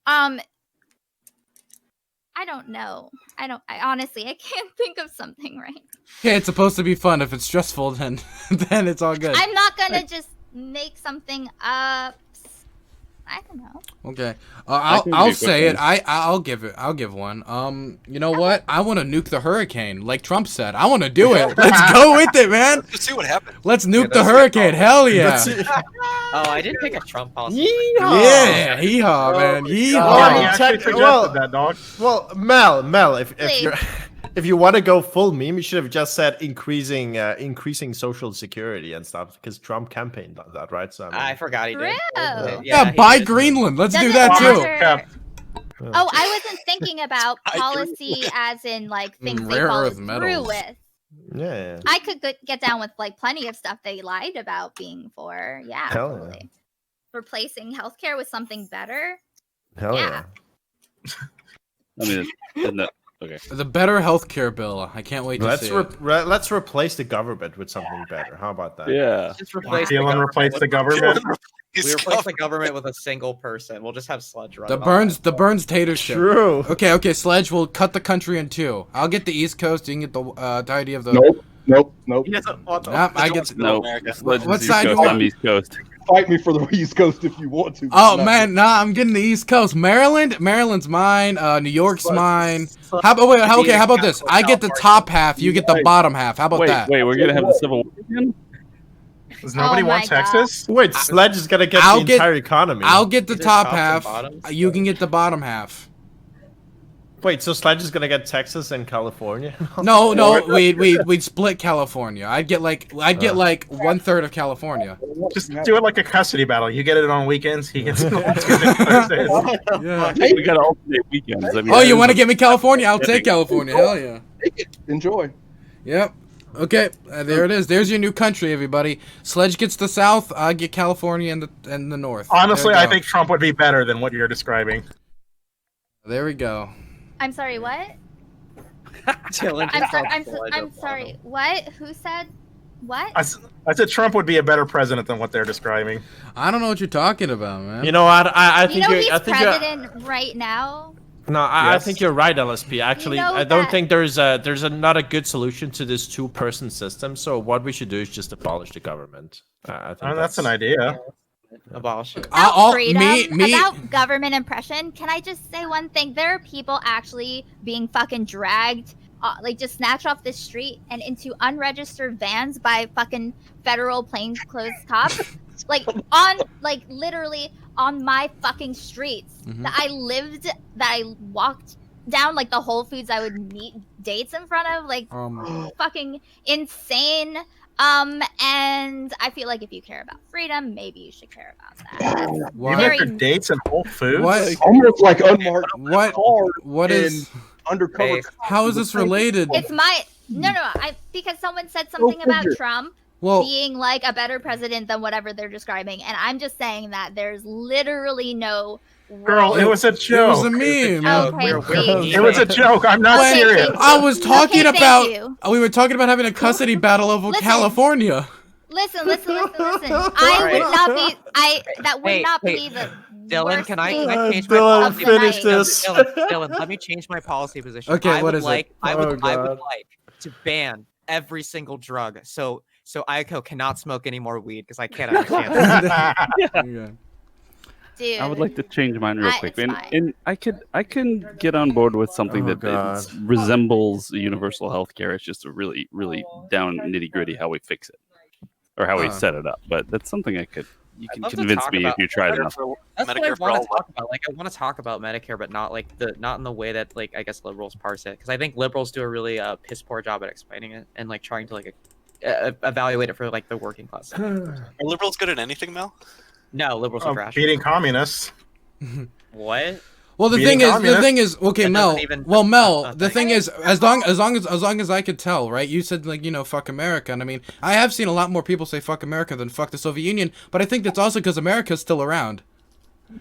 I don't know. I honestly, I can't think of something right. Yeah, it's supposed to be fun. If it's stressful, then it's all good. I'm not gonna just make something up. I don't know. Okay, I'll say it. I'll give one. You know what? I want to nuke the hurricane, like Trump said. I want to do it. Let's go with it, man. Let's see what happens. Let's nuke the hurricane. Hell yeah. Oh, I didn't pick a Trump policy. Yeehaw! Yeah, yeehaw, man. Yeehaw! Well, Mel, if you want to go full meme, you should have just said increasing social security and stuff because Trump campaigned on that, right? So I forgot he did. Yeah, buy Greenland. Let's do that too. Oh, I wasn't thinking about policy as in like things they followed through with. Yeah. I could get down with like plenty of stuff they lied about being for. Yeah, totally. Replacing healthcare with something better. Hell yeah. I mean, okay. The better healthcare bill. I can't wait to see it. Let's replace the government with something better. How about that? Yeah. Just replace the government. We replace the government with a single person. We'll just have Sledge run. The Burns Tatership. True. Okay, Sledge. We'll cut the country in two. I'll get the East Coast. You can get the entirety of the. Nope. I get what side you want? East Coast. Fight me for the East Coast if you want to. Oh man, nah, I'm getting the East Coast. Maryland's mine. New York's mine. How about this? I get the top half. You get the bottom half. How about that? Wait, we're gonna have the Civil War again? Does nobody want Texas? Wait, Sledge is gonna get the entire economy. I'll get the top half. You can get the bottom half. Wait, so Sledge is gonna get Texas and California? No, we'd split California. I'd get like 1/3 of California. Just do it like a custody battle. You get it on weekends. He gets it on Thursdays. Yeah. We gotta alternate weekends. I mean, oh, you want to get me California? I'll take California. Hell yeah. Enjoy. Yep. Okay, there it is. There's your new country, everybody. Sledge gets the South. I get California and the North. Honestly, I think Trump would be better than what you're describing. There we go. I'm sorry, what? I'm sorry, what? Who said what? I said Trump would be a better president than what they're describing. I don't know what you're talking about, man. You know what? I think he's president right now. No, I think you're right, LSP. Actually, know I don't that- think there's not a good solution to this two-person system. So what we should do is just abolish the government. I think that's an idea. Abolish it. About freedom, about government oppression, can I just say one thing? There are people actually being fucking dragged, like just snatched off the street and into unregistered vans by fucking federal plainclothes cops, like literally on my fucking streets that I walked down, like the Whole Foods I would meet dates in front of, like fucking insane. And I feel like if you care about freedom, maybe you should care about that. You met your dates in Whole Foods? What? Almost like unmarked What is undercover? How is this related? It's my no, because someone said something about figure. Trump being like a better president than whatever they're describing, and I'm just saying that there's literally no. Girl, it was a joke. It was a meme. Okay, it was a joke. I'm not Okay, serious. I was talking thank about. you. We were talking about having a custody battle over California. Listen. I would not be. That would not be the. Dylan, worst can I thing change my Dylan, policy finish position? this. Dylan, let me change my policy position. Okay, I what would is it? like, I would God. like to ban every single drug. So Aiko cannot smoke any more weed because I can't understand that. Dude. I would like to change mine real quick, it's and I can get on board with something that resembles universal health care. It's just a really, really down nitty gritty how we fix it, or how we set it up. But that's something you can love to convince talk me if about you try it enough. That's what I Medicare for want all. to talk about. Like, I want to talk about Medicare, but not not in the way that I guess liberals parse it, because I think liberals do a really piss poor job at explaining it and like trying to evaluate it for like the working class. Are liberals good at anything, Mel? No, liberals are trash. Beating communists. What? Well, the Beating thing is, okay, That Mel. doesn't even- Well, Mel, that's the not thing is, as long as I could tell, right? You said fuck America, and I mean, I have seen a lot more people say fuck America than fuck the Soviet Union, but I think that's also because America's still around.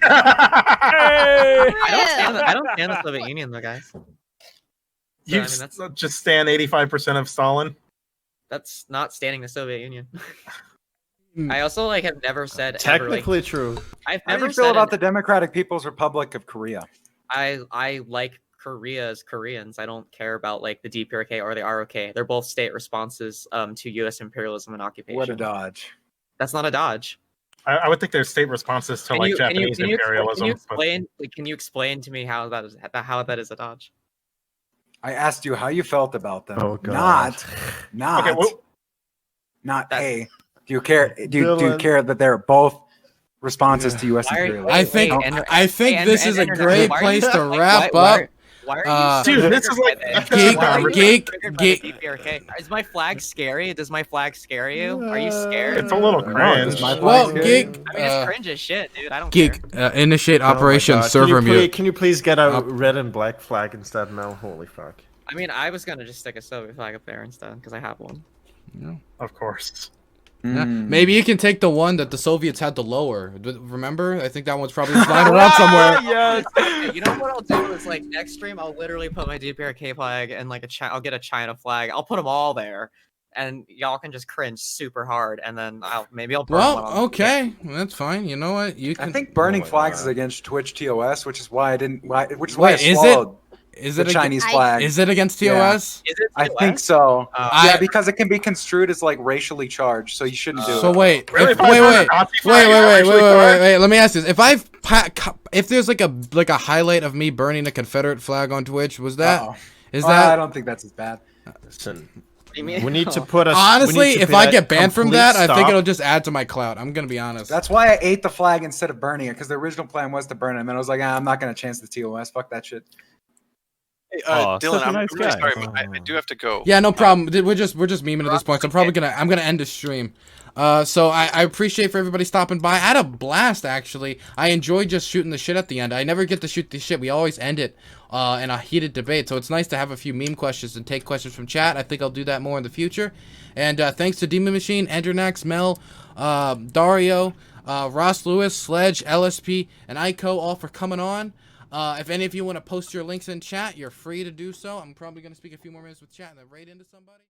I don't stand the Soviet Union though, guys. You I mean, that's- just stand 85% of Stalin. That's not standing the Soviet Union. I also have never said Technically true. I've How do never you feel said about the Democratic People's Republic of Korea? I like Korea as Koreans. I don't care about the DPRK or the ROK. They're both state responses to U.S. imperialism and occupation. What a dodge. That's not a dodge. I would think there's state responses to Japanese imperialism. Can you explain to me how that is a dodge? I asked you how you felt about them. Oh, God. Not. Okay, well, hey, do you care? Do you Dylan. care that they're both responses to U.S. imperialism? I think this is a great place to wrap up. Why are you dude, this is like geek. DPRK? Is my flag scary? Does my flag scare you? Are you scared? It's a little cringe. Well, geek. I mean, it's cringe as shit, dude. I don't Geek, care. initiate Oh my Operation God. Server Mute. Can you please get a red and black flag instead, Mel? Holy fuck. I mean, I was gonna just stick a Soviet flag up there instead because I have one. Of course. Yeah. Maybe you can take the one that the Soviets had to lower. Remember? I think that one's probably flying around somewhere. Yes. Okay, you know what I'll do is next stream I'll literally put my DPRK flag and I'll get a China flag. I'll put them all there, and y'all can just cringe super hard, and then I'll burn one. Well, okay, that's fine. You know what? You can. I think burning flags is against Twitch TOS, which is why I didn't. Which is Wait, why I swallowed is the it Chinese flag. Is it against TOS? Yeah. Is it I TOS? think so. I- Yeah, because it can be construed as racially charged, so you shouldn't do So it. wait, Really? if, If I wait, burn wait, a Nazi flag, wait. Let me ask this: if there's a highlight of me burning a Confederate flag on Twitch, was that? Uh-oh. Is I that? don't think that's as bad. Listen, What do you mean? we need to put us. Honestly, if I get banned from that, I think it'll. it'll just add to my clout. I'm gonna be honest. That's why I ate the flag instead of burning it, because the original plan was to burn it, and then I was like, I'm not going to chance the TOS. Fuck that shit. Dylan, such a I'm nice really guy. sorry, but I do have to go. Yeah, no problem. We're just memeing at this point. So I'm gonna end the stream. So I appreciate for everybody stopping by. I had a blast actually. I enjoyed just shooting the shit at the end. I never get to shoot the shit. We always end it in a heated debate. So it's nice to have a few meme questions and take questions from chat. I think I'll do that more in the future. And thanks to Demon Machine, Endernax, Mel, Dario, Ross Lewis, Sledge, LSP, and Aiko all for coming on. If any of you want to post your links in chat, you're free to do so. I'm probably going to speak a few more minutes with chat and then raid into somebody.